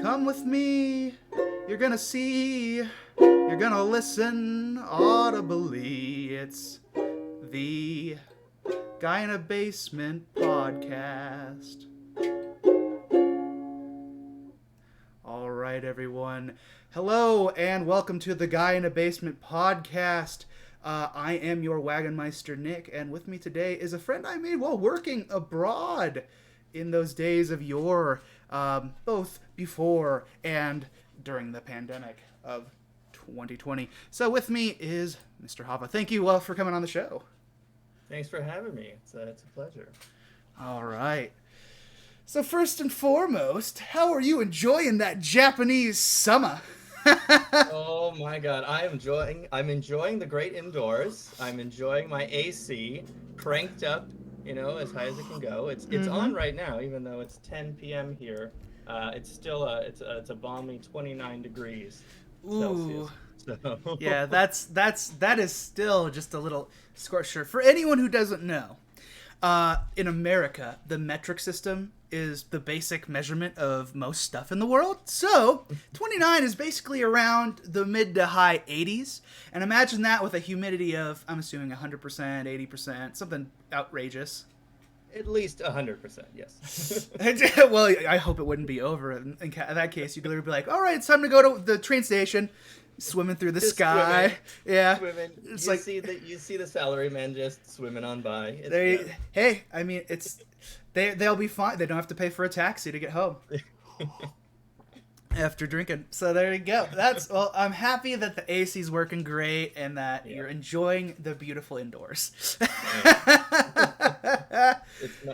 Come with me, you're gonna see, you're gonna listen audibly. It's the Guy in a Basement podcast. All right, everyone. Hello, and welcome to the Guy in a Basement podcast. I am your Wagonmeister, Nick, and with me today is a friend I made while working abroad in those days of yore, both before and during the pandemic of 2020. So with me is Mr. Hava. Thank you for coming on the show. Thanks for having me. It's a pleasure. All right. So first and foremost, how are you enjoying that Japanese summer? Oh my God, I'm enjoying the great indoors. I'm enjoying my AC cranked up, as high as it can go. It's on right now, even though it's 10 p.m. here. It's still it's a balmy 29 degrees Ooh. Celsius. So Yeah, that is still just a little scorcher. For anyone who doesn't know, in America, the metric system is the basic measurement of most stuff in the world. So 29 is basically around the mid to high 80s. And imagine that with a humidity of, I'm assuming 100%, 80%, something outrageous. at least 100%, yes. Well, I hope it wouldn't be over. In that case, you could literally be like, all right, it's time to go to the train station. Swimming through the Just sky. swimming, Yeah. swimming. It's you like, see the salaryman just swimming on by. hey, I mean, they'll be fine. They don't have to pay for a taxi to get home after drinking. So there you go. I'm happy that the AC's working great and that you're enjoying the beautiful indoors.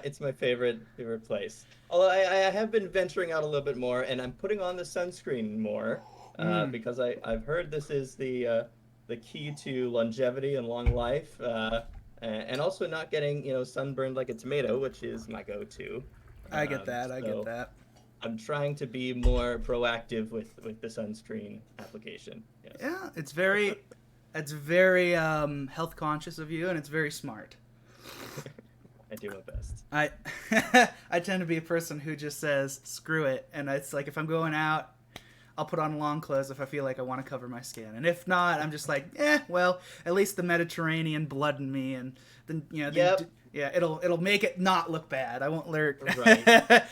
It's my favorite place. Although I have been venturing out a little bit more, and I'm putting on the sunscreen more because I've heard this is the key to longevity and long life, and also not getting sunburned like a tomato, which is my go-to. I get that. I get that. I'm trying to be more proactive with the sunscreen application. Yes. Yeah, it's very health conscious of you, and it's very smart. I do my best. I tend to be a person who just says screw it, and it's like if I'm going out, I'll put on long clothes if I feel like I want to cover my skin, and if not, I'm just like, well, at least the Mediterranean blood in me, and then it'll make it not look bad. I won't lurk. Right.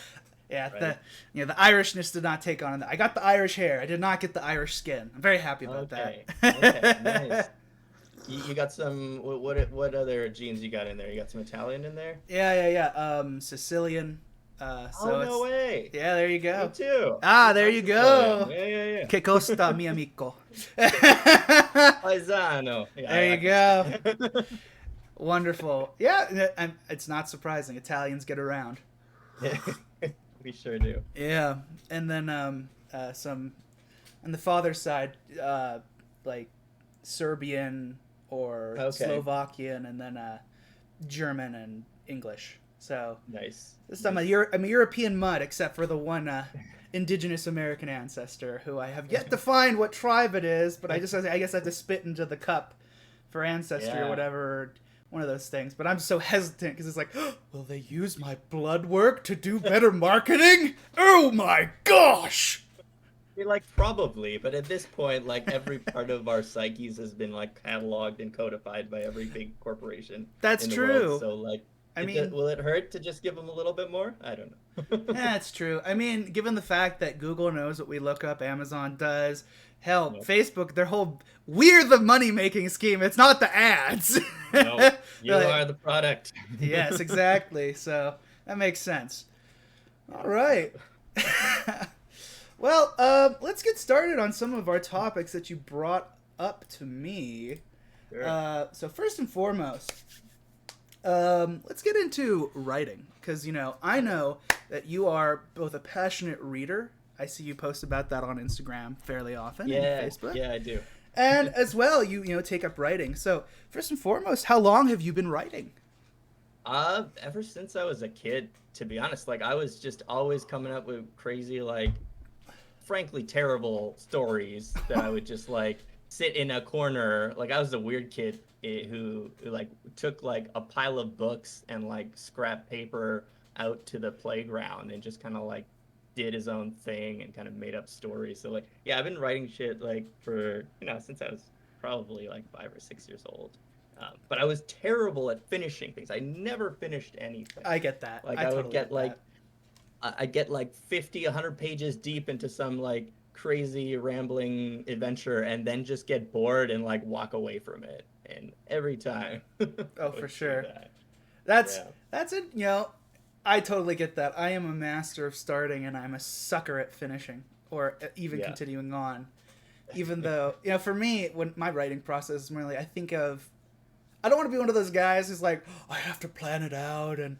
Yeah, right. The Irishness did not take on. I got the Irish hair. I did not get the Irish skin. I'm very happy about that. Okay, nice. You got some. What other genes you got in there? You got some Italian in there? Yeah. Sicilian. No way. Yeah, there you go. Me too. There you go. Yeah. Che costa, mi amico. Paisano. Yeah, there you go. Wonderful. Yeah, it's not surprising. Italians get around. We sure do. Yeah, and then some on the father's side, like Serbian or Slovakian, and then German and English. So nice. This time I'm a European mutt, except for the one indigenous American ancestor who I have yet to find what tribe it is. But I guess I have to spit into the cup for ancestry or whatever. One of those things, but I'm so hesitant because it's like, will they use my blood work to do better marketing? Oh my gosh! You're like, probably, but at this point, like, every part of our psyches has been like cataloged and codified by every big corporation. That's in the true. World. So like, will it hurt to just give them a little bit more? I don't know. Yeah, it's true. I mean, given the fact that Google knows what we look up, Amazon does. Hell, Facebook, we're the money-making scheme. It's not the ads. No, you are the product. Yes, exactly. So that makes sense. All right. Well, let's get started on some of our topics that you brought up to me. Sure. So first and foremost, let's get into writing. Because, I know that you are both a passionate reader. I see you post about that on Instagram fairly often and Facebook. Yeah, I do. And as well, you take up writing. So first and foremost, how long have you been writing? Ever since I was a kid, to be honest. Like, I was just always coming up with crazy, like, frankly terrible stories that I would just like sit in a corner. Like, I was a weird kid who like took like a pile of books and like scrap paper out to the playground and just kind of like did his own thing and kind of made up stories. So like, yeah, I've been writing shit like for since I was probably like 5 or 6 years old. But I was terrible at finishing things. I never finished anything. I get that. Like I I would totally get get that. I'd get like 50, 100 pages deep into some like crazy rambling adventure and then just get bored and like walk away from it. And every time I Oh, for would do sure. that. That's Yeah. that's it. You know, I totally get that. I am a master of starting, and I'm a sucker at finishing or even Yeah. continuing on. Even though, for me, when my writing process is mainly, I think of. I don't want to be one of those guys who's like, I have to plan it out, and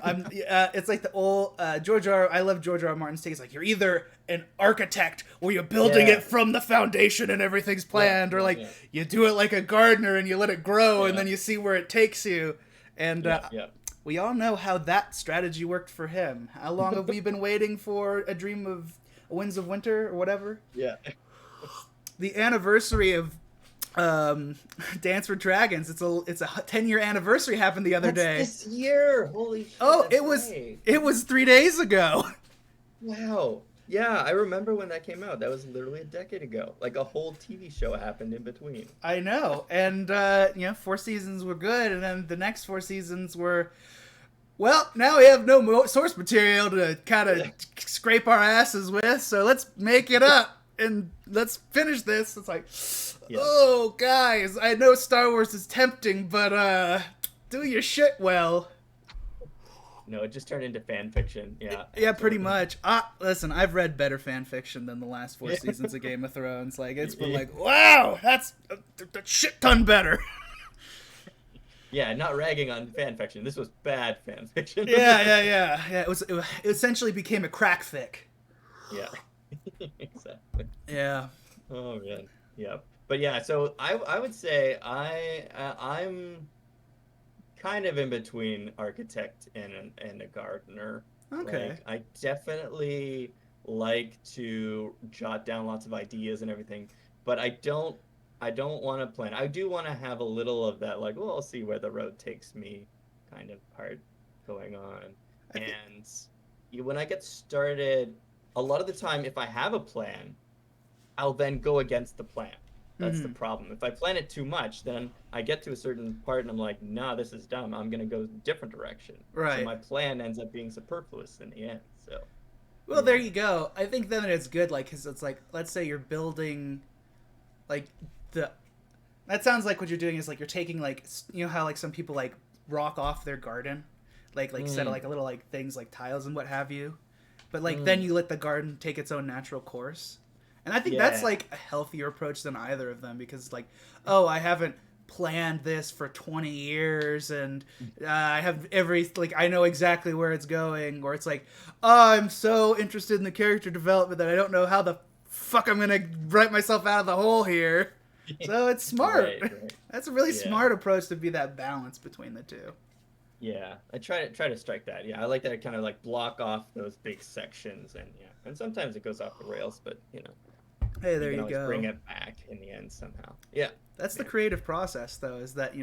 I'm. It's like the old George R. I love George R. R. Martin's take. It's like you're either an architect where you're building Yeah. it from the foundation and everything's Yeah. planned, or Yeah. like Yeah. you do it like a gardener and you let it grow, and Yeah. then you see where it takes you. And Yeah. Yeah. we all know how that strategy worked for him. How long have we been waiting for A Dream of Winds of Winter or whatever? Yeah. The anniversary of Dance for Dragons. It's a 10-year anniversary happened the other That's day. this year. Holy shit. Oh, that's it right. was 3 days ago. Wow. Yeah, I remember when that came out. That was literally a decade ago. Like a whole TV show happened in between. I know, and 4 seasons were good, and then the next 4 seasons were. Well, now we have no source material to kind of scrape our asses with, so let's make it up and let's finish this. It's like, Yeah. oh, guys, I know Star Wars is tempting, but do your shit well. No, it just turned into fan fiction. Yeah. Yeah, pretty Absolutely. much. Listen, I've read better fan fiction than the last 4 seasons of Game of Thrones. Like, it's been Yeah. like, wow, that's a shit ton better. Yeah, not ragging on fan fiction. This was bad fan fiction. Yeah. It essentially became a crack fic. Yeah. Exactly. Yeah. Oh man. Yeah. But yeah, so I would say I'm kind of in between architect and a gardener. Okay. Like I definitely like to jot down lots of ideas and everything, but I don't want to plan. I do want to have a little of that, like, well, I'll see where the road takes me kind of part going on. I thi- And when I get started, a lot of the time, if I have a plan, I'll then go against the plan. That's the Mhm. problem. If I plan it too much, then I get to a certain part and I'm like, nah, this is dumb. I'm gonna go a different direction. So Right. my plan ends up being superfluous in the end. So Well, there you go. I think then it's good, like, because it's like, let's say you're building, like, the. That sounds like what you're doing is like you're taking like how like some people like rock off their garden, like set of like a little like things like tiles and what have you, but like then you let the garden take its own natural course, and I think that's yeah, like a healthier approach than either of them because like, oh, I haven't planned this for 20 years and I have like I know exactly where it's going, or it's like, oh, I'm so interested in the character development that I don't know how the fuck I'm gonna write myself out of the hole here. So it's smart. right, right. That's a really Yeah. smart approach to be that balance between the two. Yeah, I try to strike that. Yeah, I like that kind of like block off those big sections, and yeah, and sometimes it goes off the rails, but Hey, you there can you always go. bring it back in the end somehow. Yeah, That's the yeah, creative process, though, is that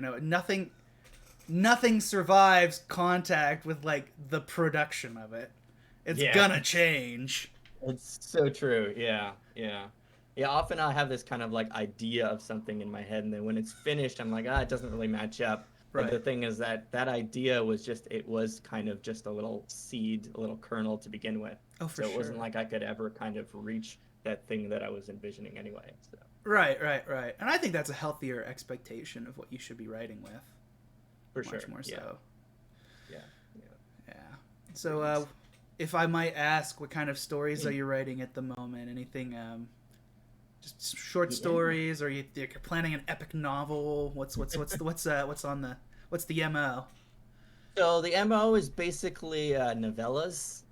nothing survives contact with like the production of it. It's yeah. gonna change. It's so true. Yeah, yeah, yeah. Often I have this kind of like idea of something in my head, and then when it's finished, I'm like, it doesn't really match up. But the Right. thing is that that idea was kind of just a little seed, a little kernel to begin with. Oh, for So it sure. wasn't like I could ever kind of reach that thing that I was envisioning anyway. So Right. And I think that's a healthier expectation of what you should be writing with. for Much sure. more Yeah, so. yeah, yeah. Yeah. So, if I might ask, what kind of stories are you writing at the moment? Anything, just short Yeah. stories, or you're planning an epic novel? What's the MO? So the MO is basically novellas,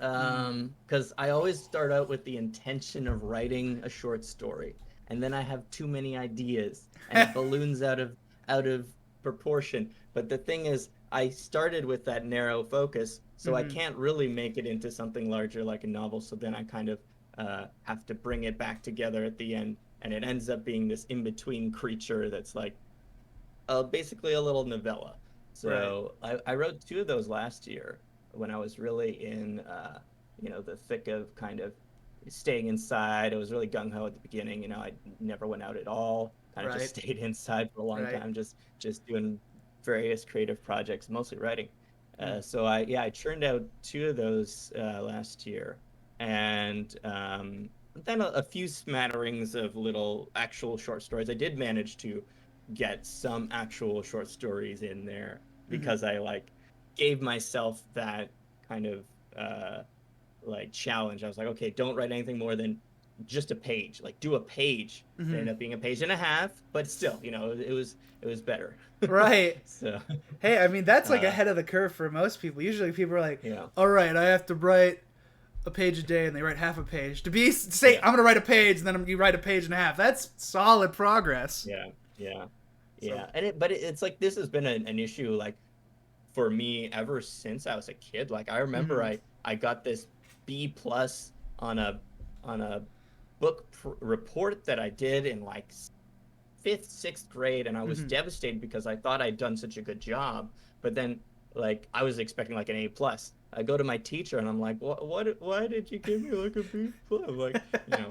because I always start out with the intention of writing a short story, and then I have too many ideas, and it balloons out of proportion. But the thing is, I started with that narrow focus, so I Mhm. can't really make it into something larger like a novel. So then I kind of have to bring it back together at the end, and it ends up being this in-between creature that's like basically a little novella. Right. So I wrote two of those last year when I was really in the thick of kind of staying inside. I was really gung ho at the beginning. I never went out at all. Kind of just Right. stayed inside for a long Right. time, just doing various creative projects, mostly writing. Mm. So I churned out two of those last year, and then a few smatterings of little actual short stories. I did manage to get some actual short stories in there Mm-hmm. because I like gave myself that kind of uh, like challenge. I was like, okay, don't write anything more than just a page. Like do a page. It Mm-hmm. ended up being a page and a half, but still, it was better. Right. So, Hey, I mean that's like uh, ahead of the curve for most people. Usually people are like, yeah, "All right, I have to write a page a day," and they write half a page. Say yeah, I'm gonna write a page, and then you write a page and a half. That's solid progress. yeah, yeah, So. yeah. But it's like this has been an issue like for me ever since I was a kid. Like I remember Mm-hmm. I got this B+ on a book report that I did in like fifth, sixth grade, and I was Mm-hmm. devastated because I thought I'd done such a good job. But then, like, I was expecting like an A+. I go to my teacher and I'm like, why did you give me like a B+? Like,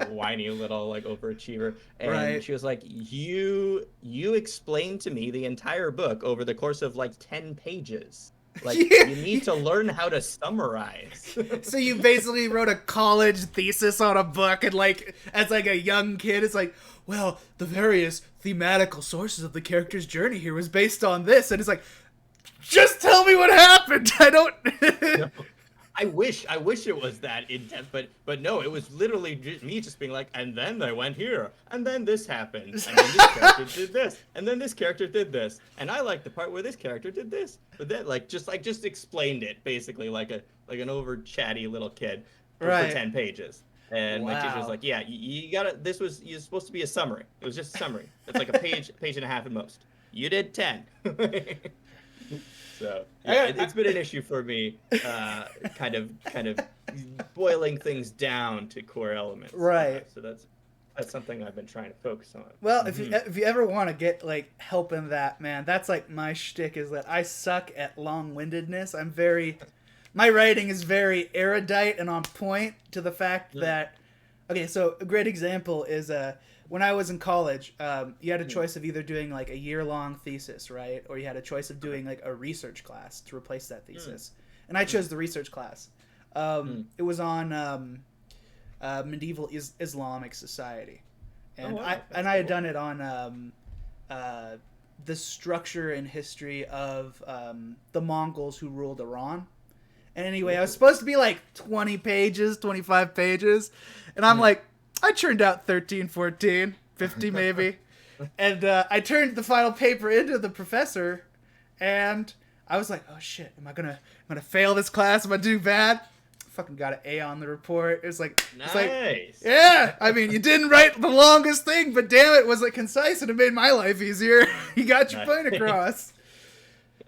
whiny little like overachiever. And Right. she was like, you explained to me the entire book over the course of like 10 pages. Like, Yeah. you need to learn how to summarize. So you basically wrote a college thesis on a book, and like as like a young kid, it's like, well, the various thematical sources of the character's journey here was based on this, and it's like, just tell me what happened. I don't. No. I wish it was that in depth, but no, it was literally me just being like, and then I went here, and then this happened, and then this character did this, and then this character did this, and I like the part where this character did this, but then just explained it basically like an over chatty little kid for Right. 10 pages. And my teacher was Wow. like, "Yeah, you gotta. You're supposed to be a summary. It was just a summary. It's like a page and a half at most. You did 10." So yeah, I, it's been an issue for me, kind of boiling things down to core elements. right. So that's something I've been trying to focus on. Well, Hmm. if you ever want to get like help in that, man, that's like my shtick is that I suck at long-windedness. My writing is very erudite and on point to the fact Mm, that, okay, so a great example is when I was in college, you had a mm, choice of either doing like a year-long thesis, right, or you had a choice of okay. doing like a research class to replace that Mm, thesis, and I mm, chose the research class. mm. It was on medieval Islamic society, Oh and I wow, and that's I had cool. done it on uh, the structure and history of the Mongols who ruled Iran. And anyway, I was Ooh. supposed to be like 20 pages, 25 pages. And I'm Mm. like, I churned out 13, 14, 50 maybe. And I turned the final paper into the professor. And I was like, oh shit, am I gonna fail this class? Am I do bad? Fucking got an A on the report. It's like, Nice. yeah. I mean, you didn't write the longest thing, but damn it, was it concise and it made my life easier. You got your point Nice. across.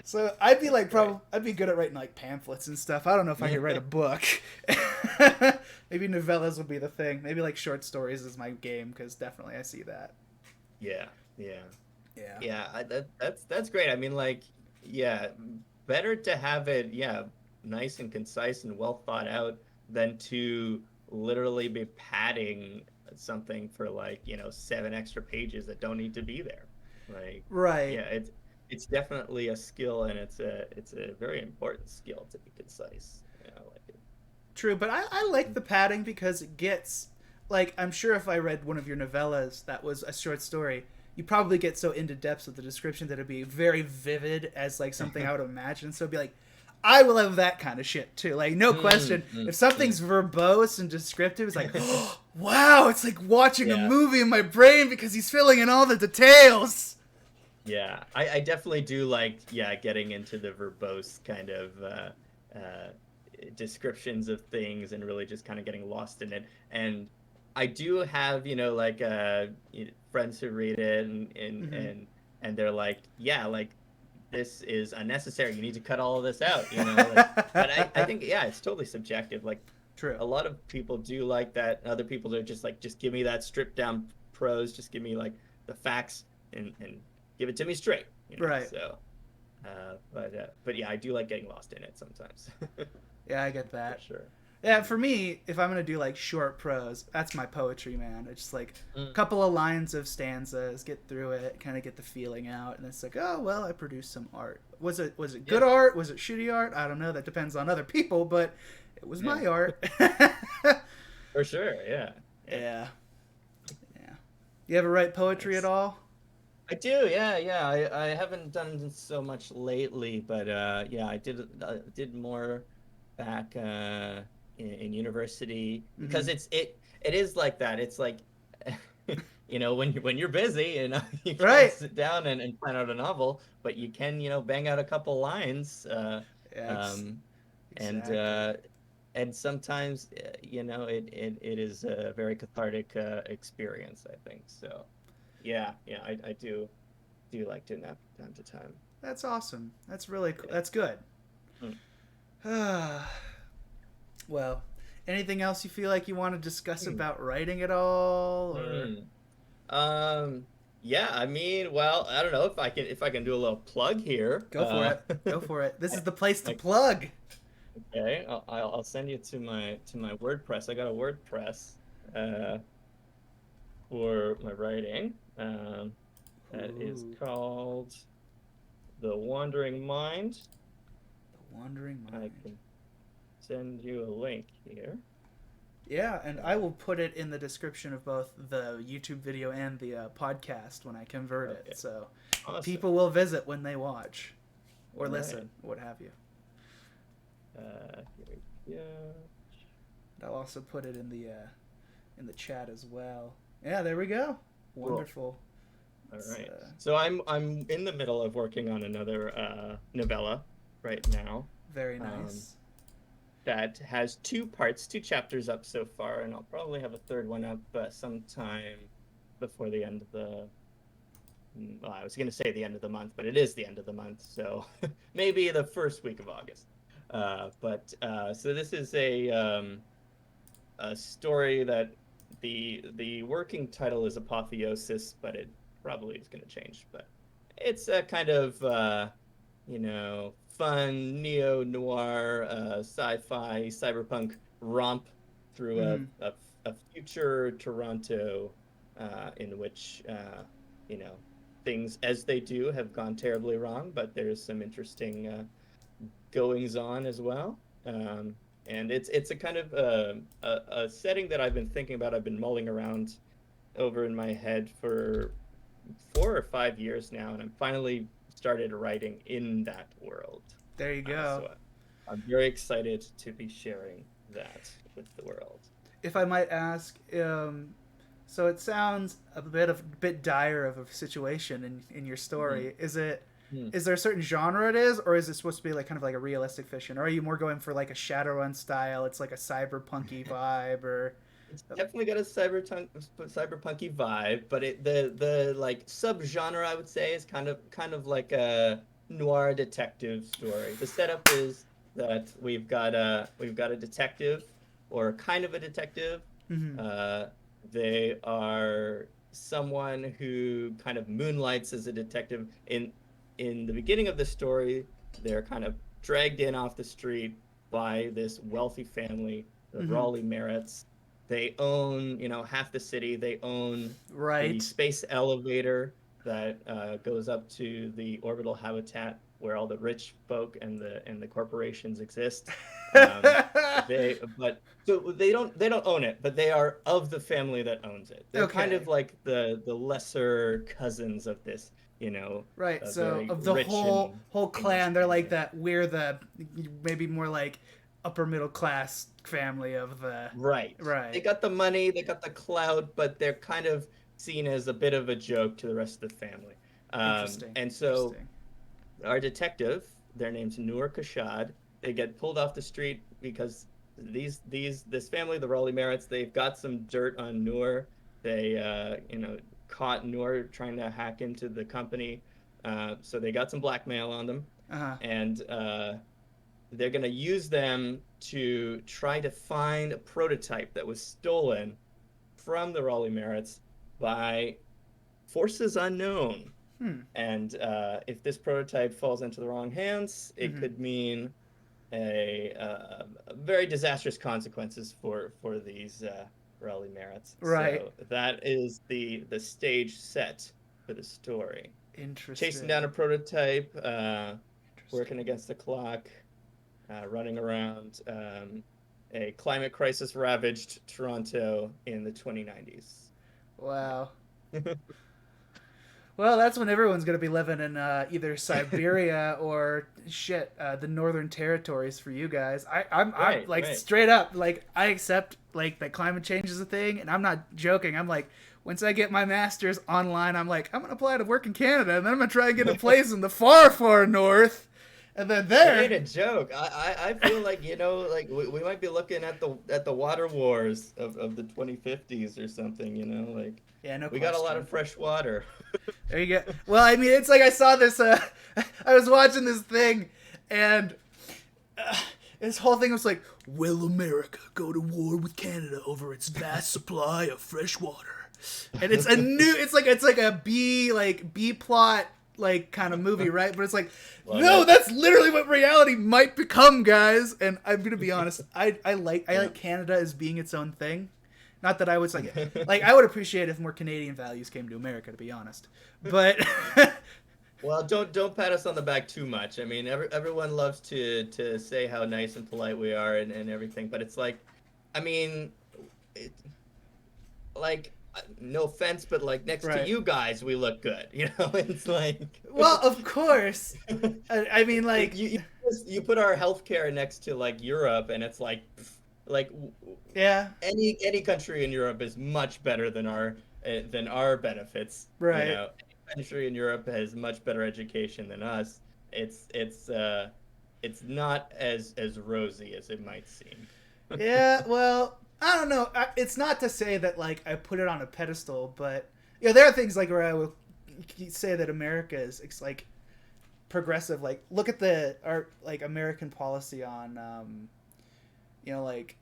So I'd be That's like, great. probably, I'd be good at writing like pamphlets and stuff. I don't know if I could write a book. Maybe novellas would be the thing. Maybe like short stories is my game because definitely I see that. Yeah, yeah. Yeah. Yeah, that's great. I mean, like, yeah, better to have it, yeah, nice and concise and well thought out than to literally be padding something for like, 7 extra pages that don't need to be there. Like, Right. yeah, it's definitely a skill and it's a very important skill to be concise. Yeah, I like it. True, but I like the padding because it gets like I'm sure if I read one of your novellas that was a short story, you probably get so into depth with the description that it'd be very vivid as like something I would imagine. So it'd be like, I will have that kind of shit too. Like no question, Mm, mm, if something's mm. verbose and descriptive, it's like, oh, wow, it's like watching a Yeah. movie in my brain because he's filling in all the details. Yeah, I definitely do like, yeah, getting into the verbose kind of uh, descriptions of things and really just kind of getting lost in it. And I do have, like friends who read it Mm-hmm. and they're like, yeah, like this is unnecessary. You need to cut all of this out, like. But I think, yeah, it's totally subjective. Like True. a lot of people do like that. Other people are just like, just give me that stripped down prose. Just give me like the facts and give it to me straight. Right. So, but yeah, I do like getting lost in it sometimes, Yeah, I get for that. sure. Yeah, for me, if I'm gonna do like short prose, that's my poetry, man. It's just like a Mm, couple of lines of stanzas, get through it, kind of get the feeling out, and it's like, oh well, I produced some art. Was it yeah, good art? Was it shitty art? I don't know. That depends on other people, but it was yeah, my art. for sure. Yeah, yeah. Yeah, yeah. You ever write poetry at Nice. all? I do, yeah, yeah. I haven't done so much lately, but yeah, I did more back in university because Mm-hmm. it is like that. It's like when you're busy, you can't Right. sit down and plan out a novel, but you can, bang out a couple lines, Yeah. um, and Exactly. sometimes it is a very cathartic experience, I think. So yeah, yeah, I do like doing that from time to time. That's awesome. That's really cool. Yeah. That's good. Mm. Well, anything else you feel like you want to discuss Hmm. about writing at all, or Hmm. Um, yeah, I mean, well, I don't know if I can do a little plug here. go for it? Go for it. This I, is the place to I plug. okay, I'll send you to my WordPress. I got a WordPress uh for my writing. That is Ooh, called The Wandering Mind. the wandering I mind. can send you a link here. Yeah, and I Uh, will put it in the description of both the YouTube video and the podcast when I convert it, okay, so awesome. people will visit when they watch All or right. listen, what have you. Here we go. And I'll also put it in the chat as well. Yeah, there we go. Cool. Wonderful. All It's, right. So I'm in the middle of working on another novella right now. very Um, nice. that has two parts, two chapters up so far, and I'll probably have a third one up sometime before the end of the. Well, I was going to say the end of the month, but it is the end of the month, so maybe the first week of August. But so this is a story that the working title is Apotheosis, but it probably is going to change. But it's a kind of fun neo noir sci-fi cyberpunk romp through a, Mm-hmm. a, a future Toronto in which you know things as they do have gone terribly wrong, but there's some interesting goings on as well. And it's a kind of a setting that I've been thinking about. I've been mulling around over in my head for 4 or 5 years now, and I'm finally started writing in that world. There you go. So I'm very excited to be sharing that with the world. If I might ask, so it sounds a bit dire of a situation in your Hmm. story. Is it Hmm. is there a certain genre it is, or is it supposed to be like kind of like a realistic fiction, or are you more going for like a Shadowrun style? It's like a cyberpunky vibe, or It's definitely got a cyberpunky vibe, but the like subgenre I would say is kind of like a noir detective story. The setup is that we've got a detective or kind of a detective. mm-hmm. Uh, they are someone who kind of moonlights as a detective. In the beginning of the story, they're kind of dragged in off the street by this wealthy family, the Mm-hmm. Raleigh Merritts. They own, half the city. They own the Right. space elevator that goes up to the orbital habitat where all the rich folk and the corporations exist. Um, but so they don't own it, but they are of the family that owns it. They're kind of Okay. like the lesser cousins of this, Right. a So very of the rich whole and whole famous clan, they're like family. that. We're the maybe more like upper middle class family of the. Right. They Right. got the money, they got the clout, but they're kind of seen as a bit of a joke to the rest of the family. Interesting. And so Interesting. our detective, their name's Noor Kashad, they get pulled off the street because this family, the Raleigh Merritts, they've got some dirt on Noor. They caught Noor trying to hack into the company. So they got some blackmail on them. Uh huh. And they're going to use them to try to find a prototype that was stolen from the Raleigh Merritts by forces unknown. Hmm. And if this prototype falls into the wrong hands, it Mm-hmm. could mean very disastrous consequences for these rally merits. Right. So that is the stage set for the story. Chasing down Interesting. a prototype, working Interesting. against the clock, running around a climate crisis ravaged Toronto in the 2090s. Wow. Yeah. Well, that's when everyone's gonna be living in either Siberia or the Northern Territories for you guys. I'm Right, like right. straight up like I accept like that climate change is a thing, and I'm not joking. I'm like once I get my master's online, I'm like I'm gonna apply to work in Canada, and then I'm gonna try and get a place in the far far north, and then It ain't there. a joke. I feel like, like we might be looking at the water wars of the 2050s or something, like Yeah, no we got a lot question. of fresh water. There you go. Well, I mean, it's like I saw this. I was watching this thing, and uh, this whole thing was like, "Will America go to war with Canada over its vast supply of fresh water?" And it's a new. It's like a B plot kind of movie, right? But it's like, Love no, it. that's literally what reality might become, guys. And I'm gonna be honest. I Yeah. like Canada as being its own thing. Not that I was like I would appreciate if more Canadian values came to America, to be honest. But Well, don't pat us on the back too much. I mean, everyone loves to say how nice and polite we are and everything, but it's like, I mean, it, like no offense, but like next to right. you guys, we look good. It's like Well, of course. I mean, like like, you put our healthcare next to like Europe, and it's like like yeah, any country in Europe is much better than our benefits. right. Any country in Europe has much better education than us. It's not as rosy as it might seem. Yeah, well, I don't know. It's not to say that like I put it on a pedestal, but there are things like where I will say that America is it's like progressive. Like, look at the our like American policy on like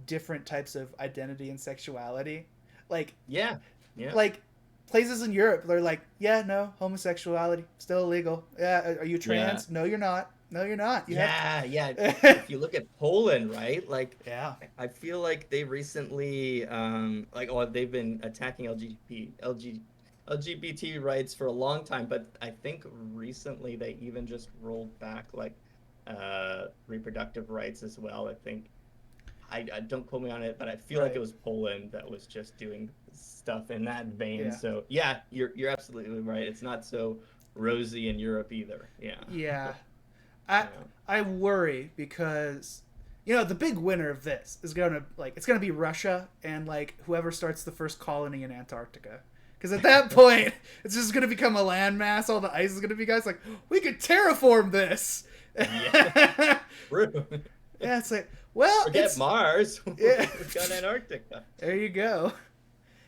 different types of identity and sexuality. Like, Yeah, yeah, like places in Europe, they're like, yeah, no, homosexuality still illegal. Yeah, are you yeah. trans? No, you're not. No, you're not. You have Yeah, yeah. to. If you look at Poland, right? Like, Yeah. I feel like they recently, they've been attacking LGBT rights for a long time, but I think recently they even just rolled back like reproductive rights as well. I think I don't quote me on it, but I feel like it Right. was Poland that was just doing stuff in that vein. Yeah. So yeah, you're absolutely right. It's not so rosy in Europe either. Yeah. Yeah. I Yeah. I worry because the big winner of this is gonna be Russia and like whoever starts the first colony in Antarctica. Because at that point, it's just gonna become a landmass. All the ice is gonna be guys like we could terraform this. Yeah. Yeah, True. it's like well, Forget it's Mars. yeah. We've got Antarctica. There you go.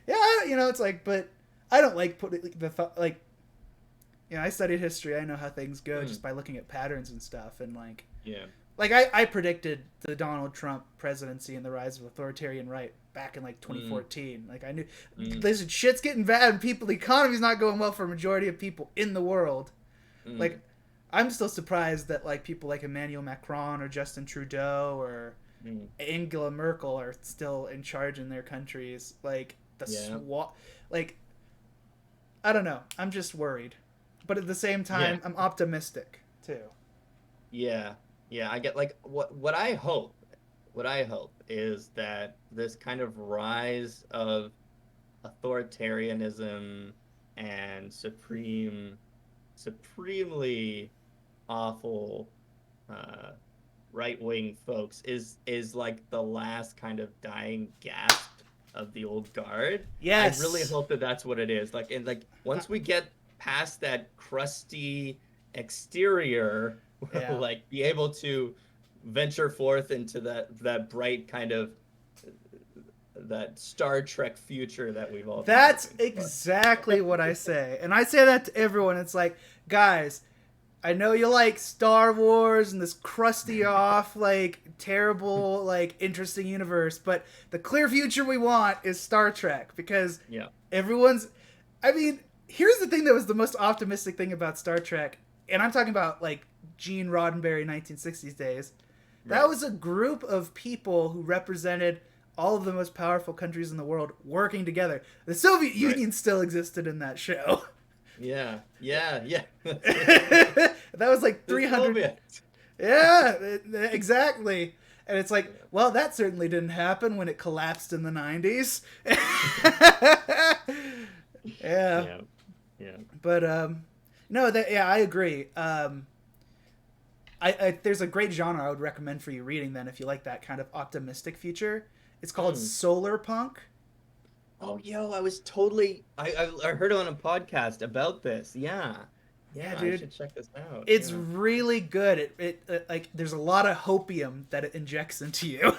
Yeah, it's like, but I don't like putting the thought like. I studied history. I know how things go Mm, just by looking at patterns and stuff, and yeah. I predicted the Donald Trump presidency and the rise of authoritarian right back in like Mm, 2014. Like I knew mm, this shit's getting bad and the economy's not going well for a majority of people in the world. mm, Like I'm still surprised that like people like Emmanuel Macron or Justin Trudeau or mm. Angela Merkel are still in charge in their countries. Like Yeah. like I don't know. I'm just worried, but at the same Yeah. time, I'm optimistic too. Yeah. Yeah. I get like what I hope is that this kind of rise of authoritarianism and supremely awful uh, right wing folks is like the last kind of dying gasp of the old guard. I really Yes. hope that that's what it is. Like, and like Uh, once we get past that crusty exterior, we'll yeah. like be able to venture forth into that bright kind of that Star Trek future that we've all been That's hoping for. exactly what I say. And I say that to everyone. It's like, guys, I know you like Star Wars and this crusty off, like, terrible, like, interesting universe, but the clear future we want is Star Trek because Yeah. everyone's. I mean, here's the thing that was the most optimistic thing about Star Trek. and I'm talking about like Gene Roddenberry 1960s days. That Right. was a group of people who represented all of the most powerful countries in the world working together. The Soviet Right. Union still existed in that show. Yeah. Yeah. Yeah. That was like The 300. Soviets. Yeah, exactly. And it's like, Yeah. well, that certainly didn't happen when it collapsed in the 90s. Yeah. Yeah. Yeah. But no, that yeah, I agree. There's a great genre I would recommend for you reading then if you like that kind of optimistic future. It's called Hmm. Solar Punk. Oh, yo, I was totally. I heard on a podcast about this. Yeah. Yeah, Yeah, I dude. should check this out. It's Yeah. really good. It like there's a lot of hopium that it injects into you.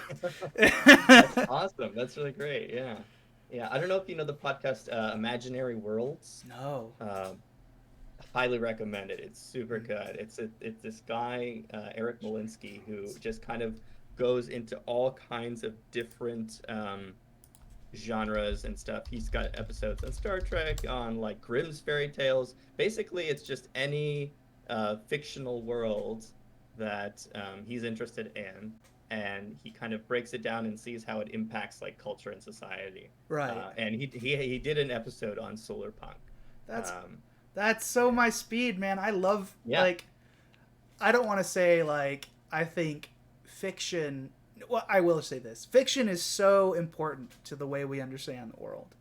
That's awesome. That's really great. Yeah. Yeah. I don't know if you know the podcast Imaginary Worlds. No. Um, Highly recommend it. It's super good. It's this guy Eric Molinsky who just kind of goes into all kinds of different genres and stuff. He's got episodes on Star Trek, on like Grimm's fairy tales. Basically, it's just any fictional world that he's interested in, and he kind of breaks it down and sees how it impacts like culture and society. Right. And he did an episode on solar punk. That's Um, that's so yeah. my speed, man. I love Yeah. like I don't want to say like I think fiction. Well, I will say this: fiction is so important to the way we understand the world,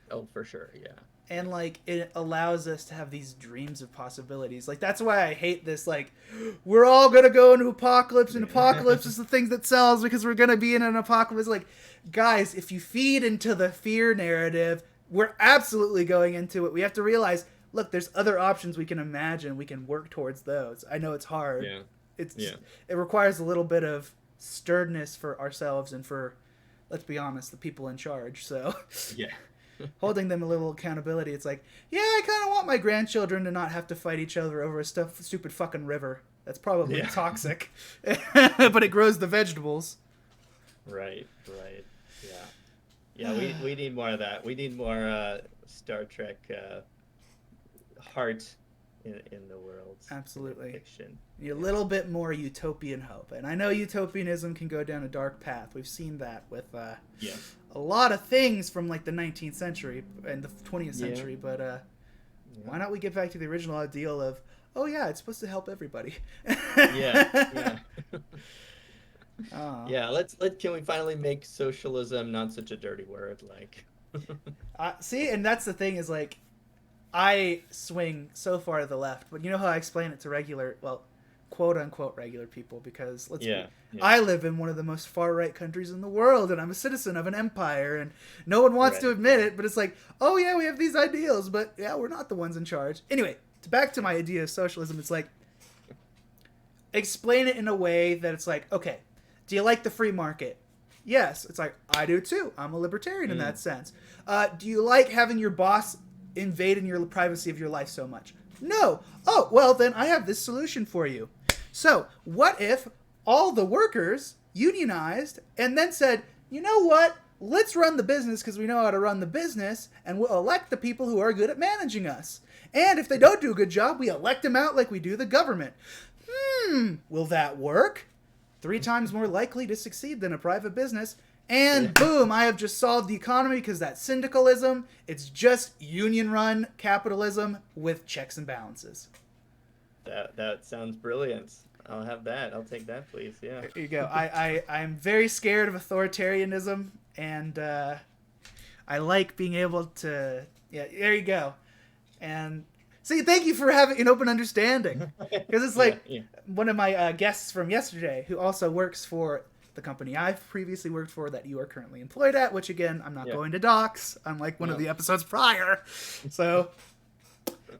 Oh, for sure. Yeah. and like it allows us to have these dreams of possibilities. Like that's why I hate this. Like we're all gonna go into apocalypse, and apocalypse is the thing that sells because we're gonna be in an apocalypse. Like, guys, if you feed into the fear narrative, we're absolutely going into it. We have to realize, look, there's other options we can imagine. We can work towards those. I know it's hard. Yeah. It's Yeah. it requires a little bit of sturdiness for ourselves and for, let's be honest, the people in charge. So Yeah. holding them a little accountability. It's like, yeah, I kind of want my grandchildren to not have to fight each other over a stupid fucking river. That's probably Yeah. toxic, but it grows the vegetables. Right. Right. Yeah. Yeah. We need more of that. We need more Star Trek heart in the world. Absolutely. Fiction. A little bit more utopian hope. And I know utopianism can go down a dark path. We've seen that with Yeah. a lot of things from like the 19th century and the 20th Yeah. century. But Yeah. why not we get back to the original ideal of, oh yeah, it's supposed to help everybody. Yeah. Yeah. Yeah. Can we finally make socialism not such a dirty word? Like. See, and that's the thing is like, I swing so far to the left, but you know how I explain it to regular, well, quote unquote regular people, because Yeah. I live in one of the most far right countries in the world, and I'm a citizen of an empire, and no one wants to Right. admit it, but it's like, oh yeah, we have these ideals, but yeah, we're not the ones in charge. Anyway, back to my idea of socialism. It's like, explain it in a way that it's like, okay, do you like the free market? Yes. It's like, I do too. I'm a libertarian in that sense. Do you like having your boss invading your privacy of your life so much? No. Oh, well, then I have this solution for you. So, what if all the workers unionized and then said, you know what? Let's run the business because we know how to run the business, and we'll elect the people who are good at managing us. And if they don't do a good job, we elect them out like we do the government. Will that work? 3 times more likely to succeed than a private business. And boom, I have just solved the economy because that's syndicalism. It's just union-run capitalism with checks and balances. That sounds brilliant. I'll have that. I'll take that, please. Yeah. There you go. I'm very scared of authoritarianism, and I like being able to... Yeah, there you go. And see, thank you for having an open understanding. Because it's like one of my guests from yesterday who also works for the company I've previously worked for that you are currently employed at, which again, I'm not going to dox, unlike one of the episodes prior. So,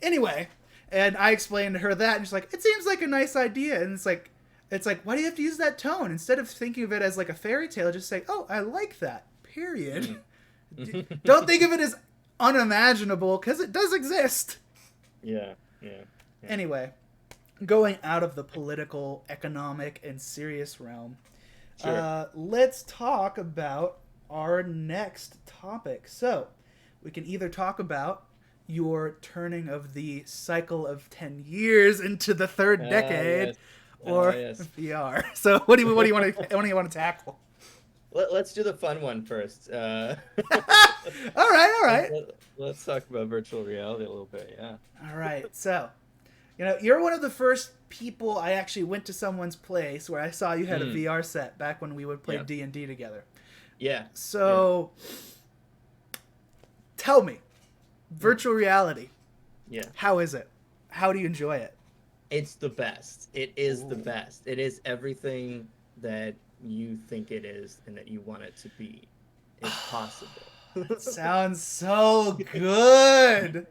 anyway, and I explained to her that, and she's like, it seems like a nice idea. And it's like, why do you have to use that tone? Instead of thinking of it as like a fairy tale, just say, oh, I like that, period. Don't think of it as unimaginable, because it does exist. Yeah. Anyway, going out of the political, economic, and serious realm, let's talk about our next topic. So, we can either talk about your turning of the cycle of 10 years into the third Ah, decade, yes. Ah, or yes. VR. So what do you want to tackle? Let's do the fun one first. All right, all let's, right, let's talk about virtual reality a little bit. Yeah. all right. So, you're one of the first people I actually went to someone's place where I saw you had a Mm, VR set back when we would play yeah. D&D together. Yeah. Yeah. So, tell me, Mm, virtual reality, yeah. how is it? How do you enjoy it? It's the best. It is the Ooh. best. It is everything that you think it is and that you want it to be. It's possible. That sounds so good.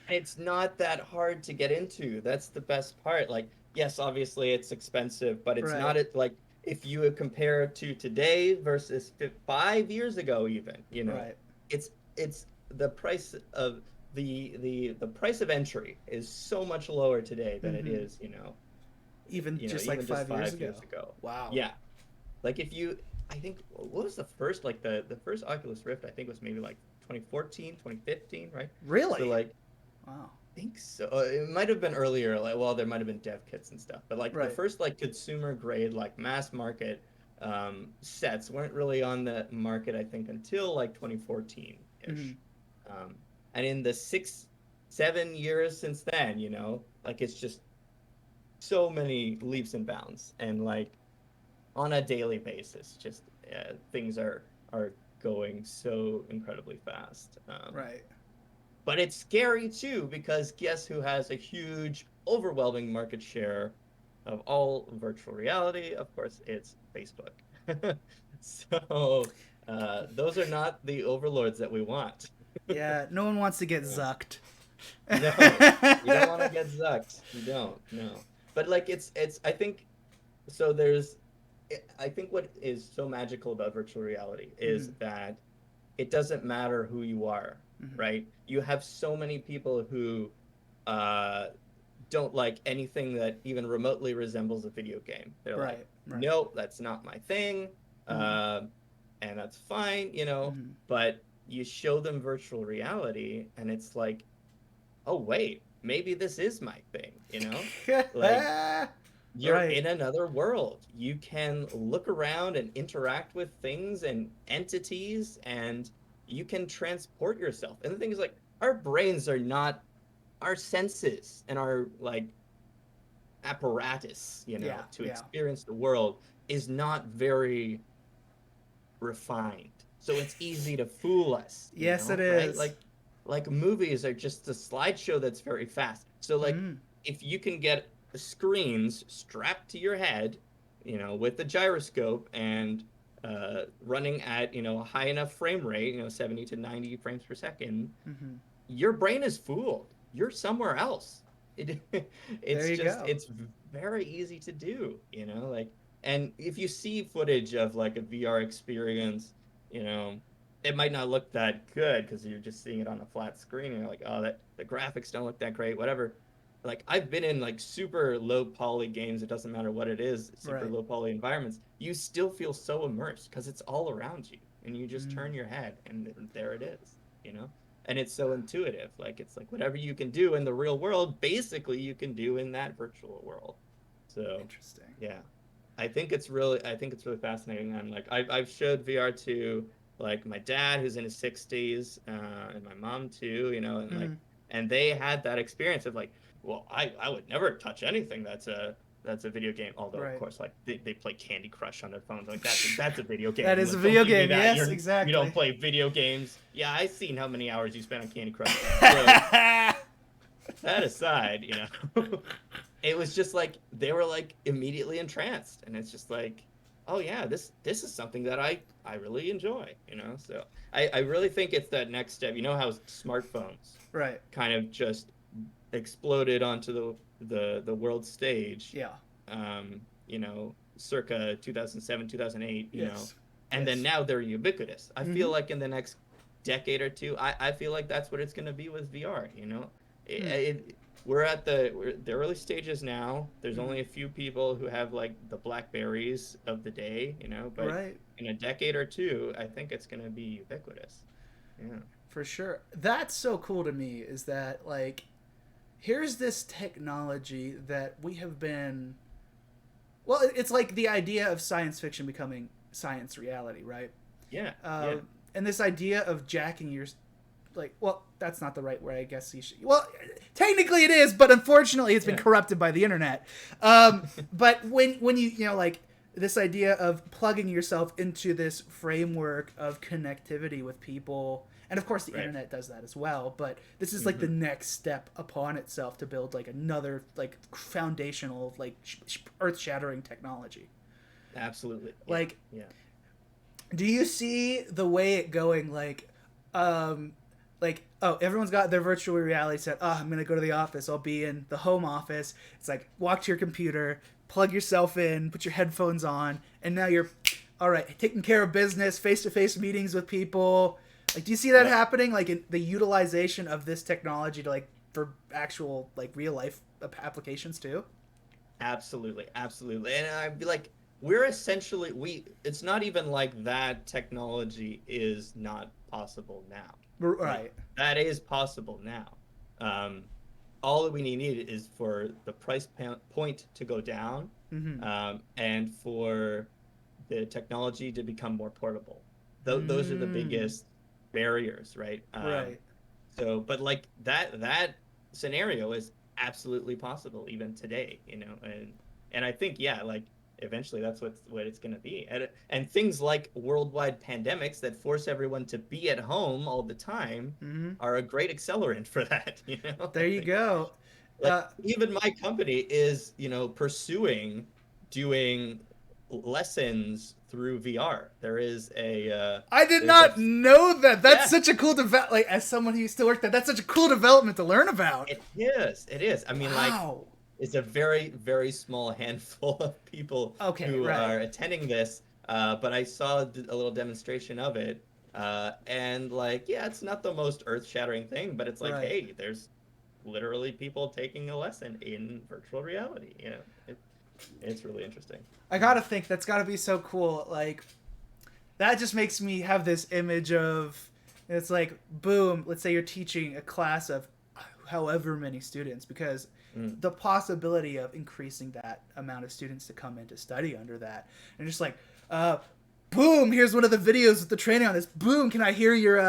It's not that hard to get into. That's the best part. Like, yes, obviously it's expensive, but it's not Right, it like if you would compare it to today versus 5 years ago, even, right. it's the price of the price of entry is so much lower today than it Mm-hmm. is, Even just like even just 5 years 5 years ago. ago. Wow. Yeah. Like if you, I think, what was the first, like the first Oculus Rift, I think was maybe like 2014, 2015, right? So Really? like, Wow. I think so. It might have been earlier. Like, well, there might have been dev kits and stuff, but like the Right. first like consumer grade, like mass market sets weren't really on the market, I think, until like 2014 Mm-hmm. ish. Um, and in the 7 years since then, like it's just so many leaps and bounds, and like on a daily basis, just things are going so incredibly fast. Right. But it's scary too because guess who has a huge, overwhelming market share of all virtual reality? Of course, it's Facebook. So those are not the overlords that we want. Yeah, no one wants to get Yeah. zucked. No, you don't want to get zucked. You don't. No. But like it's I think so I think what is so magical about virtual reality Mm-hmm. is that it doesn't matter who you are, Mm-hmm. right? You have so many people who uh, don't like anything that even remotely resembles a video game. They're like, Right. Right. nope, that's not my thing. Mm-hmm. Uh, and that's fine, Mm-hmm. but you show them virtual reality and it's like, oh, wait, maybe this is my thing, Like, you're Right. in another world. You can look around and interact with things and entities, and you can transport yourself. And the thing is, like, our brains are not our senses and our like apparatus, Yeah. to Yeah. experience the world is not very refined. So it's easy to fool us, Yes, it right? is. Like movies are just a slideshow that's very fast. So like Mm. if you can get screens strapped to your head, with the gyroscope and running at, a high enough frame rate, 70 to 90 frames per second, Mm-hmm. your brain is fooled. You're somewhere else. It, There it's you just go. it's very easy to do, like, and if you see footage of like a VR experience, you know, it might not look that good because you're just seeing it on a flat screen and you're like, oh, that the graphics don't look that great, whatever. Like I've been in like super low poly games, it doesn't matter what it is, super Right. low poly environments. You still feel so immersed because it's all around you and you just Mm. turn your head and there it is. And it's so intuitive. Like it's like whatever you can do in the real world, basically you can do in that virtual world. So Interesting. yeah, I think it's really fascinating. And like I've showed VR to like my dad who's in his 60s, and my mom too, and like Mm-hmm. and they had that experience of like, well, I would never touch anything that's a video game. Although of Right. course like they play Candy Crush on their phones. Like that's a video That game. is a Like don't video give me game. that. Yes, You don't exactly. play video games. Yeah, I've seen how many hours you spent on Candy Crush. So that aside, it was just like they were like immediately entranced, and it's just like, oh yeah, this is something that I really enjoy. So I really think it's that next step. You know how smartphones Right. kind of just exploded onto the world stage, Yeah. circa 2007, 2008, Yes. and then Yes. now they're ubiquitous. I Mm-hmm. feel like in the next decade or two, I feel like that's what it's going to be with VR. Hmm. We're at the early stages now. There's Mm-hmm. only a few people who have like the Blackberries of the day, but Right. in a decade or two, I think it's going to be ubiquitous. Yeah. For sure. That's so cool to me is that, like, here's this technology that we have been. Well, it's like the idea of science fiction becoming science reality, right? Yeah, Uh, yeah, and this idea of jacking your. Like, well, that's not the right way, I guess you should. Well, technically it is, but unfortunately it's been yeah. corrupted by the internet. But when you know, like, this idea of plugging yourself into this framework of connectivity with people, and of course the Right. internet does that as well, but this is like the Hmm. next step upon itself to build like another like foundational like earth-shattering technology. Absolutely. Yeah, Like, yeah. do you see the way it going um like, oh, everyone's got their virtual reality set. Oh, I'm gonna go to the office, I'll be in the home office. It's like, walk to your computer, plug yourself in, put your headphones on, and now you're all right, taking care of business, face-to-face meetings with people. Like, do you see that Yep. happening, like in the utilization of this technology to like for actual like real life applications too? Absolutely, absolutely. And I'd be like, we're essentially we. It's not even like that technology is not possible now. Like Right. that is possible now. Um, all that we need is for the point to go down, Mm-hmm. and for the technology to become more portable. Those are the Mm. biggest barriers, right? Right. So, but like that scenario is absolutely possible even today, and I think yeah, like eventually that's what it's going to be, and things like worldwide pandemics that force everyone to be at home all the time Mm-hmm. are a great accelerant for that. I There you think go. like Uh, even my company is pursuing doing lessons through VR. I did There's a not know that. That's yeah. such a cool develop. Like, as someone who used to work there, that's such a cool development to learn about. It is. I mean, like, Wow. it's a very, very small handful of people Okay, who right, are attending this, but I saw a little demonstration of it, and like, yeah, it's not the most earth-shattering thing, but it's like, right. hey, there's literally people taking a lesson in virtual reality. It's really interesting. I gotta think that's gotta be so cool. Like, that just makes me have this image of, it's like, boom. Let's say you're teaching a class of however many students, because Mm. the possibility of increasing that amount of students to come in to study under that, and just like, uh, boom, here's one of the videos with the training on this. Boom, can I hear your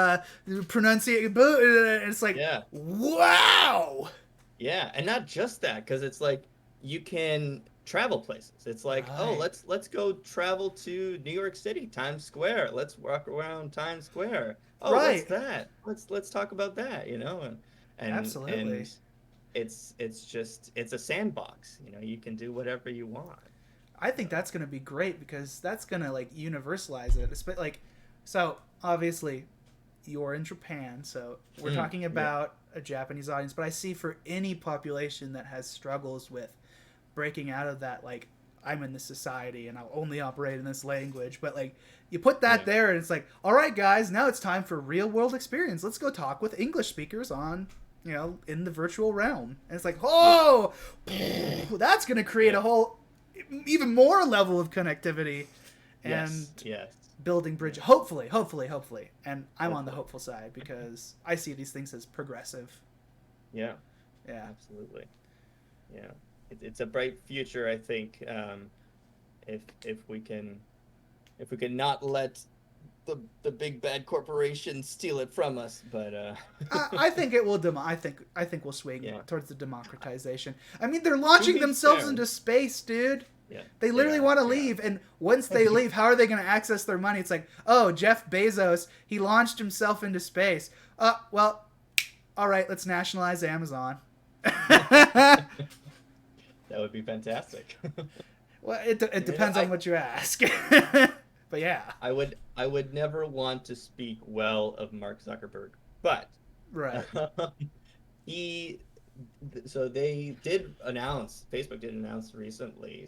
pronunciation? Boom, and it's like, Yeah. wow. Yeah, and not just that, because it's like you can travel places. It's like, oh, Right, let's go travel to New York City, Times Square. Let's walk around Times Square. Oh, what's right, that? Let's talk about that, and absolutely. it's a sandbox. You can do whatever you want. I think So, that's gonna be great because that's gonna like universalize it. Like, so obviously, you're in Japan, so we're talking yeah, about a Japanese audience. But I see for any population that has struggles with breaking out of that, like, I'm in this society and I'll only operate in this language. But like, you put that yeah, there, and it's like, all right, guys, now it's time for real world experience. Let's go talk with English speakers on, in the virtual realm. And it's like, yeah, oh, that's gonna create yeah. a whole even more level of connectivity and Yes, yes, building yeah. bridges. Hopefully. And I'm on the Hopefully, hopeful side because I see these things as progressive. yeah, Yeah. absolutely. Yeah, it's a bright future, I think. If we can not let the big bad corporations steal it from us, but I think it will. I think we'll swing yeah. towards the democratization. I mean, they're To launching be themselves fair, into space, dude. yeah, They they literally are, want to they are. leave, and once they leave, how are they going to access their money? It's like, oh, Jeff Bezos, he launched himself into space. Well, all right, let's nationalize Amazon. That would be fantastic. Well, it You know, depends on I what you ask. But yeah, I would never want to speak well of Mark Zuckerberg, but right. he so they did announce Facebook did announce recently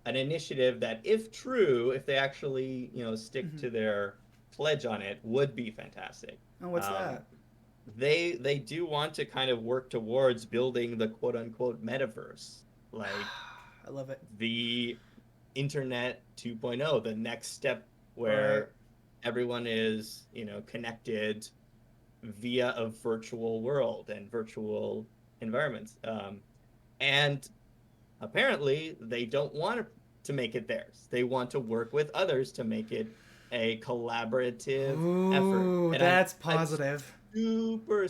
an initiative that if true, if they actually stick Hmm. to their pledge on it, would be fantastic. Oh, what's um, that? they do want to kind of work towards building the quote unquote metaverse, like I love it. the internet 2.0, the next step Right. where everyone is connected, via a virtual world and virtual environments. And apparently, they don't want to make it theirs. They want to work with others to make it a collaborative effort. Ooh, And that's I'm positive. super,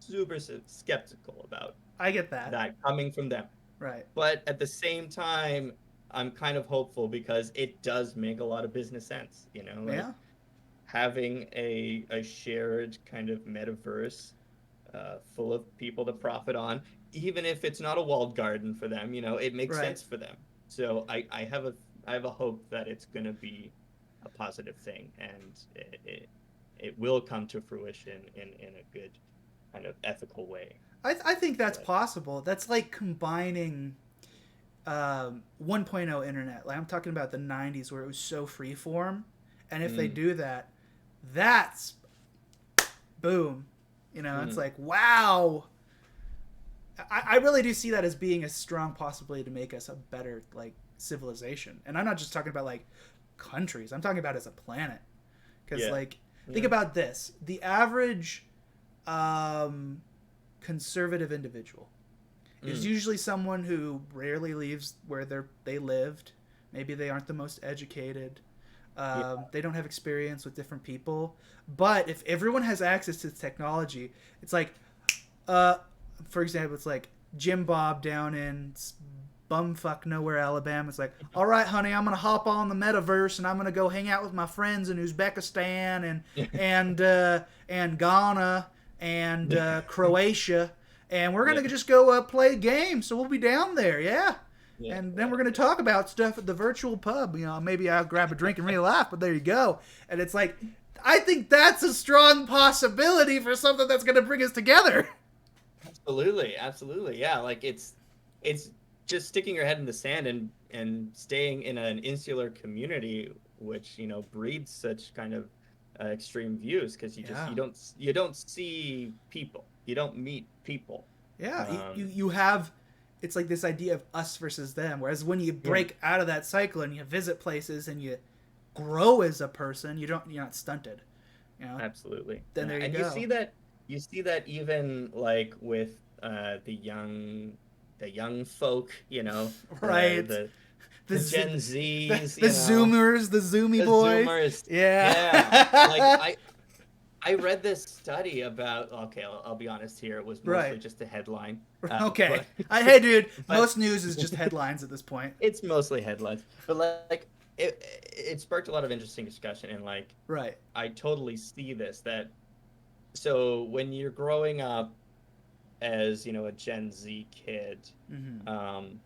super skeptical about I get that. that coming from them. Right. But at the same time, I'm kind of hopeful because it does make a lot of business sense, like Yeah. having a shared kind of metaverse full of people to profit on, even if it's not a walled garden for them, it makes Right. sense for them. So I have a hope that it's going to be a positive thing, and it will come to fruition in a good kind of ethical way. I think that's But possible. That's like combining 1.0 internet. Like I'm talking about the 90s where it was so freeform. And if they mm, do that, that's boom. It's mm, like, wow. I really do see that as being a strong possibility to make us a better like civilization. And I'm not just talking about like countries. I'm talking about as a planet. Because yeah, like think yeah, about this: the average um, conservative individual is mm, usually someone who rarely leaves where they lived. Maybe they aren't the most educated. yeah, They don't have experience with different people. But if everyone has access to technology, it's like, uh, for example, it's like Jim Bob down in bumfuck nowhere, Alabama. It's like, all right, honey, I'm gonna hop on the metaverse and I'm gonna go hang out with my friends in Uzbekistan and Ghana and Croatia, and we're yeah, gonna just go play games. So we'll be down there, yeah. yeah, And then yeah, we're gonna yeah. talk about stuff at the virtual pub. Maybe I'll grab a drink and real laugh. But there you go. And it's like, I think that's a strong possibility for something that's gonna bring us together. Absolutely, absolutely. Yeah, like it's just sticking your head in the sand and staying in an insular community, which breeds such kind of extreme views because you just Yeah. you don't see people, you don't meet people. Yeah, you Um, you have it's like this idea of us versus them. Whereas when you yeah, break out of that cycle and you visit places and you grow as a person, you're not stunted. You know, absolutely. then Yeah, there you and go. you see that even like with the young folk, the Right. the The the z- Gen the Zs, the Zoomers, the Zoomy the boys. Zoomers. Yeah. Like Yeah. I read this study about, okay, I'll be honest here, it was mostly Right. just a headline. Okay. But Hey, dude. but Most news is just headlines at this point. it's mostly headlines. But like it sparked a lot of interesting discussion, and like Right. I totally see this, that so when you're growing up as, a Gen Z kid, Mm-hmm. um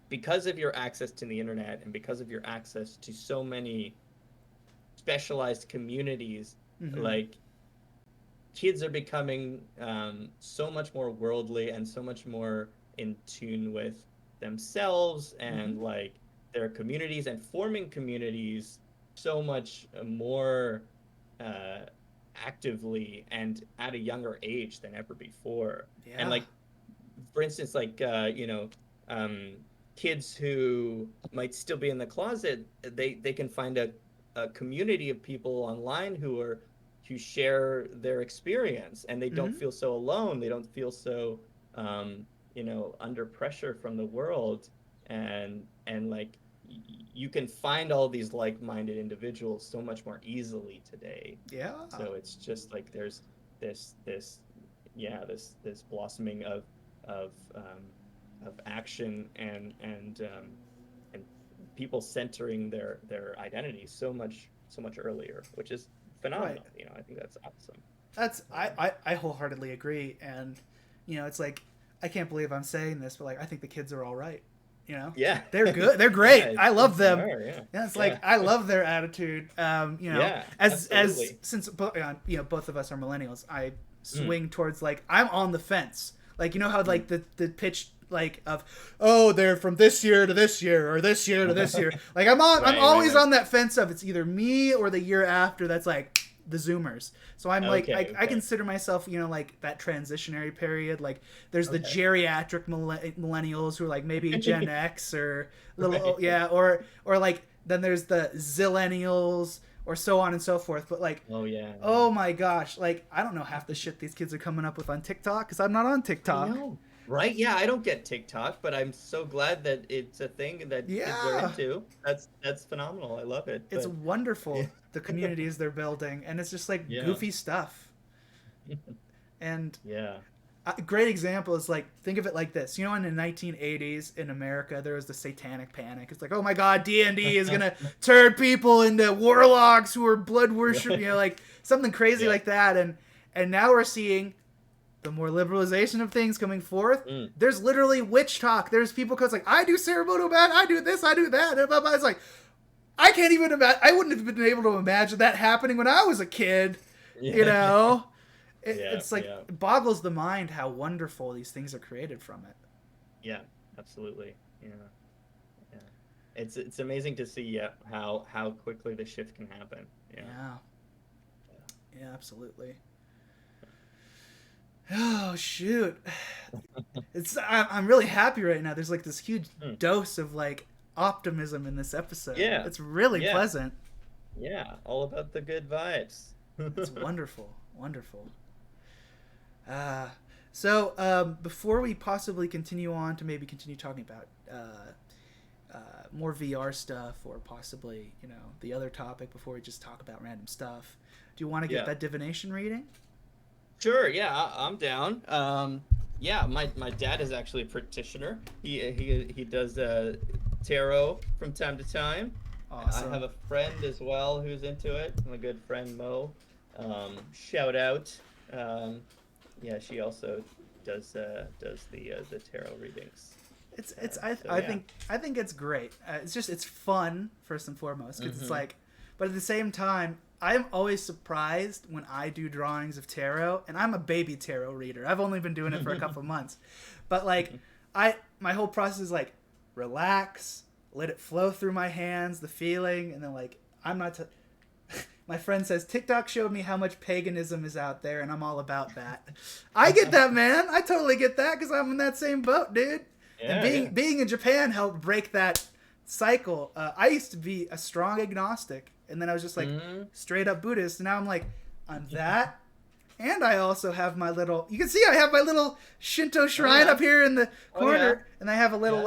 because of your access to the internet and because of your access to so many specialized communities, Mm-hmm. like kids are becoming so much more worldly and so much more in tune with themselves and Mm-hmm. like their communities and forming communities so much more uh, actively and at a younger age than ever before. And Yeah. like, for instance, like um, kids who might still be in the closet, they can find a community of people online who share their experience, and they don't Mm-hmm. feel so alone. They don't feel so under pressure from the world, and like you can find all these like-minded individuals so much more easily today. Yeah. So it's just like there's this yeah, this blossoming of action and people centering their identity so much earlier, which is Right. phenomenal. I think that's awesome. That's Um, I wholeheartedly agree, and it's like I can't believe I'm saying this, but like I think the kids are all right. yeah, They're good. They're yeah, great. it I seems love they them. are. Yeah, Yeah, it's yeah, like I love their attitude. yeah, As absolutely. since both of us are millennials, I Mm, swing towards like I'm on the fence. Like how mm. like the pitch like of oh they're from this year to this year or this year to this year. Like I'm Right, right, always right. on that fence of it's either me or the year after that's like the Zoomers. So I'm like Okay, I okay, consider myself like that transitionary period. Like there's the okay. geriatric millennials who are like maybe Gen X or little Right. yeah or like then there's the zillennials or so on and so forth. But like, Oh yeah. oh my gosh, like I don't know half the shit these kids are coming up with on TikTok because I'm not on I TikTok. know. Right? Yeah, I don't get TikTok, but I'm so glad that it's a thing that kids are Yeah, into. That's phenomenal. I love it. it's But yeah. wonderful the communities they're building, and it's just like Yeah. goofy stuff. And Yeah. a great example is like think of it like this. You know, in the 1980s in America, there was the Satanic Panic. It's like, oh my God, D&D is gonna turn people into warlocks who are blood worship. You know, like something crazy Yeah. like that. And now we're seeing the more liberalization of things coming forth. Mm. There's literally witch talk. There's people cause like, I do ceremonial magic, I do this, I do that. And it's like, I can't even imagine. I wouldn't have been able to imagine that happening when I was a kid. You Yeah. know, Yeah. it's like Yeah. it boggles the mind how wonderful these things are created from it. Yeah. Absolutely. Yeah. Yeah. It's amazing to see, yeah, how quickly the shift can happen. Yeah. Yeah, absolutely. Oh shoot, I'm really happy right now. There's like this huge Mm. dose of like optimism in this episode. Yeah. It's really Yeah. pleasant. Yeah. All about the good vibes. It's wonderful, wonderful. Uh, so before we possibly continue on to maybe continue talking about more VR stuff or possibly the other topic before we just talk about random stuff, do you want to get Yeah. that divination reading? Sure, yeah, I'm down. Yeah, my dad is actually a practitioner. He does tarot from time to time. Awesome. I have a friend as well who's into it. My good friend Mo. Shout out. Yeah, she also does the tarot readings. I think it's great. It's fun first and foremost because it's like, but at the same time, I'm always surprised when I do drawings of tarot, and I'm a baby tarot reader. I've only been doing it for a couple months, but like my whole process is like relax, let it flow through my hands, the feeling, and then like I'm not. My friend says TikTok showed me how much paganism is out there, and I'm all about that. I get that, man. I totally get that because I'm in that same boat, dude. Yeah, And being in Japan helped break that cycle. I used to be a strong agnostic, and then I was just like straight up Buddhist, and now I'm like, I'm that. And I also have my little, you can see I have my little Shinto shrine up here in the corner, and I have a little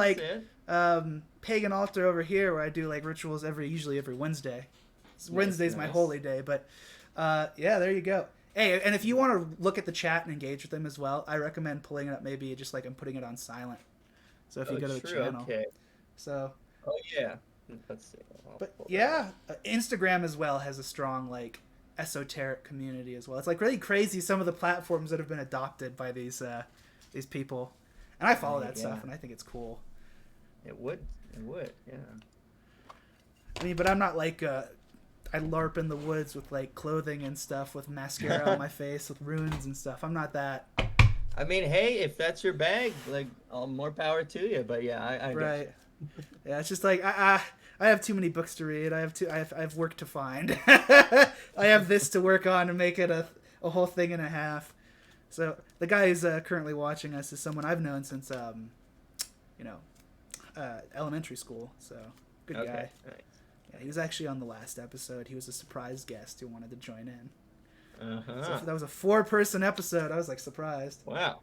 pagan altar over here where I do like rituals usually every Wednesday. Wednesday's my holy day, but yeah, there you go. Hey, and if you want to look at the chat and engage with them as well, I recommend pulling it up maybe just like I'm putting it on silent. So if you go to the channel. Okay. So. Oh yeah. Let's see. But yeah, Instagram as well has a strong like esoteric community as well. It's like really crazy some of the platforms that have been adopted by these people, and I follow that stuff and I think it's cool. It would, yeah. I mean, but I'm not like I LARP in the woods with like clothing and stuff with mascara on my face with runes and stuff. I'm not that. I mean, hey, if that's your bag, like, more power to you. But yeah, I right. Yeah, it's just like I have too many books to read. I have work to find. I have this to work on to make it a whole thing and a half. So the guy who's currently watching us is someone I've known since elementary school. So good guy. Nice. Yeah, he was actually on the last episode. He was a surprise guest who wanted to join in. Uh-huh. So that was a 4-person episode. I was like surprised. Wow.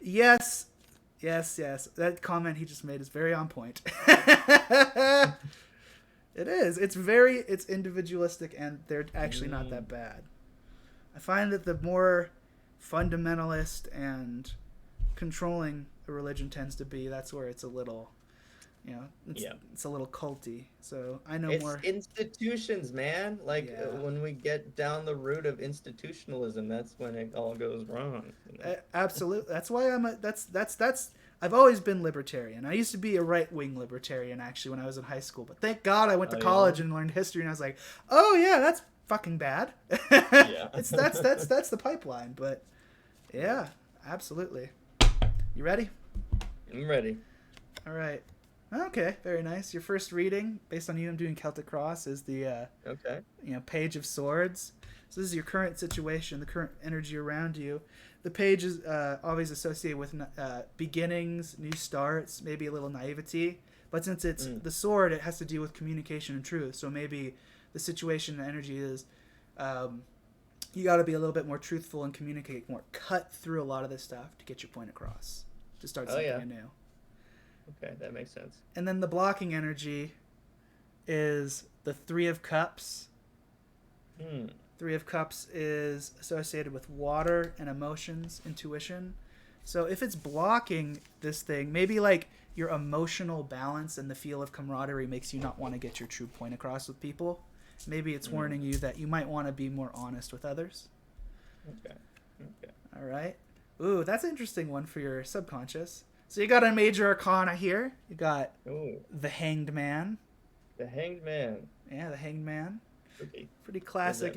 Yes. That comment he just made is very on point. It is. It's individualistic, and they're actually not that bad. I find that the more fundamentalist and controlling a religion tends to be, that's where it's a little, it's a little culty. So I know more. It's institutions, man. Like when we get down the route of institutionalism, that's when it all goes wrong. Absolutely. That's why I've always been libertarian. I used to be a right-wing libertarian actually when I was in high school, but thank God I went to college and learned history, and I was like, oh yeah, that's fucking bad. Yeah. That's the pipeline. But yeah, absolutely. You ready? I'm ready. All right. Okay, very nice. Your first reading, based on you doing Celtic Cross, is the Page of Swords. So this is your current situation, the current energy around you. The page is always associated with beginnings, new starts, maybe a little naivety. But since it's the sword, it has to deal with communication and truth. So maybe the situation and energy is you got to be a little bit more truthful and communicate more. Cut through a lot of this stuff to get your point across, to start something anew. Okay, that makes sense. And then the blocking energy is the Three of Cups. Three of Cups is associated with water and emotions, intuition. So if it's blocking this thing, maybe like your emotional balance and the feel of camaraderie makes you not want to get your true point across with people. Maybe it's warning you that you might want to be more honest with others. Okay. All right. Ooh, that's an interesting one for your subconscious. So you got a major arcana here. You got the Hanged Man. The Hanged Man. Yeah, the Hanged Man. Okay. Pretty classic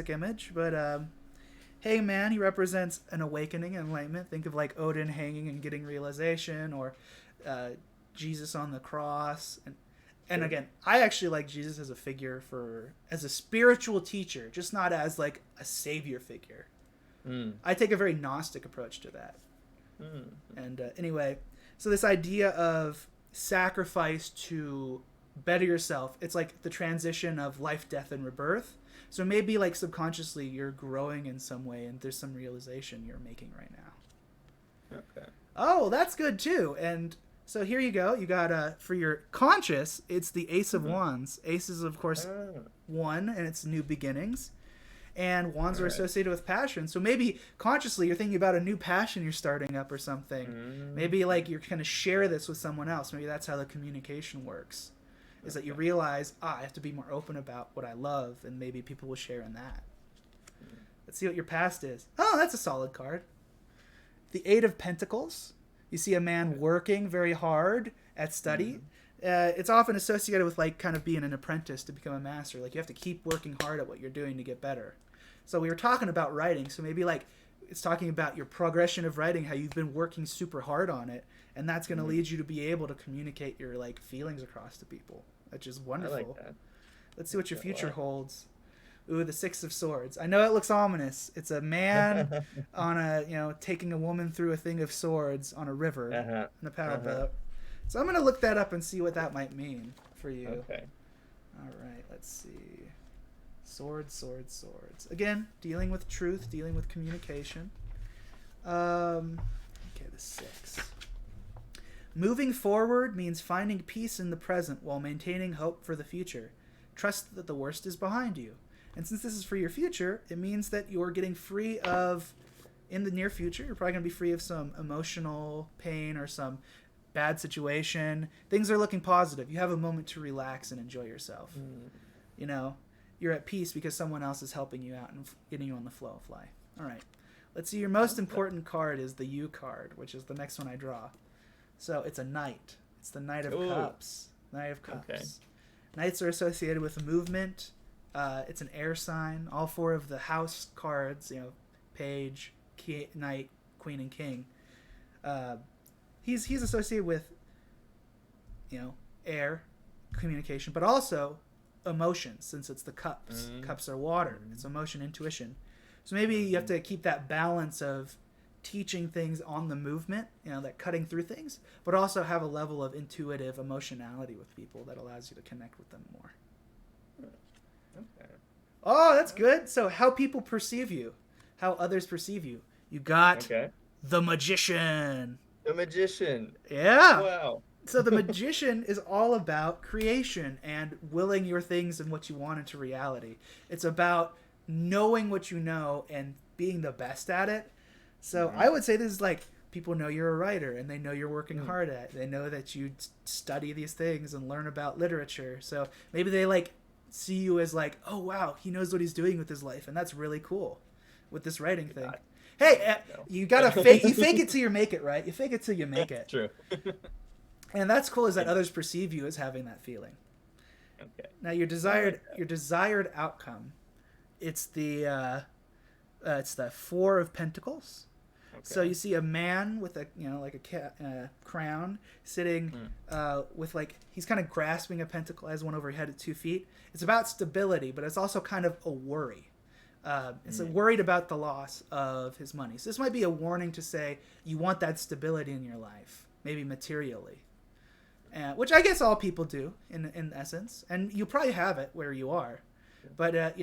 image. But Hanged Man, he represents an awakening and enlightenment. Think of like Odin hanging and getting realization, or Jesus on the cross. And again, I actually like Jesus as a figure as a spiritual teacher, just not as like a savior figure. I take a very Gnostic approach to that. And anyway, so this idea of sacrifice to better yourself, it's like the transition of life, death, and rebirth. So maybe like subconsciously you're growing in some way and there's some realization you're making right now. Okay. Oh, that's good too. And so here you go. You got for your conscious, it's the Ace of Wands. Ace is of course one, and it's new beginnings. And wands are associated with passion. So maybe consciously you're thinking about a new passion you're starting up or something. Maybe like you're going to share this with someone else. Maybe that's how the communication works. Is that you realize, I have to be more open about what I love, and maybe people will share in that. Let's see what your past is. Oh, that's a solid card. The Eight of Pentacles. You see a man working very hard at study. It's often associated with like kind of being an apprentice to become a master. Like you have to keep working hard at what you're doing to get better. So we were talking about writing. So maybe like it's talking about your progression of writing, how you've been working super hard on it. And that's going to lead you to be able to communicate your like feelings across to people, which is wonderful. I like that. Let's see what your future holds. Ooh, the Six of Swords. I know it looks ominous. It's a man on taking a woman through a thing of swords on a river in a paddle boat. So I'm going to look that up and see what that might mean for you. Okay. All right, let's see. Swords, swords, swords. Again, dealing with truth, dealing with communication. Okay, the Six. Moving forward means finding peace in the present while maintaining hope for the future. Trust that the worst is behind you. And since this is for your future, it means that you're getting free of, in the near future, you're probably going to be free of some emotional pain or some bad situation. Things are looking positive. You have a moment to relax and enjoy yourself. You know, you're at peace because someone else is helping you out and getting you on the flow of life. All right. Let's see. Your most important card is the U card, which is the next one I draw. So it's a Knight. It's the Knight of Cups. Knight of Cups. Okay. Knights are associated with movement. It's an air sign. All four of the house cards, Page, Knight, Queen, and King. He's associated with, air, communication, but also emotions, since it's the cups. Cups are water. It's emotion, intuition. So maybe you have to keep that balance of teaching things on the movement, that cutting through things, but also have a level of intuitive emotionality with people that allows you to connect with them more. Okay. Oh, that's good. So how people perceive you, how others perceive you. You got the Magician. The Magician. Yeah. Wow. So the Magician is all about creation and willing your things and what you want into reality. It's about knowing what you know and being the best at it. So I would say this is like, people know you're a writer and they know you're working hard at it. They know that you study these things and learn about literature. So maybe they like see you as like, oh wow, he knows what he's doing with his life, and that's really cool with this writing thing. Hey, you gotta fake it till you make it, right? You fake it till you make it. True. And that's cool, is that others perceive you as having that feeling. Okay. Now your desired outcome, it's the Four of Pentacles. Okay. So you see a man with a crown sitting with he's kind of grasping a pentacle, has one over his head at 2 feet. It's about stability, but it's also kind of a worry. It's worried about the loss of his money. So this might be a warning to say you want that stability in your life, maybe materially. which I guess all people do in essence, and you probably have it where you are. But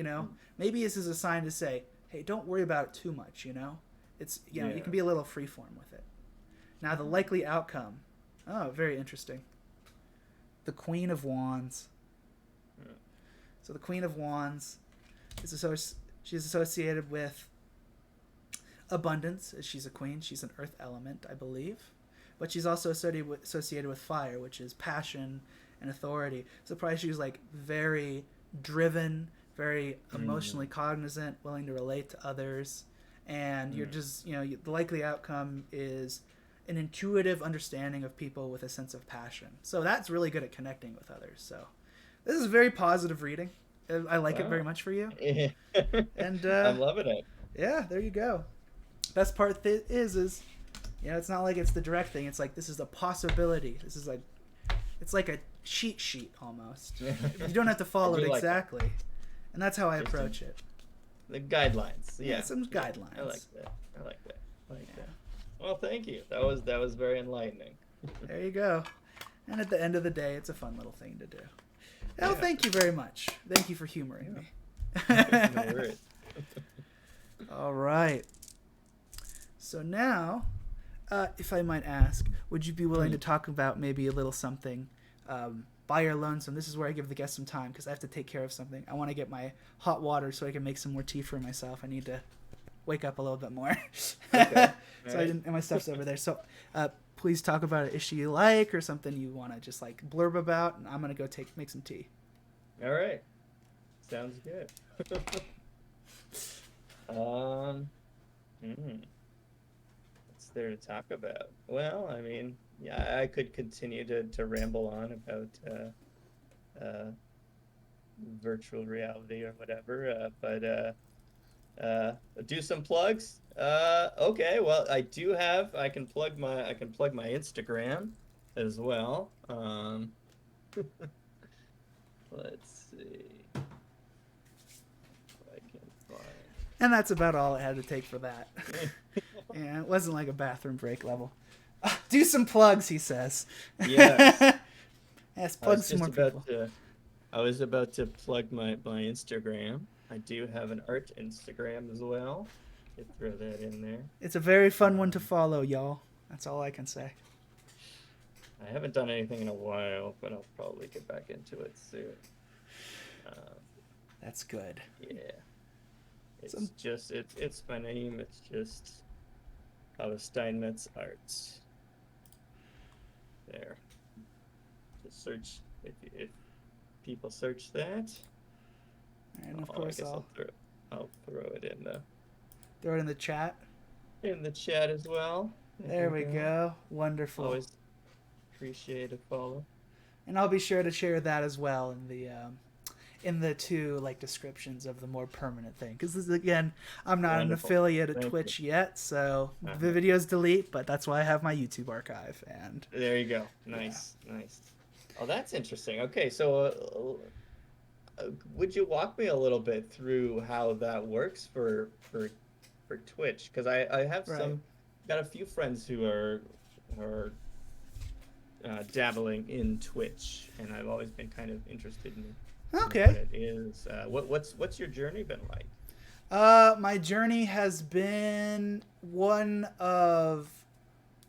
maybe this is a sign to say, hey, don't worry about it too much. It's you can be a little freeform with it. Now the likely outcome. Oh, very interesting. The Queen of Wands. So the Queen of Wands she's associated with abundance. She's a queen. She's an earth element, I believe. But she's also associated with fire, which is passion and authority. So probably she was like very driven, very emotionally cognizant, willing to relate to others. And you're just, the likely outcome is an intuitive understanding of people with a sense of passion. So that's really good at connecting with others. So this is a very positive reading. I like it very much for you. And I'm loving it. Yeah, there you go. Best part is it's not like it's the direct thing. It's like this is a possibility. This is it's like a cheat sheet almost. You don't have to follow it exactly. And that's how I approach it. The guidelines. Yeah, some guidelines. I like that. Well, thank you. That was very enlightening. There you go. And at the end of the day, it's a fun little thing to do. Well, thank you very much. Thank you for humoring me. No worries. All right. So now, if I might ask, would you be willing to talk about maybe a little something by your lonesome? This is where I give the guests some time because I have to take care of something. I want to get my hot water so I can make some more tea for myself. I need to wake up a little bit more. Okay. And my stuff's over there. So please talk about an issue you like or something you want to just like blurb about, and I'm going to go make some tea. All right. Sounds good. What's there to talk about? Well, I mean, yeah, I could continue to ramble on about virtual reality or whatever, but do some plugs. Okay, well, I can plug my Instagram as well. Let's see if I can find. And that's about all I had to take for that. Yeah, it wasn't like a bathroom break level. Do some plugs, he says. Yes. Yes, plug some more people. I was about to plug my Instagram. I do have an art Instagram as well. You throw that in there. It's a very fun one to follow, y'all. That's all I can say. I haven't done anything in a while, but I'll probably get back into it soon. That's good. Yeah. It's my name. It's just havasteinmetzart. There. Just search if people search that. And of course I'll throw it in throw it in the chat. In the chat as well. There we go. Wonderful. Always appreciate a follow. And I'll be sure to share that as well in the two descriptions of the more permanent thing. Because again, I'm not an affiliate at Twitch yet, so the videos delete. But that's why I have my YouTube archive. And there you go. Nice. Oh, that's interesting. Okay, so would you walk me a little bit through how that works for Twitch? Because I have got a few friends who are dabbling in Twitch, and I've always been kind of interested in what it is. What's your journey been like? My journey has been one of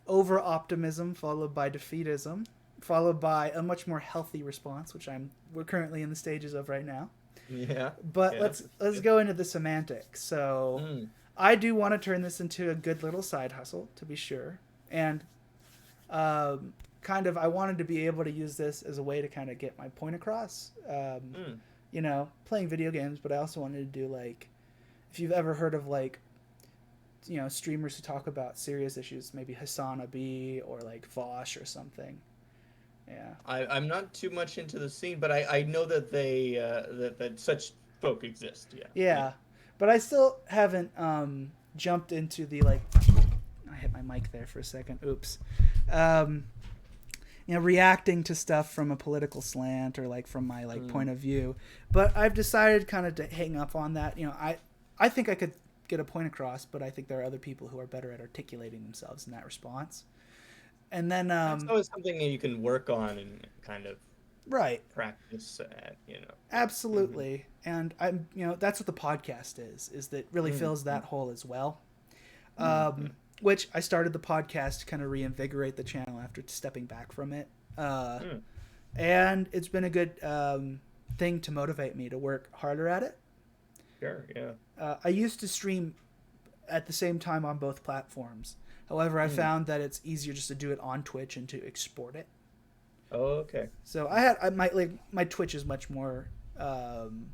over optimism followed by defeatism, followed by a much more healthy response, which we're currently in the stages of right now. Yeah. But let's go into the semantics. So I do want to turn this into a good little side hustle, to be sure. And I wanted to be able to use this as a way to kind of get my point across. Playing video games, but I also wanted to do if you've ever heard of streamers who talk about serious issues, maybe Hasana B or Vosh or something. Yeah. I'm not too much into the scene, but I know that they that such folk exist. Yeah. But I still haven't jumped into the I hit my mic there for a second. Oops. Reacting to stuff from a political slant or from my point of view. But I've decided kind of to hang up on that. I think I could get a point across, but I think there are other people who are better at articulating themselves in that response. And then That's always something that you can work on and kind of right. practice at, Mm-hmm. Absolutely. And I'm, that's what the podcast is that really fills Mm-hmm. that hole as well. Mm-hmm. Which I started the podcast to kind of reinvigorate the channel after stepping back from it. Mm. And it's been a good thing to motivate me to work harder at it. Sure, yeah. I used to stream at the same time on both platforms. However, I Mm. found that it's easier just to do it on Twitch and to export it. Oh, okay. So my Twitch is much more um,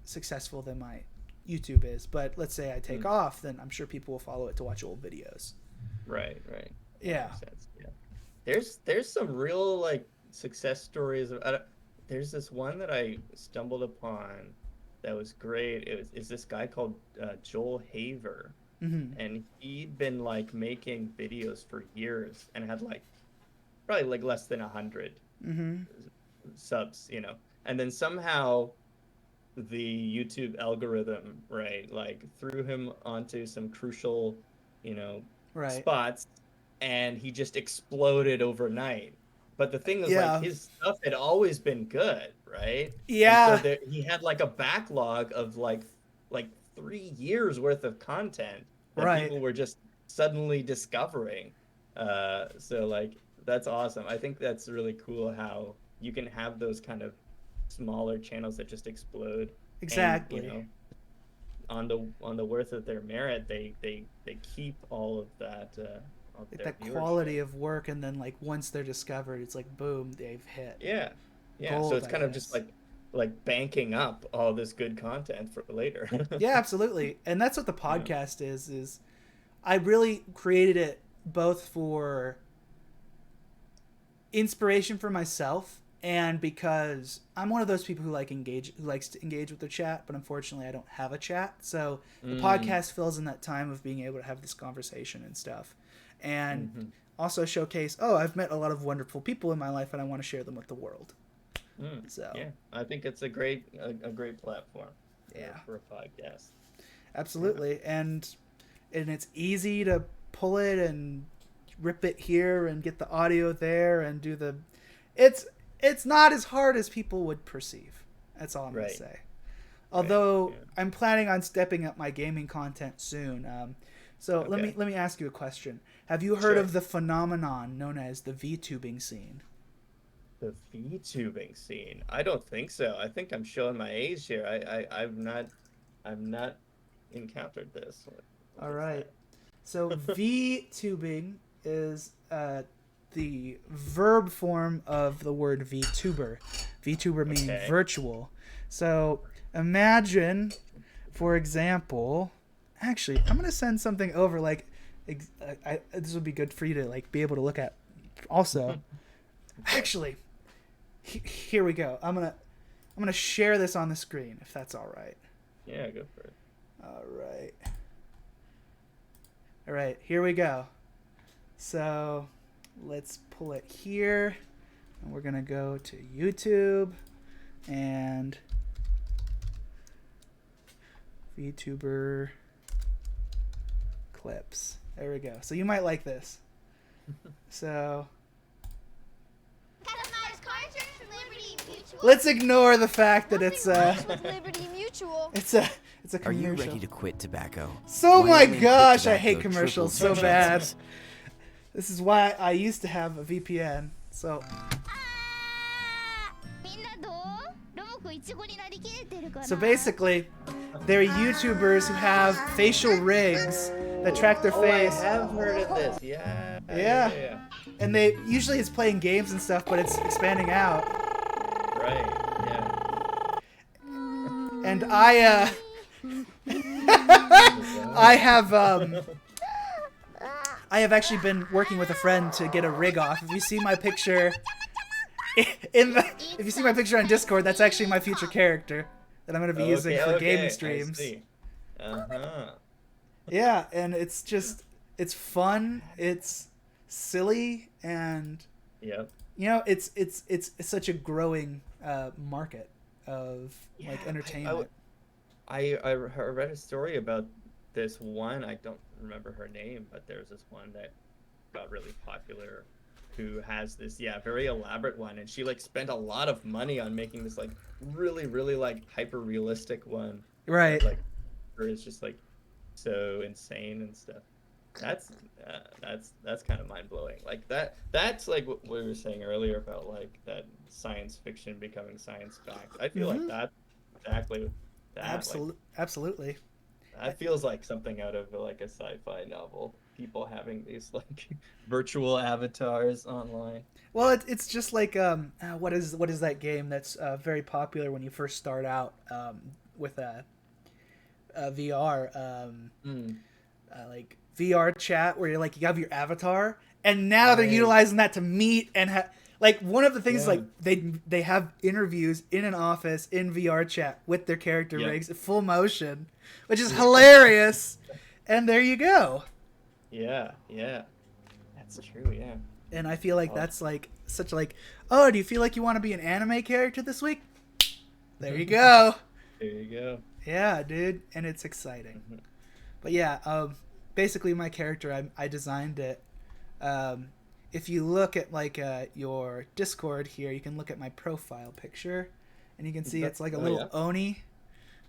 successful than my YouTube is. But let's say I take Mm. off, then I'm sure people will follow it to watch old videos. Right, right. That Yeah. makes sense. Yeah. There's some real like success stories there's this one that I stumbled upon that was great. Is this guy called Joel Haver, Mm-hmm. and he'd been like making videos for years and had like probably like less than 100 Mm-hmm. subs. And then somehow the YouTube algorithm, right, like threw him onto some crucial, you know, Right. spots, and he just exploded overnight. But the thing is, like, Yeah. his stuff had always been good, right? And so Yeah. he had like a backlog of like 3 years worth of content that Right. people were just suddenly discovering. So like that's awesome. I think that's really cool how you can have those kind of smaller channels that just explode, and Exactly. on the worth of their merit, they keep all of Like their that viewership. quality of work, and then like once they're discovered, it's like boom, they've hit Yeah, yeah. So gold, it's I kind of just guess. like banking up all this good content for later. Yeah, absolutely. And that's what the Yeah. podcast is I really created it both for inspiration for myself and because I'm one of those people who likes to engage with the chat, but unfortunately I don't have a chat. So the Mm, podcast fills in that time of being able to have this conversation and stuff. And hmm also showcase, oh, I've met a lot of wonderful people in my life and I want to share them with the world. So, Yeah, I think it's a great platform for yeah. for a podcast. Yeah. Absolutely. And it's easy to pull it and rip it here and get the audio there and do the it's it's not as hard as people would perceive. That's all I'm going to Right. say. Right. Although Yeah. I'm planning on stepping up my gaming content soon. So Okay. let me ask you a question. Have you heard Sure. of the phenomenon known as the VTubing scene? The VTubing scene. I don't think so. I think I'm showing my age here. I've not encountered this. What All is right. that? So VTubing is the verb form of the word VTuber. VTuber meaning Okay. virtual. So imagine, for example, actually, I'm gonna send something over. Like, this would be good for you to like be able to look at. Also, Okay. actually, here we go. I'm gonna share this on the screen if that's all right. Yeah, go for it. All right. All right. Here we go. So let's pull it here. And we're going to go to YouTube and VTuber clips. There we go. So you might like this. So let's ignore the fact that it's it's a Are you commercial. ready to quit tobacco? So my Wyoming quit gosh, I hate tobacco commercials tripled so your bad. chances. This is why I used to have a VPN. So basically, they're YouTubers who have facial rigs that track their Oh, I face. have heard of this. Yeah. Yeah. Yeah. And they usually it's playing games and stuff, but it's expanding out. Right. Yeah. And I have I have actually been working with a friend to get a rig off. If you see my picture if you see my picture on Discord, that's actually my future character that I'm going to be using Okay. for gaming Okay. I streams. see. Uh-huh. Yeah, and it's fun, it's silly, and Yep. it's such a growing market of Yeah. like I, entertainment. read a story about this one. I don't remember her name, but there's this one that got really popular, who has this very elaborate one, and she like spent a lot of money on making this like really like hyper realistic one that Right. like her is just like so insane and stuff. That's that's kind of mind blowing. Like that's like what we were saying earlier about like that science fiction becoming science fact. I feel like Mm-hmm. that's exactly that. Like Absolutely. that feels like something out of like a sci-fi novel. People having these like virtual avatars online. Well, it's just like what is that game that's very popular when you first start out with a VR Mm, like VR chat where you're like you have your avatar, and now they're right. utilizing that to meet and like one of the things Yeah. like they have interviews in an office in VR chat with their character Yep. rigs full motion, which is Yeah. hilarious. And there you go. Yeah. Yeah. That's true. Yeah. And I feel like Oh. that's like such like, oh, do you feel like you want to be an anime character this week? There you go. There you go. Yeah, dude, and it's exciting. Mhm. But yeah, basically my character, I designed it. Um, if you look at like your Discord here, you can look at my profile picture, and you can see it's like a Oh little yeah. oni,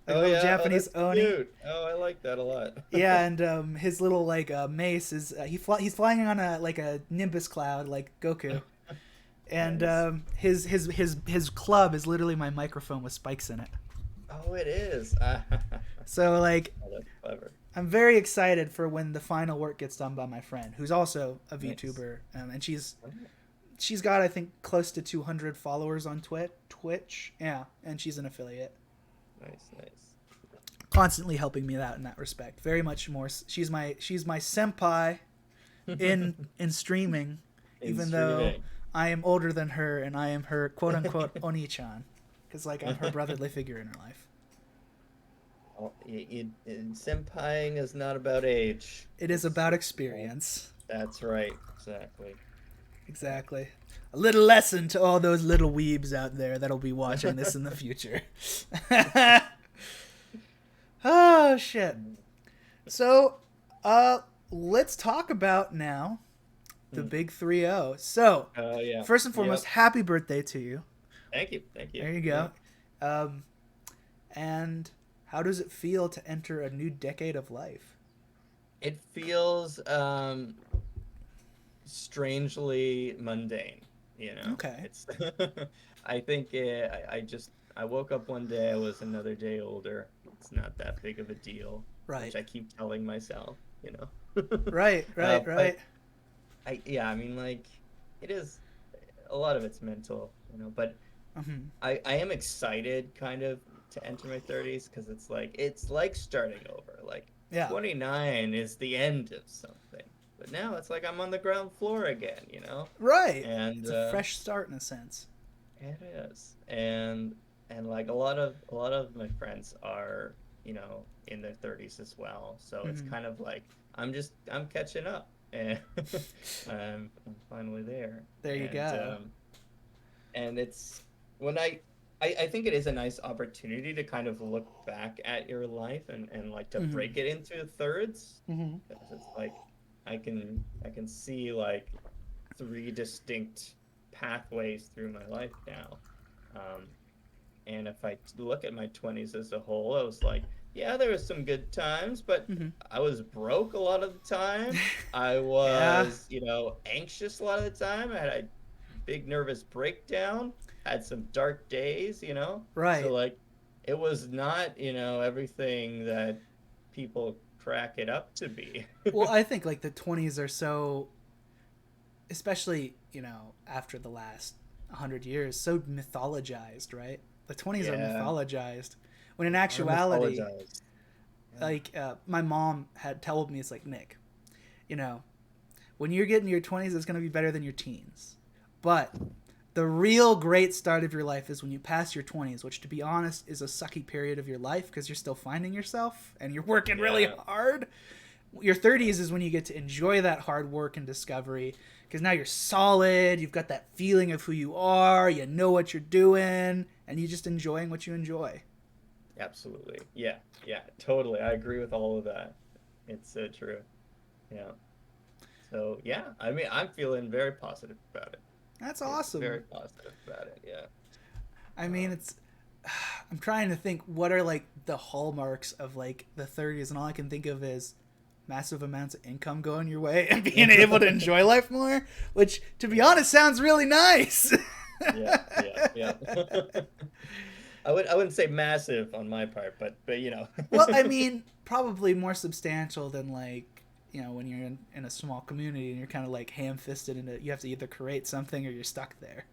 like a Oh little yeah. Oh, Japanese that's oni. cute. Oh, I like that a lot. Yeah, and his little like mace is he's flying on a like a Nimbus cloud like Goku, and Nice. his club is literally my microphone with spikes in it. Oh, it is. So like Oh, that's clever. I'm very excited for when the final work gets done by my friend, who's also a Nice. VTuber, and she's got I think close to 200 followers on Twitch, yeah, and she's an affiliate, Nice. Nice. constantly helping me out in that respect. Very much more, she's my senpai in streaming, In even though streaming. I am older than her and I am her quote unquote oni-chan, because like I'm her brotherly figure in her life. Oh, senpaiing is not about age. It is about experience. That's right. Exactly. Exactly. A little lesson to all those little weebs out there that'll be watching this in the future. Oh shit. So, let's talk about now the big 3-0. So, Oh yeah. first and foremost, Yep. happy birthday to you. Thank you. Thank you. There you go. And how does it feel to enter a new decade of life? It feels strangely mundane, you know. Okay. It's I think I woke up one day, I was another day older. It's not that big of a deal, Right. which I keep telling myself, you know. Right, right, But right. I mean like it is a lot of it's mental, you know, but Mm-hmm. I am excited kind of to enter my 30s because it's like starting over. Like Yeah. 29 is the end of something. But now it's like I'm on the ground floor again, you know? Right. And It's a fresh start in a sense. it is. And like a lot of my friends are, you know, in their 30s as well. So it's Mm-hmm. kind of like I'm catching up and I'm finally there. There you go. And it's when I think it is a nice opportunity to kind of look back at your life and like to Mm-hmm. break it into thirds. Mm-hmm. Because it's like I can see like three distinct pathways through my life now. Um, and if I look at my 20s as a whole, I was like, yeah, there was some good times, but Mm-hmm. I was broke a lot of the time. I Yeah. was, anxious a lot of the time. I had a big nervous breakdown, had some dark days, you know? So, Right. like, it was not, everything that people crack it up to be. Well, I think like the 20s are so, especially after the last 100 years, so mythologized, right? The 20s are Yeah, mythologized, when in I actuality, apologize. Yeah. like my mom had told me, it's like, Nick, you know, when you're getting your 20s, it's going to be better than your teens, but the real great start of your life is when you pass your 20s, which to be honest is a sucky period of your life because you're still finding yourself and you're working really Yeah. hard. Your 30s is when you get to enjoy that hard work and discovery because now you're solid, you've got that feeling of who you are, you know what you're doing, and you're just enjoying what you enjoy. Absolutely. Yeah. Yeah. Totally. I agree with all of that. It's so true. Yeah. So yeah, I mean, I'm feeling very positive about it. That's Feeling very awesome. positive about it. Yeah. I mean, Um, it's. I'm trying to think what are like the hallmarks of like the 30s, and all I can think of is massive amounts of income going your way and being able to enjoy life more, which, to be yeah. honest, sounds really nice. Yeah. Yeah. Yeah. I wouldn't say massive on my part, but you know. Well, I mean, probably more substantial than like when you're in a small community and you're kind of like ham-fisted and you have to either create something or you're stuck there.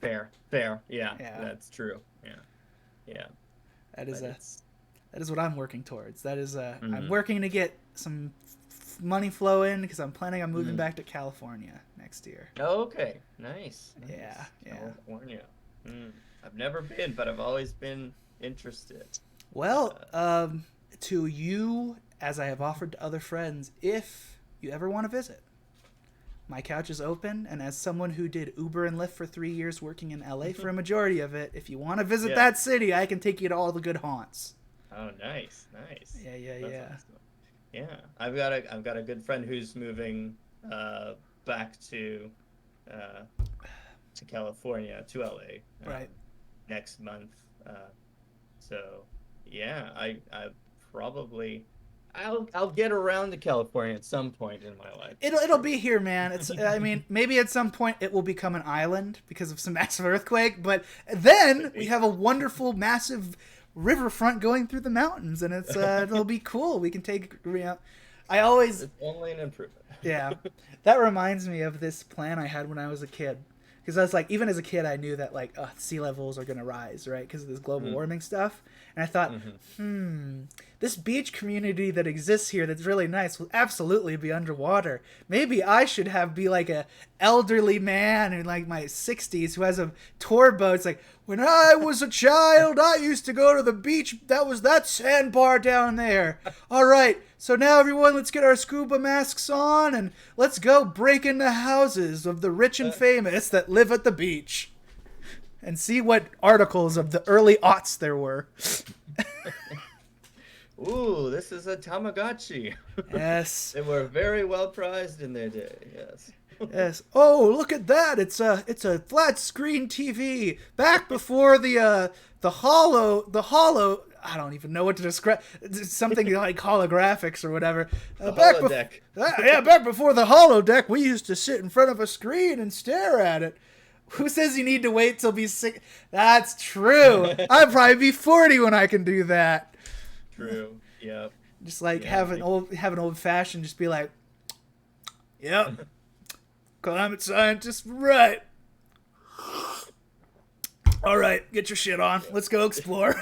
Fair, fair. Yeah, Yeah, that's true. Yeah, yeah. that is But a it's that is what I'm working towards. That is I'm mm, working to get some money flow in because I'm planning on moving mm. back to California next year. Okay, nice, Yeah, nice. yeah. California. Mm. I've never been, but I've always been interested. Well, Uh, to you, as I have offered to other friends, if you ever want to visit, my couch is open. And as someone who did Uber and Lyft for 3 years, working in LA for a majority of it, if you want to visit yeah. that city, I can take you to all the good haunts. Oh, nice, nice. Yeah, yeah, That's yeah. awesome. Yeah, I've got a good friend who's moving back uh to California, to LA, Right. next month. So yeah, I probably I'll get around to California at some point in my life for It'll sure. be here, man. It's I mean, maybe at some point it will become an island because of some massive earthquake, but then Could we be. have a wonderful massive riverfront going through the mountains and it'll be cool. We can take I always It's only an improvement. yeah. That reminds me of this plan I had when I was a kid. Because I was like, even as a kid, I knew that like sea levels are gonna rise, right? Because of this global Mm, warming stuff. And I thought, hmm this beach community that exists here that's really nice will absolutely be underwater. Maybe I should be like a elderly man in like my 60s who has a tour boat. It's like, when I was a child, I used to go to the beach. That was that sandbar down there. All right, so now everyone, let's get our scuba masks on and let's go break into houses of the rich and famous that live at the beach and see what articles of the early aughts there were. Ooh, this is a Tamagotchi. Yes. They were very well prized in their day. Yes. Yes. Oh, look at that! It's a flat screen TV. Back before the hollow. I don't even know what to describe. It's something like holographics or whatever. The holodeck. Yeah, back before the holodeck, we used to sit in front of a screen and stare at it. Who says you need to wait till be sick? That's true. I'd probably be 40 when I can do that. True. Yep. Just like Yeah. have an old fashioned. Just be like, yep. Climate scientist, right. All right, get your shit on. Let's go explore.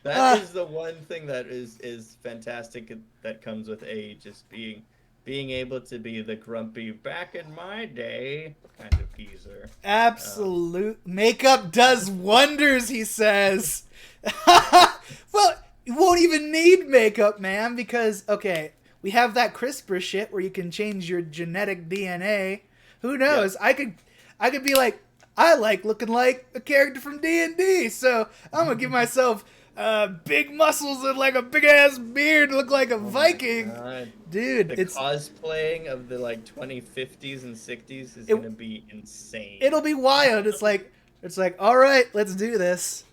That is the one thing that is fantastic that comes with age, is being able to be the grumpy back in my day kind of geezer. Absolute makeup does wonders, he says. Well, you won't even need makeup, man, because okay, we have that CRISPR shit where you can change your genetic DNA. Who Yeah. knows? I could be like, I like looking like a character from D&D, so I'm gonna give myself big muscles and like a big ass beard, look like a Oh my Viking. God. Dude, The cosplaying of the like 2050s and 60s is it gonna be insane. it'll be wild. It's like, all right, let's do this.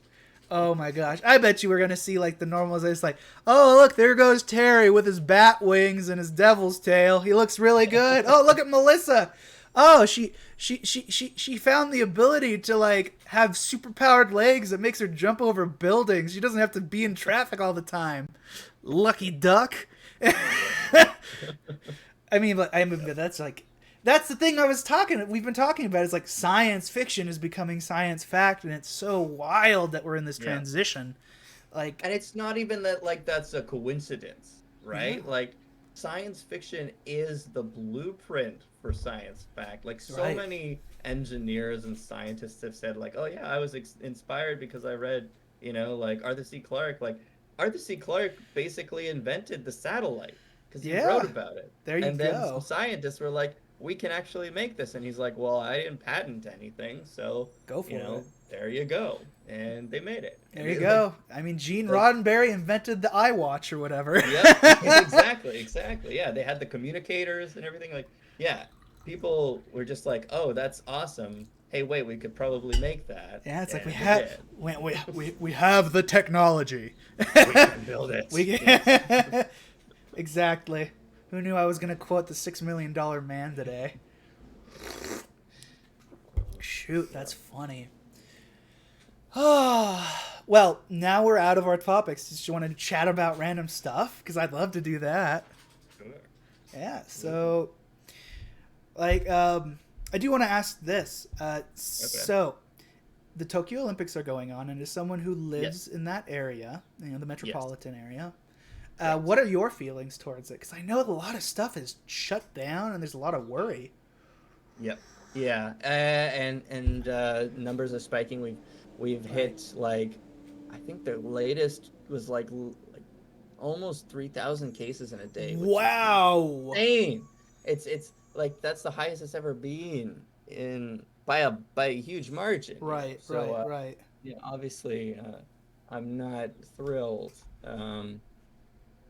Oh my gosh. I bet you we're going to see like the normals. It's like, oh, look, there goes Terry with his bat wings and his devil's tail. He looks really good. Oh, look at Melissa. Oh, she found the ability to like have super powered legs that makes her jump over buildings. She doesn't have to be in traffic all the time. Lucky duck. But that's the thing we've been talking about is like science fiction is becoming science fact, and it's so wild that we're in this Yeah. transition. Like, And it's not even that like that's a coincidence, yeah, right? Like science fiction is the blueprint for science fact. Like so right. many engineers and scientists have said like, "Oh yeah, I was inspired because I read, like Arthur C. Clarke. Like Arthur C. Clarke basically invented the satellite because he Yeah, wrote about it. there you And then some go. scientists were like, "We can actually make this." And he's like, "Well, I didn't patent anything, so, Go for it. there you go. And they made it. There And you they go. I mean, Gene like Roddenberry invented the iWatch or whatever. yep, exactly, exactly. Yeah, they had the communicators and everything. Like, yeah, people were just like, "Oh, that's awesome. Hey, wait, we could probably make that," Yeah, it's like and they did. we have the technology. We can build it. We Yes. exactly. Who knew I was gonna quote the $6 million man today? Shoot, that's funny. Well, now we're out of our topics. Just want to chat about random stuff because I'd love to do that. Sure. Yeah. So, like, I do want to ask this. So, the Tokyo Olympics are going on, and as someone who lives in that area, the metropolitan area, what are your feelings towards it? Because I know a lot of stuff is shut down, and there's a lot of worry. Yep. Yeah. And numbers are spiking. We've hit like, I think the latest was like almost 3,000 cases in a day. Which Wow. is insane. It's like that's the highest it's ever been by a huge margin. Right. So, Right. yeah, obviously, I'm not thrilled.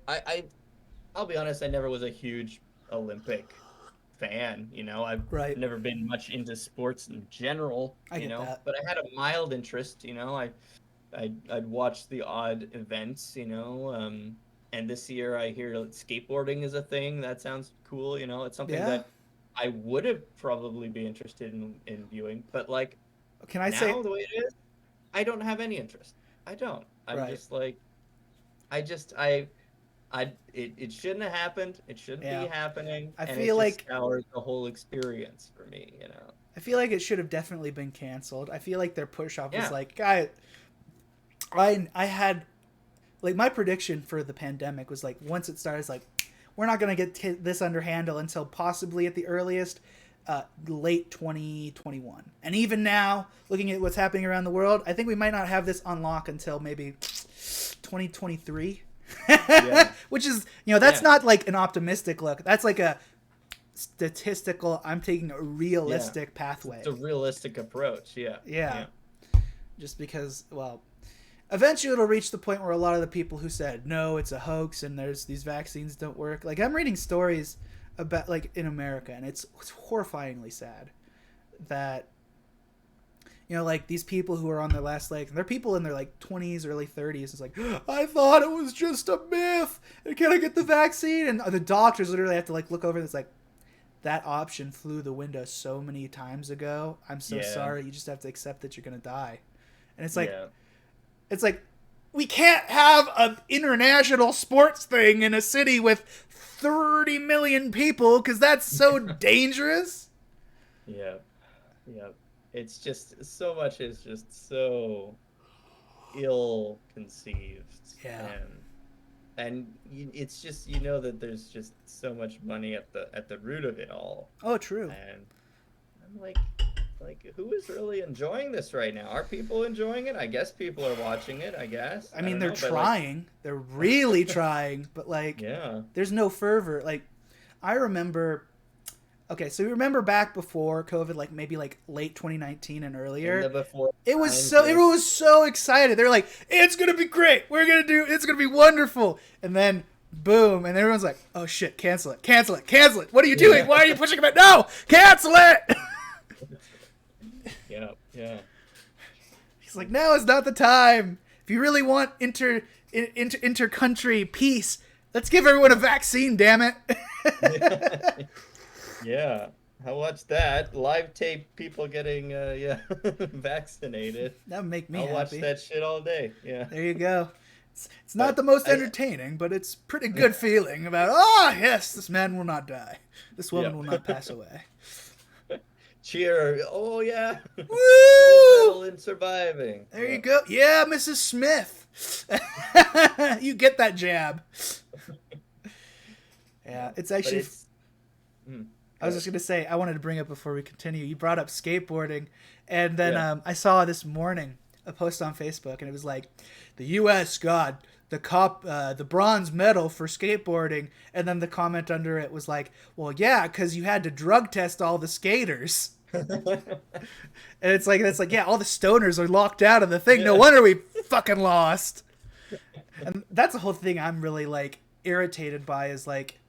I I'll be honest, I never was a huge Olympic fan. I've Right. never been much into sports in general. I get that. But I had a mild interest. I'd watch the odd events. And this year I hear skateboarding is a thing. That sounds cool. It's something Yeah. that I would have probably be interested in viewing. But like Can I now, say? the way it is, I don't have any interest. I don't. I'm Right. just like, it shouldn't have happened. It shouldn't be happening. I and feel it like just sours the whole experience for me. I feel like it should have definitely been canceled. I feel like their push off was Yeah. like, I had like my prediction for the pandemic was like once it started, it's like we're not gonna get this under handle until possibly at the earliest late 2021. And even now, looking at what's happening around the world, I think we might not have this unlock until maybe 2023. Yeah. Which is, that's not like an optimistic look. That's like a statistical, I'm taking a realistic pathway. It's a realistic approach. Yeah. Just because, well, eventually it'll reach the point where a lot of the people who said, no, it's a hoax and these vaccines don't work. Like, I'm reading stories about, like, in America, and it's horrifyingly sad that, like, these people who are on their last leg, and they're people in their, like, 20s, early 30s. It's like, I thought it was just a myth. Can I get the vaccine? And the doctors literally have to, like, look over and it's like, that option flew the window so many times ago. I'm so sorry. You just have to accept that you're going to die. And it's like, we can't have an international sports thing in a city with 30 million people because that's so dangerous. Yeah. It's just so much is just so ill conceived. Yeah. And it's just that there's just so much money at the root of it all. Oh, true. And I'm like who is really enjoying this right now? Are people enjoying it? I guess people are watching it. I guess. I mean, they're trying. They're really trying, but there's no fervor. Like, I remember. Okay, so you remember back before COVID, like maybe like late 2019 and earlier. Everyone was so excited. They're like, "It's gonna be great. It's gonna be wonderful." And then, boom, and everyone's like, "Oh shit, cancel it. What are you doing? Why are you pushing it? No, cancel it." Yeah. He's like, "No, it's not the time. If you really want inter-country peace, let's give everyone a vaccine. Damn it." Yeah, I watched that live tape. People getting vaccinated. That would make me happy. I'll watch that shit all day. Yeah. There you go. It's not the most entertaining, but it's pretty good feeling about. Yes, this man will not die. This woman will not pass away. Cheer! Oh yeah! Woo! In surviving. There you go. Yeah, Mrs. Smith. You get that jab. Yeah, it's actually. I was just going to say, I wanted to bring up before we continue. You brought up skateboarding, and then I saw this morning a post on Facebook, and it was like, the U.S. got the bronze medal for skateboarding, and then the comment under it was like, well, yeah, because you had to drug test all the skaters. And it's like, yeah, all the stoners are locked out of the thing. No wonder we fucking lost. And that's the whole thing I'm really like irritated by is like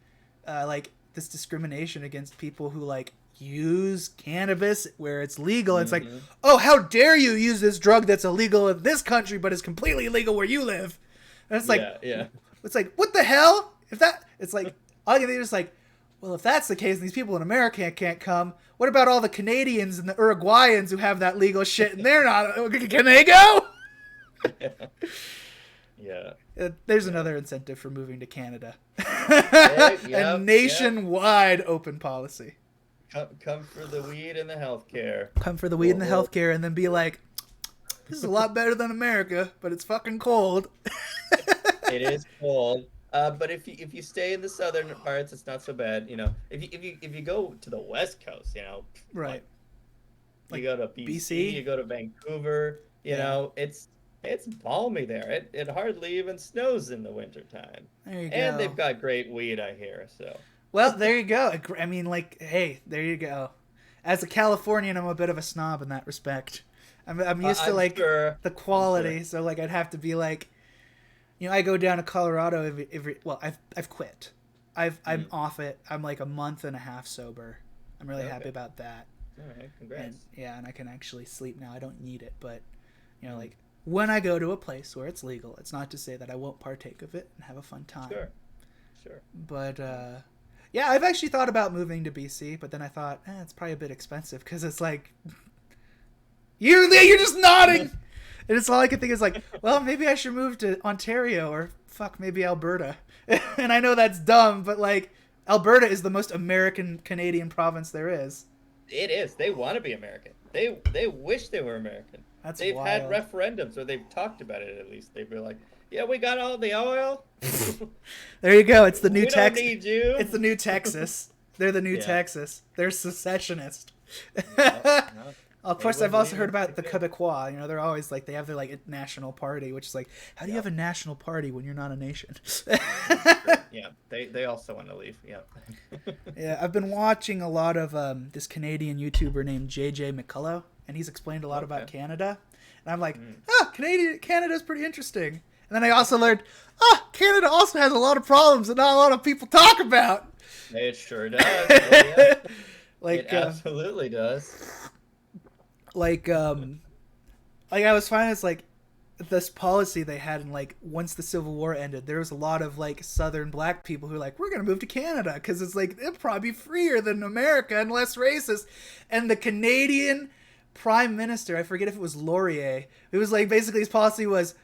this discrimination against people who like use cannabis where it's legal. It's like, oh, how dare you use this drug that's illegal in this country but is completely legal where you live? And it's like, it's like, what the hell? If that, it's like, all you think is like, well, if that's the case, and these people in America can't come, what about all the Canadians and the Uruguayans who have that legal shit and they're not? Can they go? Yeah. There's another incentive for moving to Canada. A nationwide open policy. Come for the weed and the healthcare. Come for the weed and the healthcare, and then be like, this is a lot better than America, but it's fucking cold. It is cold. But if you stay in the southern parts, it's not so bad. You know, if you go to the West Coast, you know, right? You go to BC, you go to Vancouver. You know, it's balmy there. It hardly even snows in the wintertime. There you go. And they've got great weed, I hear. So. Well, there you go. I mean, like, hey, there you go. As a Californian, I'm a bit of a snob in that respect. I'm used to like the quality, so like I'd have to be like, you know, I go down to Colorado every well, I've quit. I'm off it. I'm like a month and a half sober. I'm really happy about that. All right, congrats. And I can actually sleep now. I don't need it, but you know, like when I go to a place where it's legal, it's not to say that I won't partake of it and have a fun time. Sure. But yeah, I've actually thought about moving to BC, but then I thought, it's probably a bit expensive because it's like you're just nodding. And it's all I can think is like, well, maybe I should move to Ontario or fuck, maybe Alberta. And I know that's dumb, but like Alberta is the most American Canadian province there is. It is. They want to be American. They wish they were American. They've wild. had referendums, or they've talked about it at least. They'd be like, yeah, we got all the oil. There you go. It's the new Texas. We don't need you. It's the new Texas. They're the new Texas. They're secessionist. No. Of course, I've also heard about the Quebecois. You know, they're always like, they have their like national party, which is like, how do you have a national party when you're not a nation? Yeah, they also want to leave. Yeah. Yeah, I've been watching a lot of this Canadian YouTuber named JJ McCullough, and he's explained a lot about Canada. And I'm like, Canada's pretty interesting. And then I also learned, Canada also has a lot of problems that not a lot of people talk about. It sure does. Oh, yeah. Like, it absolutely does. Like I was finding it's like this policy they had in like once the Civil War ended, there was a lot of like Southern black people who were like, we're gonna move to Canada because it's like it'll probably be freer than America and less racist. And the Canadian Prime Minister, I forget if it was Laurier, it was like basically his policy was,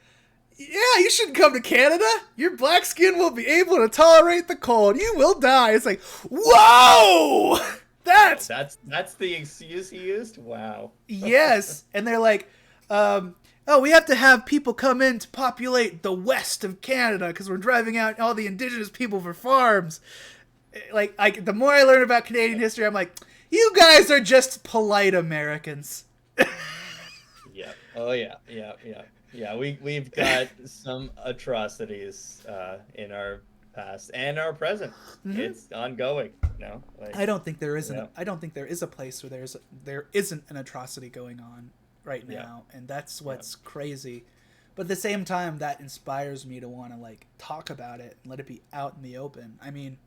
yeah, you shouldn't come to Canada. Your black skin will be able to tolerate the cold. You will die. It's like, whoa. That's the excuse he used? Wow. Yes. And they're like, we have to have people come in to populate the west of Canada because we're driving out all the indigenous people for farms. Like the more I learn about Canadian history, I'm like, you guys are just polite Americans. Yeah. Oh, yeah. Yeah, we've got some atrocities in our past and our present. Mm-hmm. It's ongoing. No, like, I don't think there is I don't think there is a place where there isn't an atrocity going on right now, and that's what's crazy. But at the same time, that inspires me to want to like talk about it and let it be out in the open. I mean,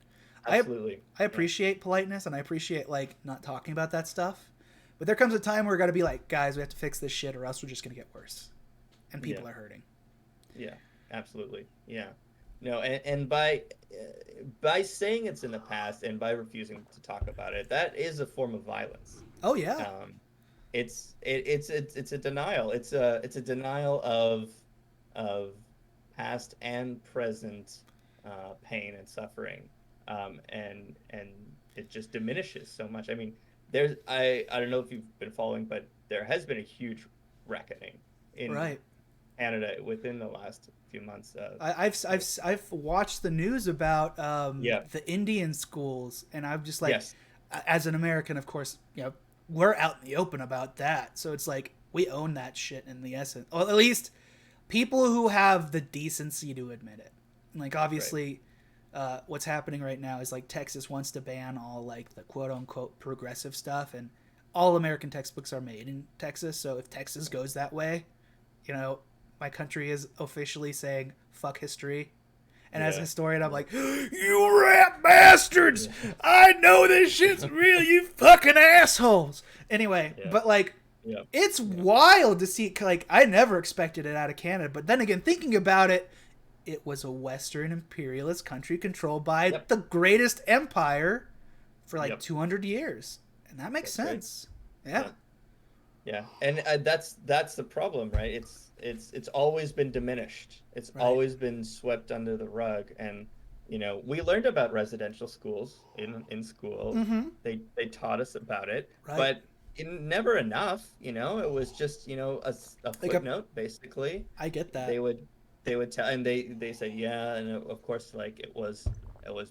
absolutely. I appreciate politeness and I appreciate like not talking about that stuff. But there comes a time where we got to be like, guys, we have to fix this shit or else we're just gonna get worse, and people are hurting. Yeah, absolutely. Yeah. No, and by saying it's in the past and by refusing to talk about it, that is a form of violence. Oh yeah. It's a denial. It's a denial of past and present pain and suffering, and it just diminishes so much. I mean, I don't know if you've been following, but there has been a huge reckoning in Canada within the last few months. I've watched the news about the Indian schools, and I'm just like, as an American, of course, you know, we're out in the open about that. So it's like we own that shit in the essence, or at least people who have the decency to admit it. Like obviously, what's happening right now is like Texas wants to ban all like the quote unquote progressive stuff, and all American textbooks are made in Texas. So if Texas goes that way, you know, my country is officially saying fuck history. And as a Yeah. historian, I'm Yeah. like, you rat bastards! Yeah. I know this shit's real, you fucking assholes! Anyway, Yeah. but like, Yeah. it's Yeah. wild to see, like, I never expected it out of Canada. But then again, thinking about it, it was a Western imperialist country controlled by Yep. the greatest empire for like Yep. 200 years. And that makes That's right. sense. Yeah. Yeah. Yeah. And that's the problem, right? It's always been diminished. It's Right. always been swept under the rug. And we learned about residential schools in school. Mm-hmm. They taught us about it, Right. but never enough. It was just a Like a, footnote basically. I get that. They would they would tell, and they said, yeah, and of course, like it was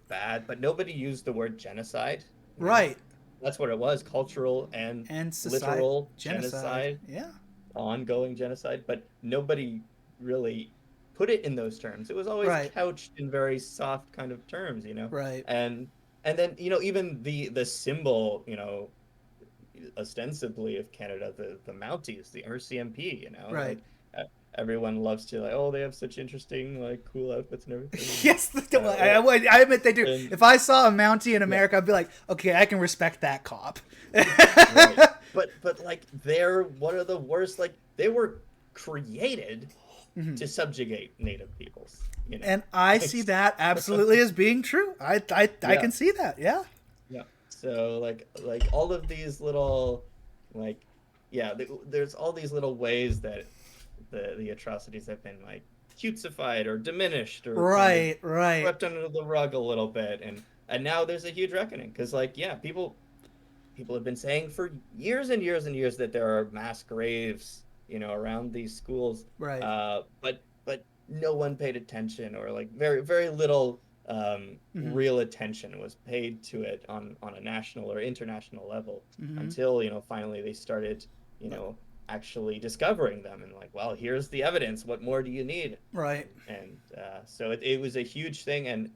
bad, but nobody used the word genocide. you know Right. that's what it was: cultural and And society literal genocide. genocide, Yeah. ongoing genocide. But nobody really put it in those terms. It was always Right. couched in very soft kind of terms. Right. And then even the symbol, ostensibly of Canada, the Mounties, the RCMP, Right. like uh, everyone loves to, like, oh, they have such interesting, like, cool outfits and everything. Yes, Uh, I admit they do. and If I saw a Mountie in yeah, America, I'd be like, okay, I can respect that cop. right. But like they're one of the worst. Like they were created Mhm. to subjugate Native peoples. And I Like, see that absolutely as being true. I yeah, can see that. Yeah. yeah. So like all of these little, like, yeah, there's all these little ways that the atrocities have been, like, cutesified or diminished or kind of Right. Right. swept under the rug a little bit, and now there's a huge reckoning because, like, yeah, people have been saying for years and years and years that there are mass graves, around these schools, Right. but no one paid attention, or like very very little Mm-hmm. real attention was paid to it on a national or international level Mm-hmm. until finally they started you know actually discovering them, and, like, well, here's the evidence. What more do you need? Right. And so it was a huge thing, and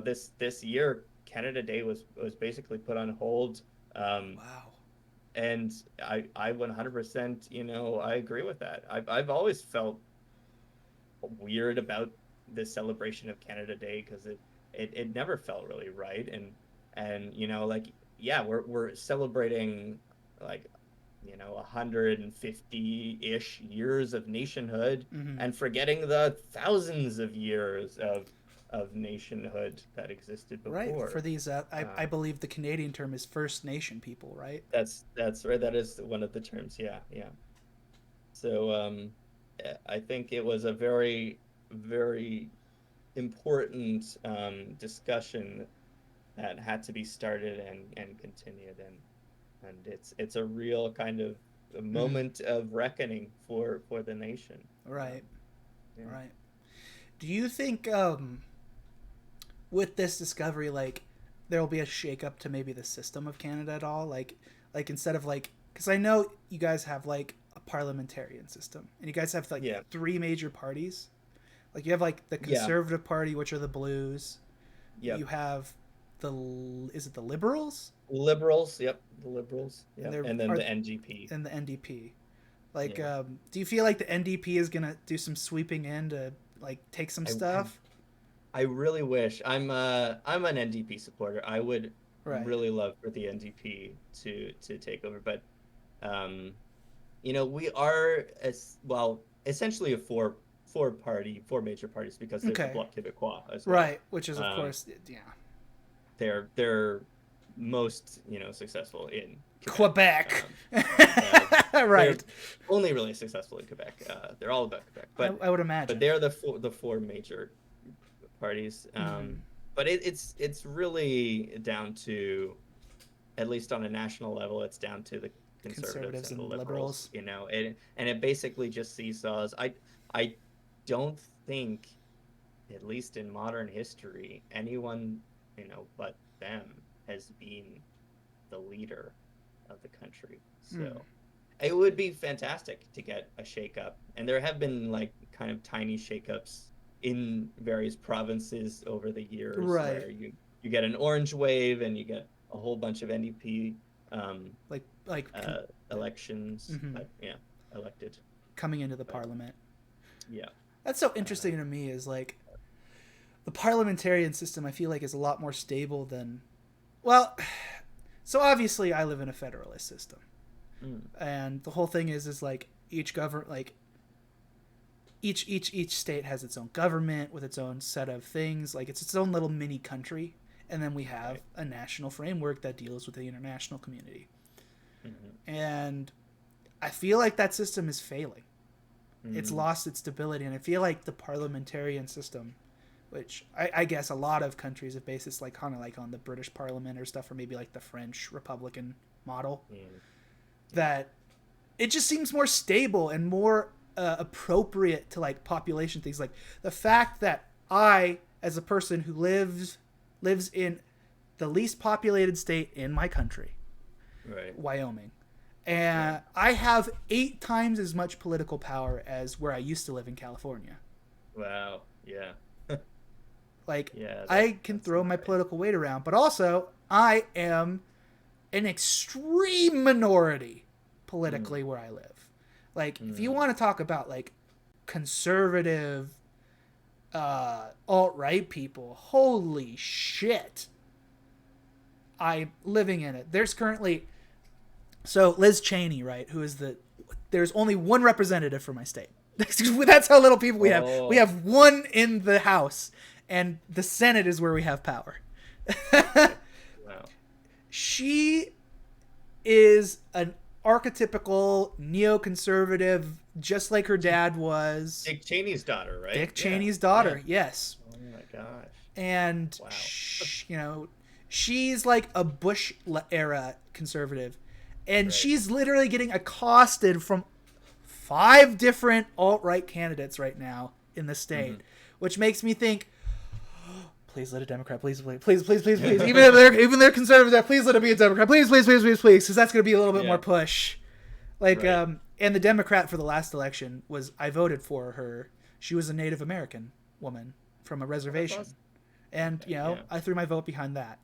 this year Canada Day was basically put on hold, um, Wow. and I 100%, I agree with that. I've always felt weird about this celebration of Canada Day because it never felt really right, and like, yeah, we're celebrating, like, 150-ish years of nationhood, Mm-hmm. and forgetting the thousands of years of nationhood that existed Right. For before. these, I Um, believe the Canadian term is First Nation people. Right. that's right. That is one of the terms. Yeah, yeah. So I think it was a very, very important discussion that had to be started and continued, and it's a real kind of a Mm-hmm. moment of reckoning for the nation. Right. Yeah. Right. Do you think with this discovery, like, there will be a shakeup to maybe the system of Canada at all? Like instead of like, because I know you guys have like a parliamentarian system, and you guys have like Yeah. three major parties. Like you have like the Yeah. Conservative Party, which are the Blues. You Yep. have the is it the Liberals? Liberals. Yep. The Liberals. And Yep. there And then are the NGP. and the NDP. Like, Yeah. do you feel like the NDP is gonna do some sweeping in to like take some I, I stuff? I really wish. I'm an NDP supporter. I would Right. really love for the NDP to take over, but um, we are, as well, essentially a four major parties, because there's the Okay. Bloc Québécois as well. Right. Which is of Um, course, yeah. they're most successful in Quebec. Quebec. Uh, they're Right. only really successful in Quebec. They're all about Quebec, I would but imagine. they're the four major parties. Mm-hmm. But it's really down to, at least on a national level, it's down to the conservatives Conservatives and the and liberals. liberals. And it basically just seesaws. I don't think, at least in modern history, anyone but them has been the leader of the country. Mm. So it would be fantastic to get a shakeup, and there have been, like, kind of tiny shakeups in various provinces over the years, Right. where you get an orange wave and you get a whole bunch of NDP um, like elections. mhm, Yeah, elected. coming into the But parliament. yeah, That's so uh, interesting to me. Is like the parliamentarian system. I feel like is a lot more stable than well. So obviously, I live in a federalist system, mm, and the whole thing is like each government like each state has its own government with its own set of things, like it's its own little mini country, and then we have right. a national framework that deals with the international community. Mm-hmm. And I feel like that system is failing. It's Mm, lost its stability, and I feel like the parliamentarian system, which I guess a lot of countries have based this like kind of like on the British Parliament or stuff, or maybe like the French Republican model, mm, yeah. that it just seems more stable and more appropriate to like population things. Like the fact that I, as a person who lives in the least populated state in my country, Right. Wyoming, Yeah. and I have 8 times as much political power as where I used to live in California. Wow. Yeah. Like Yeah. I can That's throw my insane. political weight around, but also I am an extreme minority Mm, politically where I live. Like if you mm, want to talk about like conservative alt right people, holy shit. I'm living in it. There's currently so Liz Cheney, right, who is the there's only one representative for my state. That's how little people we have. We oh. have one in the House, and the Senate is where we have power. Okay. Wow. She is an archetypical neoconservative, just like her She's dad was. Dick Cheney's daughter, right? Dick Yeah. Cheney's Yeah. daughter, yes. Oh my gosh. And Wow. she's like a Bush era conservative, and Right. she's literally getting accosted from 5 different alt-right candidates right now in the Mm-hmm. state, which makes me think, please let a Democrat, please, even they're conservative, please let it be a Democrat, please, because that's going to be a little bit more Yeah. push. Like, Right. and the Democrat for the last election was I voted for her. She was a Native American woman from a Oh, that's reservation, awesome. and Okay. Yeah. I threw my vote behind that.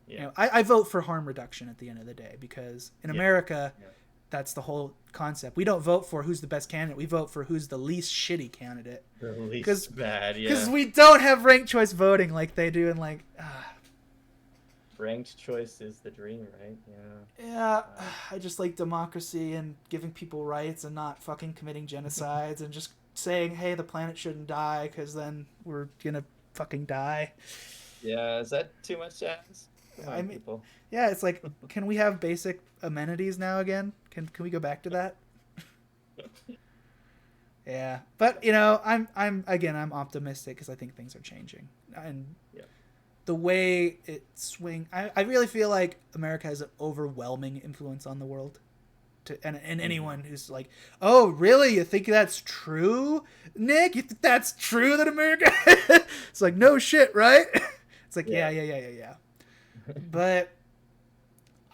Yeah. I vote for harm reduction at the end of the day because in Yeah. America, Yeah. that's the whole concept. We don't vote for who's the best candidate. We vote for who's the least shitty candidate The because least bad. because Yeah. we don't have ranked choice voting like they do in like Ranked choice is the dream, right? yeah, Yeah. I just like democracy and giving people rights and not fucking committing genocides and just saying, hey, the planet shouldn't die because then we're gonna fucking die. Yeah. Is that too much to ask? Come I on, mean, people. yeah, it's like, can we have basic amenities now again? Can we go back to that? Yeah, but I'm optimistic because I think things are changing, and Yeah. the way it swing, I really feel like America has an overwhelming influence on the world. And Mm-hmm. anyone who's like, oh, really? You think that's true, Nick? You think that's true that America? It's like, no shit, right? It's like, yeah, Yeah. yeah, yeah, yeah, yeah. But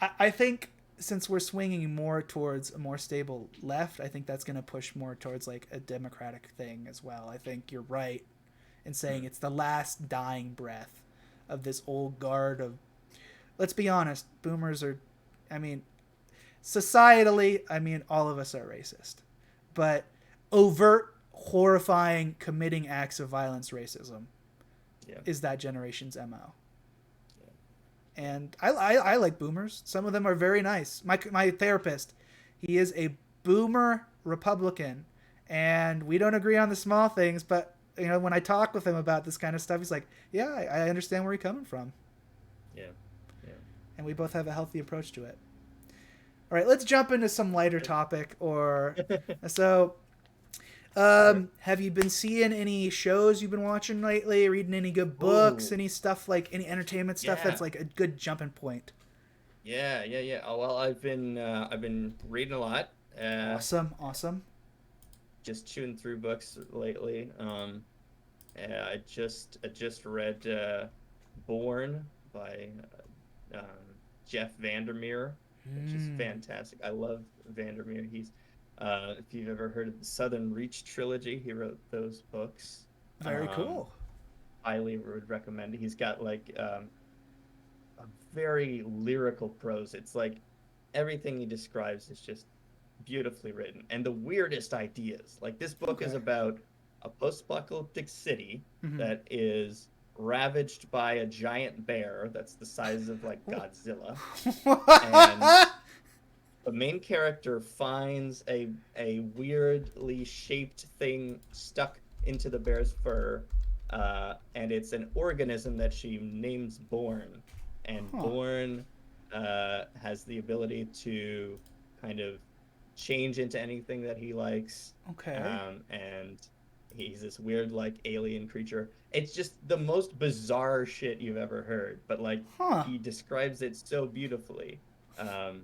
I think since we're swinging more towards a more stable left, I think that's going to push more towards like a democratic thing as well. I think you're right in saying Mm, it's the last dying breath of this old guard of, let's be honest, boomers are, I mean, societally, I mean, all of us are racist, but overt, horrifying, committing acts of violence racism yeah. is that generation's MO. Yeah. And I like boomers. Some of them are very nice. My therapist, he is a boomer Republican, and we don't agree on the small things. But when I talk with him about this kind of stuff, he's like, "Yeah, I understand where you're coming from," Yeah. and we both have a healthy approach to it. All right, let's jump into some lighter Yeah. topic. Or so, Sure. have you been seeing any shows you've been watching lately? Reading any good books? Oh, Any stuff like any entertainment stuff that's yeah. like a good jumping point? Yeah. Oh, well, I've been reading a lot. Awesome, awesome. Just chewing through books lately. I just read Born by Jeff Vandermeer, which is Mm, fantastic. I love Vandermeer. He's if you've ever heard of the Southern Reach trilogy, he wrote those books. very Um, cool. Highly would recommend. He's got like a very lyrical prose. It's like everything he describes is just beautifully written, and the weirdest ideas. Like this book is Okay. about a post-apocalyptic city Mm-hmm. that is ravaged by a giant bear that's the size of like Ooh. Godzilla, and the main character finds a weirdly shaped thing stuck into the bear's fur, and it's an organism that she names Born, and Huh. Born has the ability to kind of change into anything that he likes, Okay. and he's this weird like alien creature. It's just the most bizarre shit you've ever heard, but like Huh. he describes it so beautifully. Um,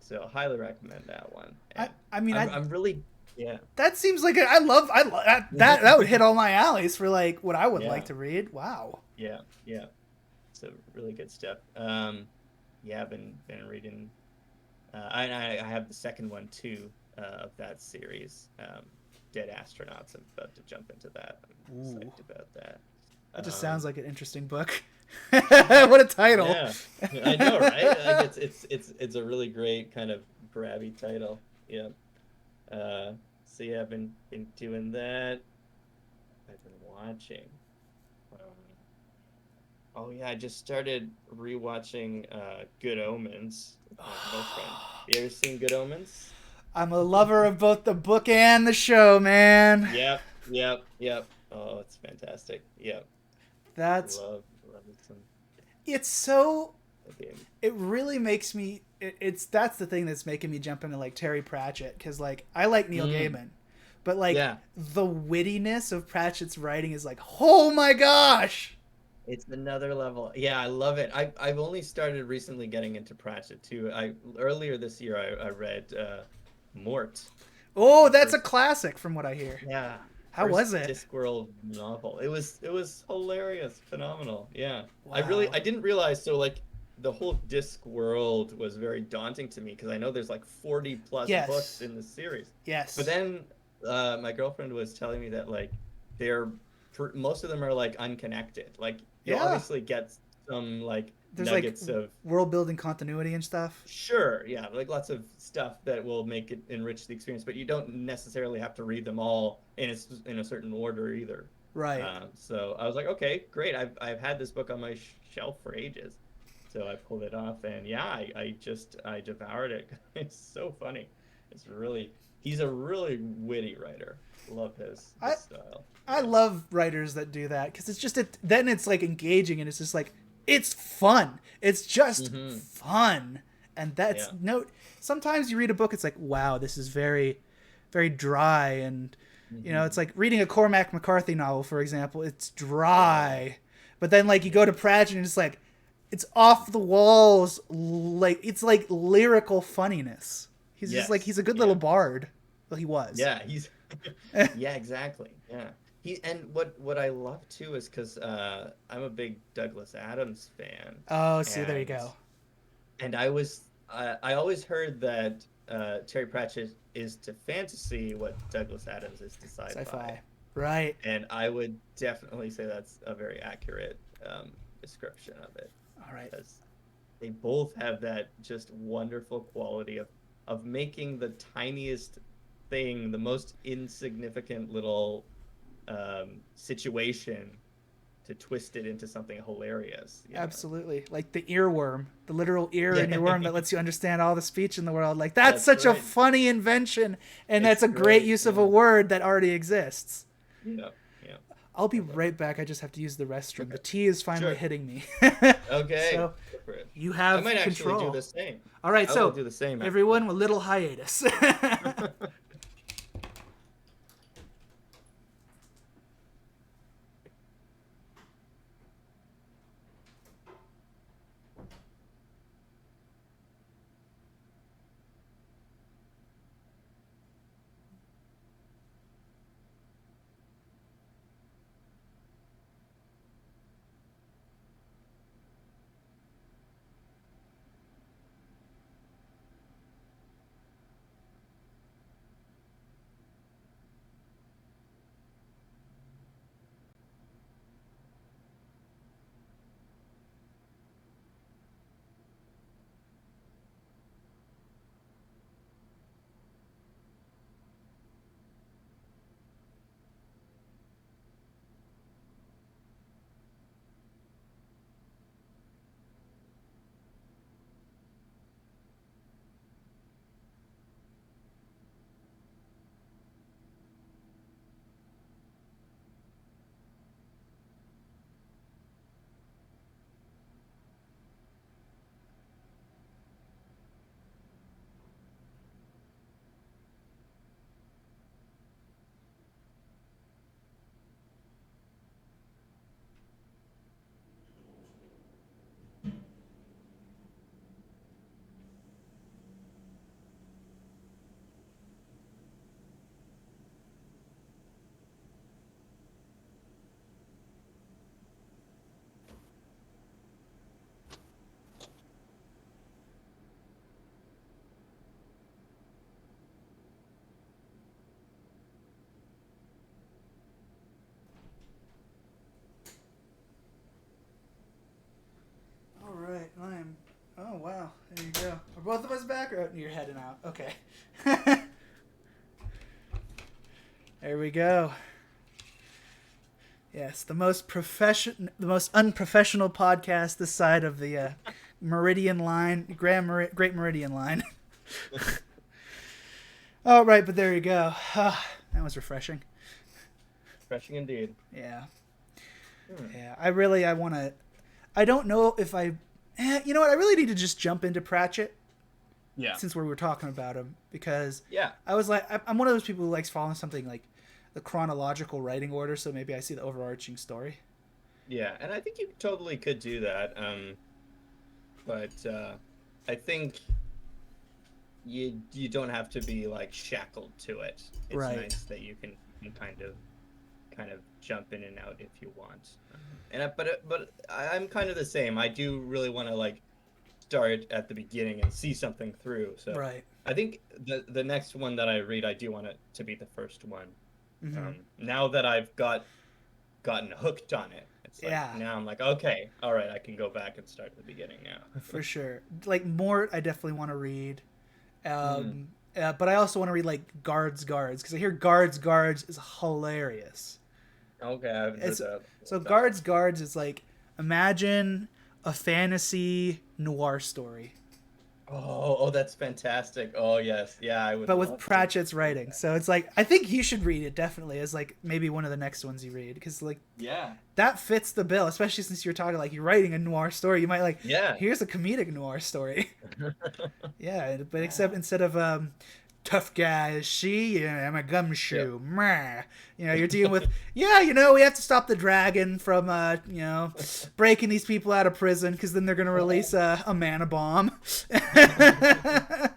so highly recommend that one. I And I mean I I'm really yeah. that seems like I love that would hit all my alleys for like what I would like Yeah. to read. Wow. Yeah. Yeah. So really good stuff. Yeah, I've been reading I have the second one too of that series. Dead Astronauts. I'm about to jump into that. I'm Ooh. psyched about that. That just sounds Um like an interesting book. yeah. What a title. Yeah. I know, right? Like it's a really great kind of grabby title. Yeah. So yeah, I've been doing that. I've been watching. Um, oh yeah, I just started rewatching Good Omens with my girlfriend. You ever seen Good Omens? I'm a lover of both the book and the show, man. Yep, yep, yep. Oh, it's fantastic. Yep, That's love it some it's so game. it really makes me it's that's the thing that's making me jump into like Terry Pratchett because like I like Neil Mm, Gaiman, but like yeah, the wittiness of Pratchett's writing is like oh my gosh. it's another level. Yeah, I love it. I've only started recently getting into Pratchett too. I earlier this year I read Mort, Oh, the that's a first. classic from what I hear. Yeah, How first was it? Discworld novel. It was hilarious, phenomenal. Yeah. Wow. I didn't realize so like the whole Discworld was very daunting to me because I know there's like 40 plus books Yes. in the series. But Yes. then my girlfriend was telling me that like they're most of them are like unconnected. Like you'll Yeah. obviously get some like There's like nuggets of world building continuity and stuff. sure, yeah, like lots of stuff that will make it enrich the experience, but you don't necessarily have to read them all in a certain order either. Right. So I was like, okay, great. I've had this book on my shelf for ages, so I pulled it off, and yeah, I devoured it. It's so funny. It's really he's a really witty writer. Love I his style. I Yeah. love writers that do that because it's just then it's like engaging and it's just like it's fun. It's just Mm-hmm. fun, and that's Yeah. no. Sometimes you read a book, it's like wow, this is very, very dry, and it's Mm-hmm. like reading a Cormac McCarthy novel, for example. It's Yeah. dry, but then like you go Yeah. to Pratchett and it's like it's off the walls, like it's like lyrical funniness. He's just like he's Yes. a good little Yeah. bard. Well, he was. Yeah. He's yeah, exactly. Yeah. He and what I love too is because I'm a big Douglas Adams fan, Oh, see, there you and go. I always heard that Terry Pratchett is to fantasy what Douglas Adams is to sci-fi, Sci-fi. Right. and I would definitely say that's a very accurate description of it All right. because they both have that just wonderful quality of making the tiniest thing, the most insignificant little situation to twist it into something hilarious, you know? Absolutely. Like the earworm, the literal ear in Yeah, your worm that lets you understand all the speech in the world. Like that's that's such a right. funny invention and that's It's a great great. use of a Yeah. word that already exists. Yeah. Yeah. I'll be I love it. right back. I just have to use the restroom. Okay. The tea is finally Sure. hitting me. Okay. So Go for it. you I have might actually do control. the same. All right. I will So do the same actually. everyone, a little hiatus. putting your head in out. Okay. There we go. Yes, the most unprofessional podcast this side of the Meridian Line, Great Meridian Line. All right, but there you go. That was refreshing. Refreshing indeed. Yeah. Yeah, I want to... I don't know if I... you know what? I really need to just jump into Pratchett. Yeah. Since we were talking about him. Because yeah. I was like... I'm one of those people who likes following something like the chronological writing order, so maybe I see the overarching story. Yeah, and I think you totally could do that. But I think you don't have to be like shackled to it. It's nice that you can kind of jump in and out if you want. But I'm kind of the same. I do really want to like start at the beginning and see something through. So right. I think the next one that I read, I do want it to be the first one. Mm-hmm. Now that I've gotten hooked on it, it's like, now I'm like, okay, all right, I can go back and start at the beginning now. For sure. Like Mort, I definitely want to read. But I also want to read like Guards, because I hear Guards is hilarious. Okay, I haven't heard that. So Guards is like, imagine a fantasy noir story. Oh, that's fantastic. Oh, yes. Yeah, I would. But with Pratchett's writing. So it's like, I think you should read it definitely as like maybe one of the next ones you read. Because like, that fits the bill, especially since you're talking like you're writing a noir story. You might like, here's a comedic noir story. Yeah, but except instead of tough guy is she, I'm a gumshoe. Yep. You know, you're dealing with, we have to stop the dragon from, breaking these people out of prison because then they're going to release a mana bomb. That's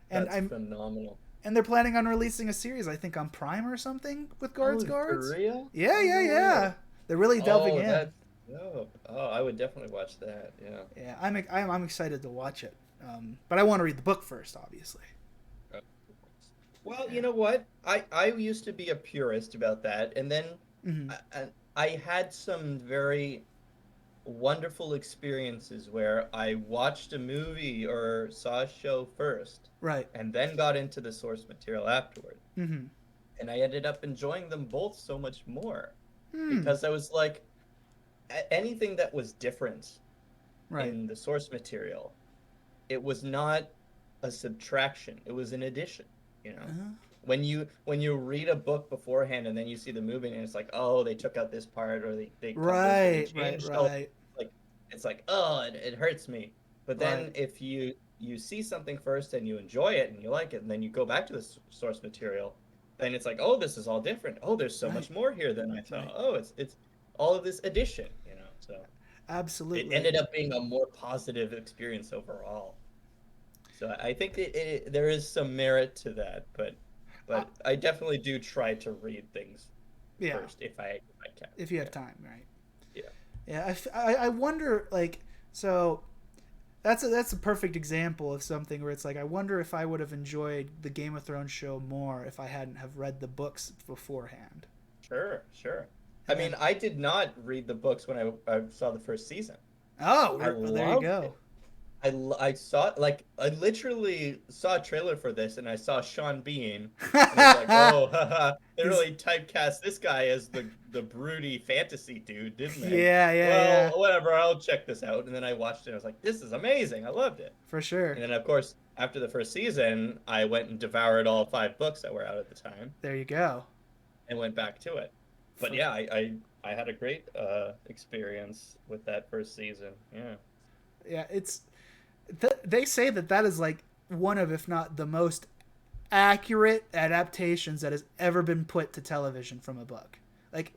phenomenal. And they're planning on releasing a series, I think, on Prime or something with Guards. For real? Yeah. They're really delving in. I would definitely watch that. Yeah. Yeah, I'm excited to watch it. But I want to read the book first, obviously. Well, you know what? I used to be a purist about that, and then I had some very wonderful experiences where I watched a movie or saw a show first, right, and then got into the source material afterward. And I ended up enjoying them both so much more because I was like, anything that was different in the source material, it was not a subtraction; it was an addition. When you read a book beforehand and then you see the movie and it's like, oh, they took out this part or they right. Like it's like, oh, it hurts me. But then if you see something first and you enjoy it and you like it and then you go back to the source material, then it's like, oh, this is all different. Oh, there's so much more here than I thought. Oh, it's all of this addition. So absolutely, it ended up being a more positive experience overall. So I think there is some merit to that, but I definitely do try to read things first if I can. If you have time, right? Yeah. Yeah, I wonder, like, so that's a perfect example of something where it's like, I wonder if I would have enjoyed the Game of Thrones show more if I hadn't have read the books beforehand. Sure. I mean, I did not read the books when I saw the first season. Oh, well, there you go. I saw, like, I literally saw a trailer for this, and I saw Sean Bean, and I was like, oh, they really typecast this guy as the broody fantasy dude, didn't they? Yeah. Well, whatever, I'll check this out. And then I watched it, and I was like, this is amazing, I loved it. For sure. And then, of course, after the first season, I went and devoured all 5 books that were out at the time. There you go. And went back to it. But yeah, I had a great experience with that first season, Yeah, it's... They say that is like one of, if not the most accurate adaptations that has ever been put to television from a book. Like,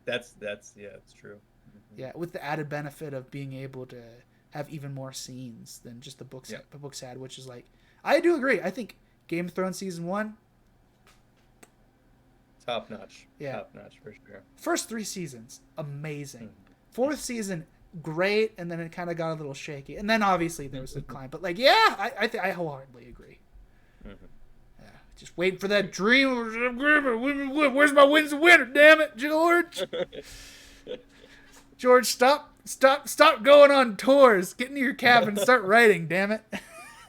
that's it's true. Yeah, with the added benefit of being able to have even more scenes than just the books had, which is like, I do agree. I think Game of Thrones season 1, top notch. Yeah, top notch for sure. First 3 seasons, amazing. 4th season, great, and then it kind of got a little shaky, and then obviously there was a decline. But like, I wholeheartedly agree. Yeah, just waiting for that dream. Where's my wins and winner? Damn it, George! George, stop going on tours. Get into your cabin and start writing. Damn it.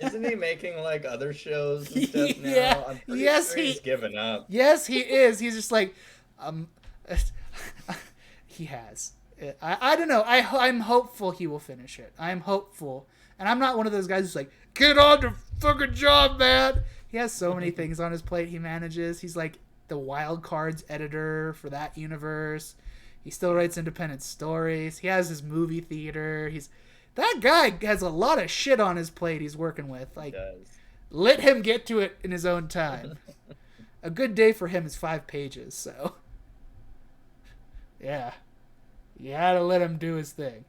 Isn't he making like other shows and stuff Yeah. now? I'm pretty Yes, sure he's given up. Yes, he is. He's just like, um, he has. I don't know. I'm hopeful he will finish it. I'm hopeful, and I'm not one of those guys who's like, get on the fucking job, man. He has so many things on his plate. He manages. He's like the wild cards editor for that universe. He still writes independent stories. He has his movie theater. That guy has a lot of shit on his plate. He's working with. He Like, does. let him get to it in his own time. A good day for him is 5 pages. So, yeah, you gotta let him do his thing.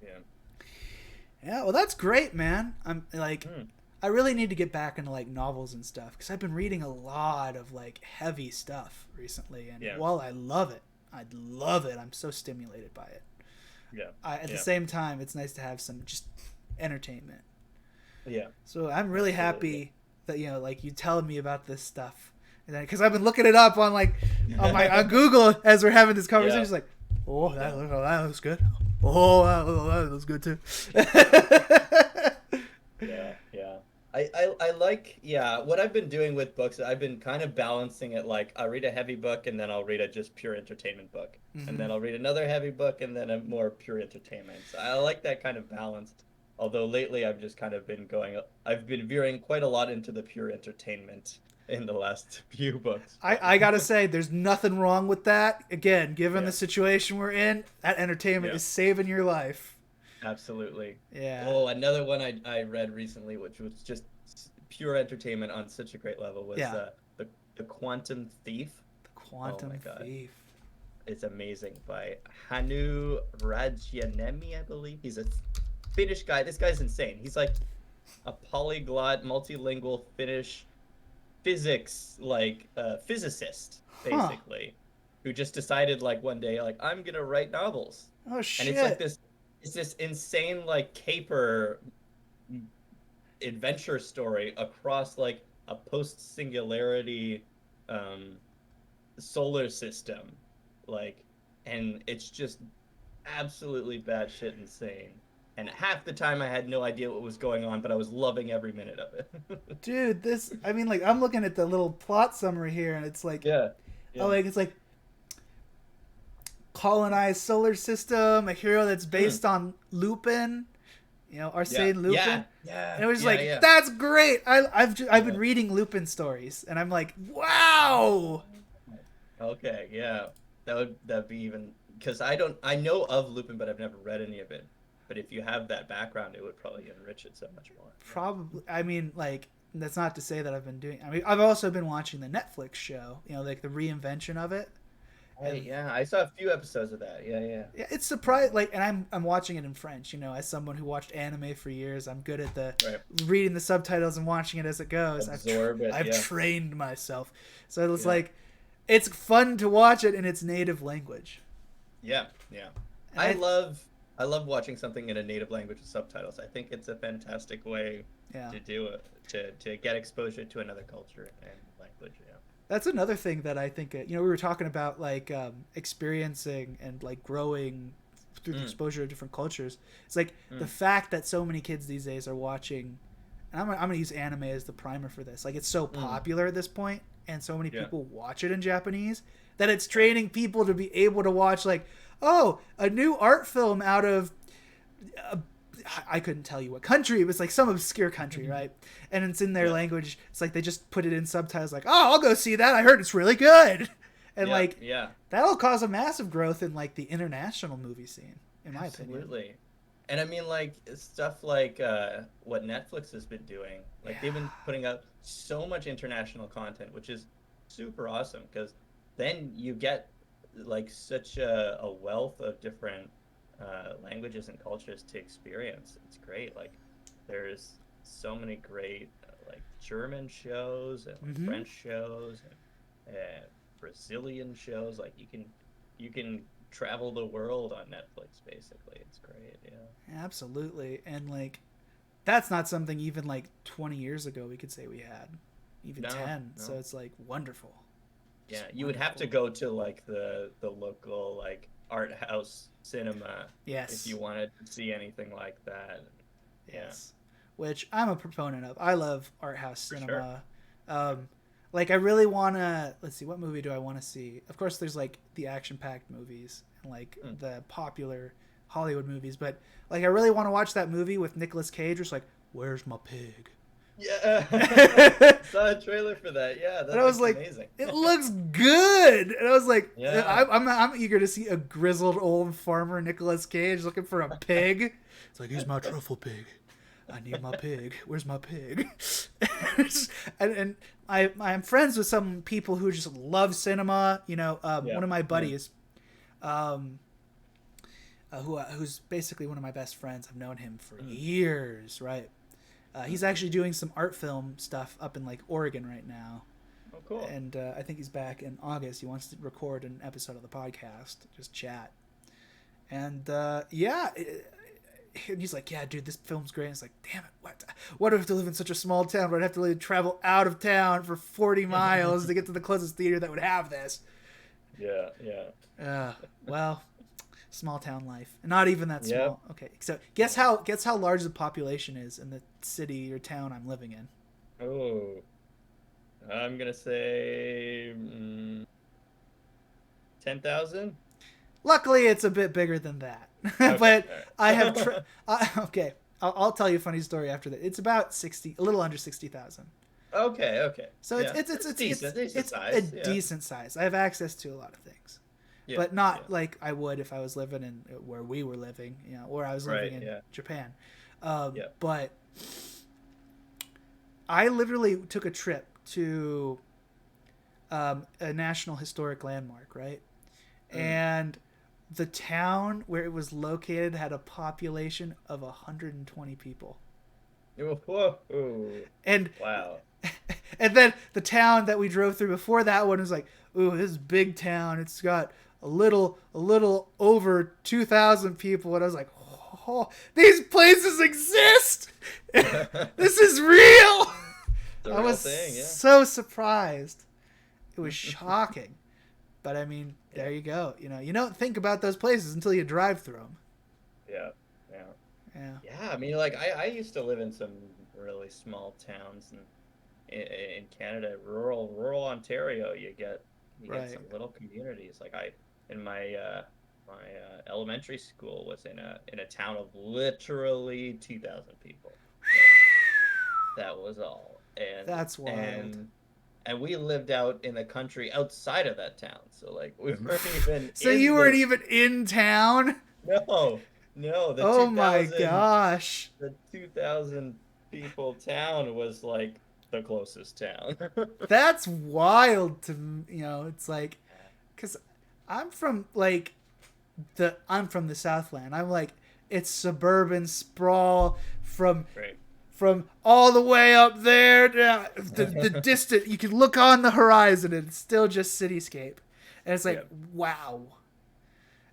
Yeah. Yeah, well, that's great, man. I'm like, Hmm. I really need to get back into like novels and stuff because I've been reading a lot of like heavy stuff recently, and Yeah. while I love it, I'm so stimulated by it. Yeah. At the Yeah. same time, it's nice to have some just entertainment. Yeah. So I'm really Absolutely. happy that like you telling me about this stuff, and because I've been looking it up on like on Google as we're having this conversation. Yeah. It's like, oh, Yeah. that looks good. Oh, that looks good too. Yeah, yeah. I like, yeah, what I've been doing with books, I've been kind of balancing it like I'll read a heavy book and then I'll read a just pure entertainment book. And Mm-hmm. then I'll read another heavy book and then a more pure entertainment. So I like that kind of balance. Although lately I've just kind of I've been veering quite a lot into the pure entertainment in the last few books. I gotta say, there's nothing wrong with that. Again, given Yeah, the situation we're in, that entertainment yeah. is saving your life. Absolutely. Yeah. Oh, another one I read recently, which was just pure entertainment on such a great level, was Yeah. the Quantum Thief. The Oh my Quantum God, Thief. it's amazing by Hannu Rajaniemi, I believe. He's a Finnish guy. This guy's insane. He's like a polyglot, multilingual Finnish physics physicist Huh. basically, who just decided like one day like I'm gonna write novels, Oh and it's like shit. this insane like caper adventure story across like a post singularity um solar system, like, and it's just absolutely batshit insane, and half the time I had no idea what was going on, but I was loving every minute of it. Dude, I mean, like, I'm looking at the little plot summary here, and it's like, Yeah, oh, yeah. like, it's like colonized solar system, a hero that's Mm. based on Lupin, Yeah, Arsène Lupin. yeah, yeah, And it was yeah, like, yeah, that's great. I've been yeah. reading Lupin stories, and I'm like, wow. Okay, yeah. That'd be even, because I know of Lupin, but I've never read any of it. But if you have that background, it would probably enrich it so much more. Yeah. Probably. I mean, like, that's not to say that I've been doing. I mean, I've also been watching the Netflix show. Like the reinvention of it, and Yeah, I saw a few episodes of that. Yeah, yeah. yeah, it's surprised. Like, and I'm watching it in French. As someone who watched anime for years, I'm good at the Right. reading the subtitles and watching it as it goes. Absorb it. I've Yeah, trained myself, so it's yeah, like it's fun to watch it in its native language. yeah, yeah. And I love I love watching something in a native language with subtitles. I think it's a fantastic way yeah, to do it, to get exposure to another culture and language. Yeah. that's another thing that I think. We were talking about like experiencing and like growing through the Mm, exposure to different cultures. It's like the mm, fact that so many kids these days are watching, and I'm gonna use anime as the primer for this. Like, it's so mm. popular at this point, and so many Yeah. people watch it in Japanese that it's Right. training people to be able to watch like, oh, a new art film out of uh, I couldn't tell you what country. It was like some obscure country, right? And it's in their Yeah. language. It's like they just put it in subtitles like, oh, I'll go see that. I heard it's really good. And Yeah. like, Yeah. that'll cause a massive growth in like the international movie scene, in my opinion. Absolutely. And I mean, like, stuff like what Netflix has been doing. Like, they've Yeah. been putting out so much international content, which is super awesome because then you get like such a wealth of different languages and cultures to experience. It's great. Like, there's so many great like German shows and like Mm-hmm. French shows and Brazilian shows. Like, you can travel the world on Netflix basically. It's great. Yeah. Absolutely. And like, that's not something even like 20 years ago we could say we had, even No, 10. So no. it's like wonderful. Yeah, Just you would have to wonderful. go to like the local like art house cinema if Yes. you wanted to see anything like that. Yeah. Yes. which I'm a proponent of. I love art house For sure. cinema. Like I really want to, let's see, what movie do I want to see? Of course there's like the action-packed movies and like the popular Hollywood movies, but like I really want to watch that movie with Nicolas Cage, where it's like, where's my pig? Yeah. Saw a trailer for that. Yeah, that And I was looks like, amazing. it looks good. And I was like, Yeah. I'm eager to see a grizzled old farmer Nicolas Cage looking for a pig. It's like, he's my truffle pig. I need my pig. Where's my pig? and I'm friends with some people who just love cinema. You know, Yeah. one of my buddies, who's basically one of my best friends. I've known him for years, right? He's actually doing some art film stuff up in like Oregon right now. Oh, cool. And I think he's back in August. He wants to record an episode of the podcast, just chat. And yeah, and he's like, yeah, dude, this film's great. And it's like, damn it, why do I have to live in such a small town where I'd have to travel out of town for 40 miles to get to the closest theater that would have this? Yeah, yeah. Well, small town life. Not even that small. Yep. Okay, so guess how large the population is in the city or town I'm living in. Oh, I'm gonna say 10,000. Luckily, it's a bit bigger than that. Okay, But right. I have okay. I'll tell you a funny story after that. It's about a little under 60,000. Okay. So yeah. it's decent size. a decent size. I have access to a lot of things, but not like I would if I was living in where we were living, you know, or I was living in Japan. But I literally took a trip to a national historic landmark, right? And the town where it was located had a population of 120 people. Whoa. And wow. And then the town that we drove through before that one was like, ooh, this is a big town. It's got a little over 2,000 people. And I was like, oh, these places exist. This is real. I was so surprised. It was shocking. But I mean, there you go. You know, you don't think about those places until you drive through them. Yeah. Yeah. I mean, like I used to live in some really small towns in Canada, rural Ontario. You get some little communities. Like in my elementary school was in a town of literally 2,000 people. That was all. And that's wild. And we lived out in the country outside of that town. So like we weren't even So you weren't even in town? No. Oh my gosh. The 2,000 people town was like the closest town. That's wild to, you know, it's like, cuz I'm from the Southland. I'm like, it's suburban sprawl from all the way up there, the distant. You can look on the horizon and it's still just cityscape. And it's like, wow,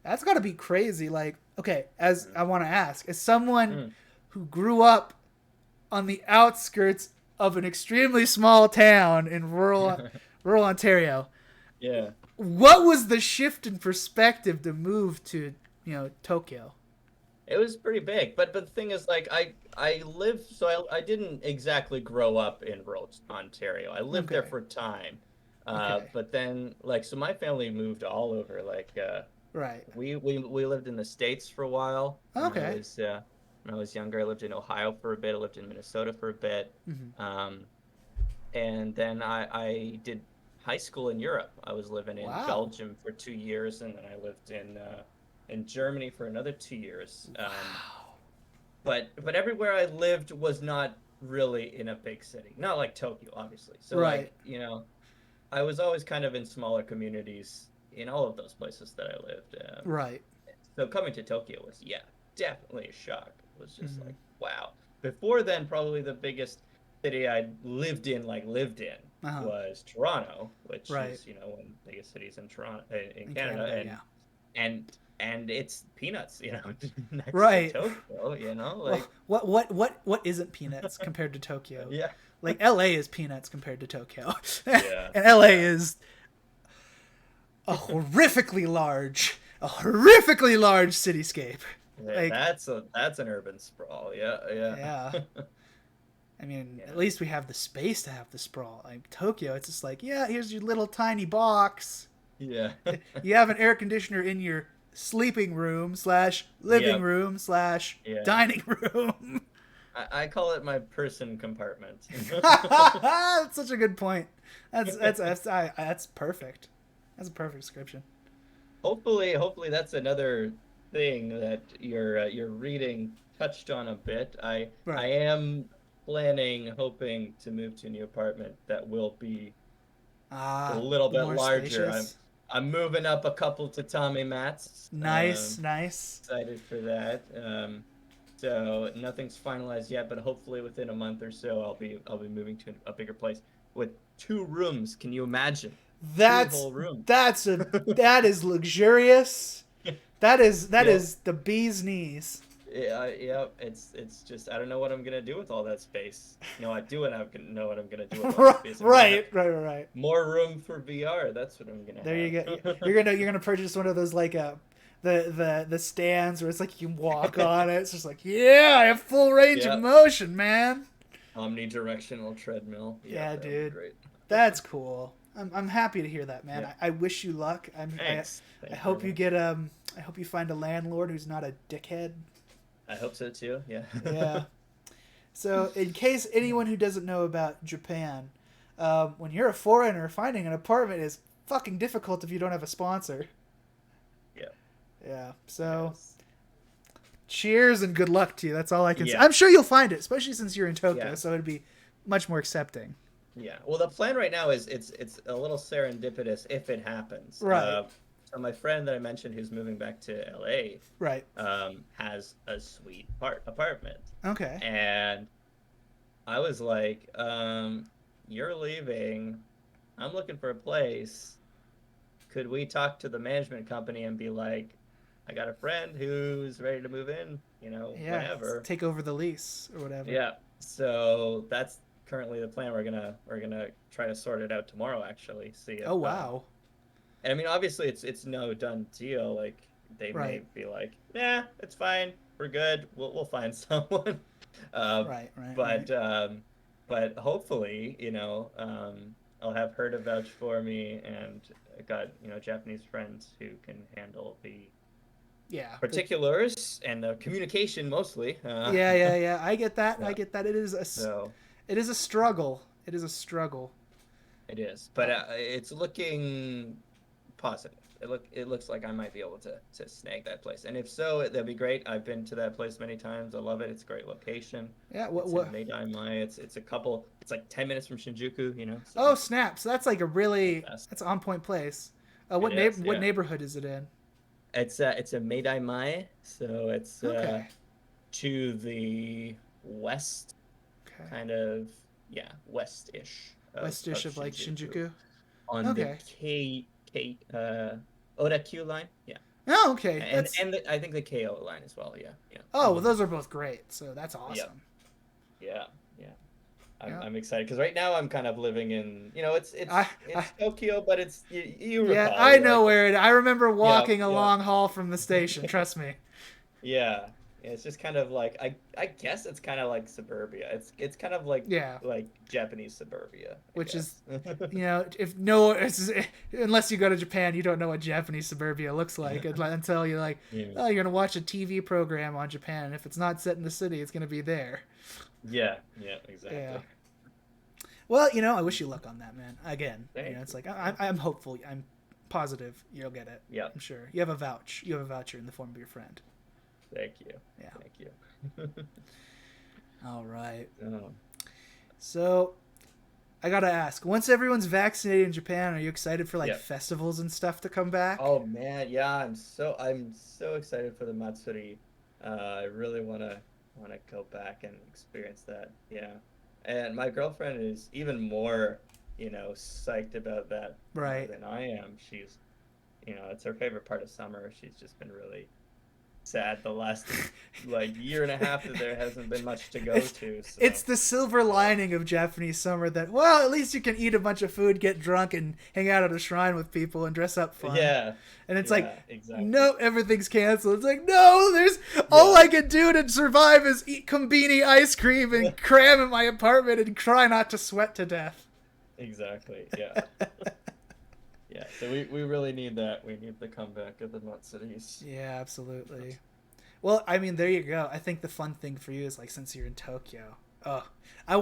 that's got to be crazy. Like, okay, as I want to ask, as someone who grew up on the outskirts of an extremely small town in rural Ontario, what was the shift in perspective to move to, you know, Tokyo? It was pretty big, but the thing is, like, I lived, so I didn't exactly grow up in rural Ontario. I lived there for a time, but then, like, so my family moved all over. Like, we lived in the States for a while. Okay. When I was younger, I lived in Ohio for a bit. I lived in Minnesota for a bit, and then I did high school in Europe. I was living in Belgium for 2 years, and then I lived in Germany for another 2 years. But everywhere I lived was not really in a big city. Not like Tokyo, obviously. So like, you know, I was always kind of in smaller communities in all of those places that I lived. So coming to Tokyo was, definitely a shock. It was just like, wow. Before then, probably the biggest city I lived in was Toronto, which is, you know, one of the biggest cities in Canada. And it's peanuts, you know, next to Tokyo, you know, like what isn't peanuts compared to Tokyo? Like LA is peanuts compared to Tokyo. And LA is a horrifically large cityscape. Like, that's an urban sprawl. Yeah. I mean, Yeah. at least we have the space to have the sprawl. Like Tokyo, it's just like, yeah, here's your little tiny box. Yeah. You have an air conditioner in your sleeping room slash living Yep. room slash Yeah. dining room. I call it my person compartment. That's such a good point. That's perfect. That's a perfect description. Hopefully that's another thing that your reading touched on a bit. I Right. am planning, hoping to move to a new apartment that will be a Ah, little bit more larger. I'm spacious. I'm moving up a couple tatami mats. Nice, nice. Excited for that. So nothing's finalized yet, but hopefully within a month or so, I'll be moving to a bigger place with 2 rooms. Can you imagine? Two That's whole rooms. that's a that is luxurious. That Yep. is the bee's knees. Yeah, it's just I don't know what I'm gonna do with all that space. No, I do, and I know what I'm gonna do with all that right, space. I'm gonna have right. more room for VR. That's what I'm gonna There you go. have. You're gonna purchase one of those like the stands where it's like you can walk on it. It's just like, yeah, I have full range of Yeah, motion, man. omnidirectional treadmill. Yeah, Yeah, that would be dude. great. That's cool. I'm happy to hear that, man. Yeah, I wish you luck. thanks. I Thank you very hope you much. get I hope you find a landlord who's not a dickhead. I hope so too. Yeah. Yeah. So, in case anyone who doesn't know about Japan, when you're a foreigner, finding an apartment is fucking difficult if you don't have a sponsor. Yeah. Yeah. So, Yes. cheers and good luck to you. That's all I can say. Yeah. I'm sure you'll find it, especially since you're in Tokyo, Yeah. so it'd be much more accepting. Yeah. Well, the plan right now is it's a little serendipitous if it happens. Right. So my friend that I mentioned who's moving back to LA, Right. has a sweet apartment, Okay. and I was like, "You're leaving. I'm looking for a place. Could we talk to the management company and be like, I got a friend who's ready to move in, Yeah. whenever." Take over the lease or whatever. Yeah. So that's currently the plan. We're gonna try to sort it out tomorrow, actually. See if Oh, wow. and I mean, obviously it's no done deal. Like they may Right. be like, yeah, it's fine. We're good. We'll find someone. Uh, Right. but hopefully, I'll have her to vouch for me, and I got Japanese friends who can handle the Yeah. particulars and the communication mostly. Yeah. I get that. Yeah. I get that. So It is a struggle. It is a struggle. it is, but it's looking positive. It looks like I might be able to snag that place, and if so, that'd be great. I've been to that place many times. I love it. It's a great location. Yeah. It's in Meidai. It's like 10 minutes from Shinjuku. Oh, So snap! So that's like a really best. that's an on point place. It is, What yeah. neighborhood is it in? It's a Meidai Mai, so it's Okay. to the west, Okay. kind of, yeah, west-ish of Westish of like Shinjuku, Shinjuku. on the Okay. Oda Q line, yeah. Oh, okay. And That's I think the KO line as well. Yeah, yeah. oh, well, those are both great. So that's Yeah, awesome. yeah, yeah. I'm, Yeah. I'm excited because right now I'm kind of living in, I it's Tokyo, but it's you yeah, recall, I you're know like, where it. I remember yeah, walking a yeah, long haul from the station. Trust me. yeah. It's just kind of like I guess it's kind of like suburbia. It's kind of like Yeah. Japanese suburbia, I Which is, guess. if no, unless you go to Japan, you don't know what Japanese suburbia looks like until you're like, Yeah, oh, you're gonna watch a TV program on Japan, and if it's not set in the city, it's gonna be there. yeah, yeah, Yeah. exactly. Well, I wish you luck on that, man. Again, Thank it's you. like I'm hopeful. I'm positive you'll get it. Yeah, I'm sure you have a vouch. You have a voucher in the form of your friend. thank you. Yeah. Thank you. All right. Oh. So I gotta ask: once everyone's vaccinated in Japan, are you excited for like Yeah. festivals and stuff to come back? Oh man, yeah, I'm so excited for the Matsuri. I really wanna go back and experience that. Yeah. And my girlfriend is even more, psyched about that, Right. than I am. She's, it's her favorite part of summer. She's just been really sad the last like year and a half that there hasn't been much to go to. So. It's the silver lining of Japanese summer that, well, at least you can eat a bunch of food, get drunk, and hang out at a shrine with people and dress up fun. Yeah. And it's exactly. no, everything's canceled. It's like, no, all I can do to survive is eat Kombini ice cream and cram in my apartment and try not to sweat to death. Exactly. Yeah. Yeah. So we really need that. We need the comeback of the Matsuris. Yeah, absolutely. Well, I mean, there you go. I think the fun thing for you is like, since you're in Tokyo, I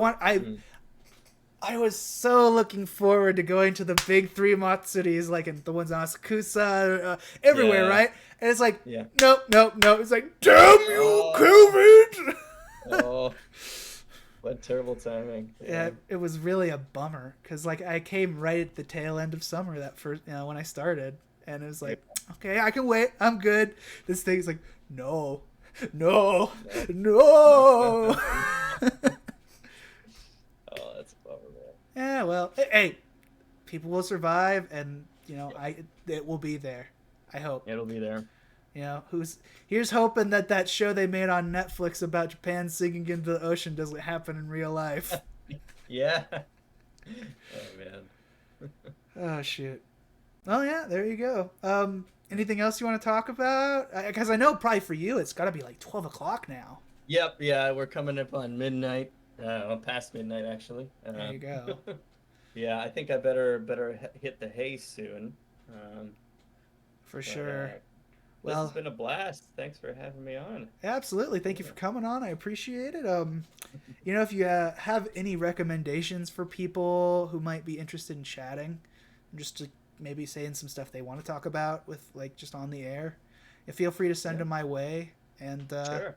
was so looking forward to going to the big three Matsuris, like in the ones in Asakusa, everywhere, right? And it's like, nope. It's like, damn you, COVID! Oh, what terrible timing. Yeah, it was really a bummer because like I came right at the tail end of summer that first, when I started, and it was like, okay, I can wait. I'm good. This thing's like, no. Oh, that's a bummer, man. Yeah, well, hey, people will survive, and it will be there. I hope it'll be there. Here's hoping that show they made on Netflix about Japan sinking into the ocean doesn't happen in real life. Yeah. Oh man. Oh shoot. Oh yeah, there you go. Anything else you want to talk about? Because I know probably for you it's got to be like 12 o'clock now. Yep. Yeah, we're coming up on midnight. Past midnight actually. There you go. Yeah, I think I better hit the hay soon. For sure. This has been a blast. Thanks for having me on. Absolutely. Thank you for coming on. I appreciate it. If you have any recommendations for people who might be interested in chatting, just to maybe saying some stuff they want to talk about with like just on the air, feel free to send them my way. And sure.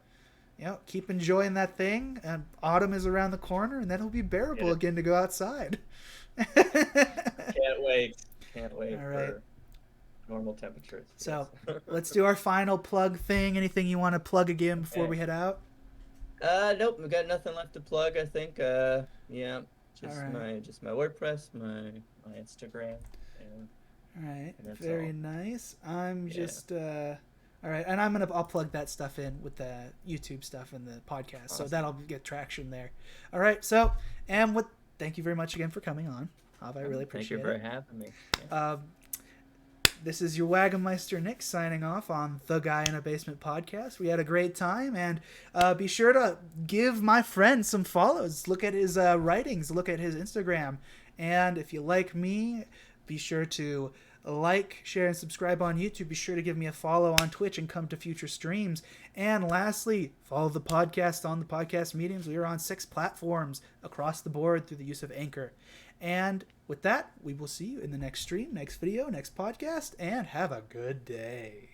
Keep enjoying that thing. And autumn is around the corner, and then it'll be bearable again to go outside. Can't wait. All right. For normal temperatures. So let's do our final plug thing. Anything you want to plug again before we head out? Nope, we've got nothing left to plug. I think just my WordPress, my Instagram. All right, very nice. I'm just all right, and I'll plug that stuff in with the YouTube stuff and the podcast, so that'll get traction there. All right, so thank you very much again for coming on, Hava. I really appreciate it. Thank you for having me. Yeah. This is your Wagonmeister Nick signing off on the Guy in a Basement podcast. We had a great time, and be sure to give my friend some follows. Look at his writings, look at his Instagram, and if you like me, be sure to like, share, and subscribe on YouTube. Be sure to give me a follow on Twitch and come to future streams. And lastly, follow the podcast on the podcast mediums. We are on 6 platforms across the board through the use of Anchor. And with that, we will see you in the next stream, next video, next podcast, and have a good day.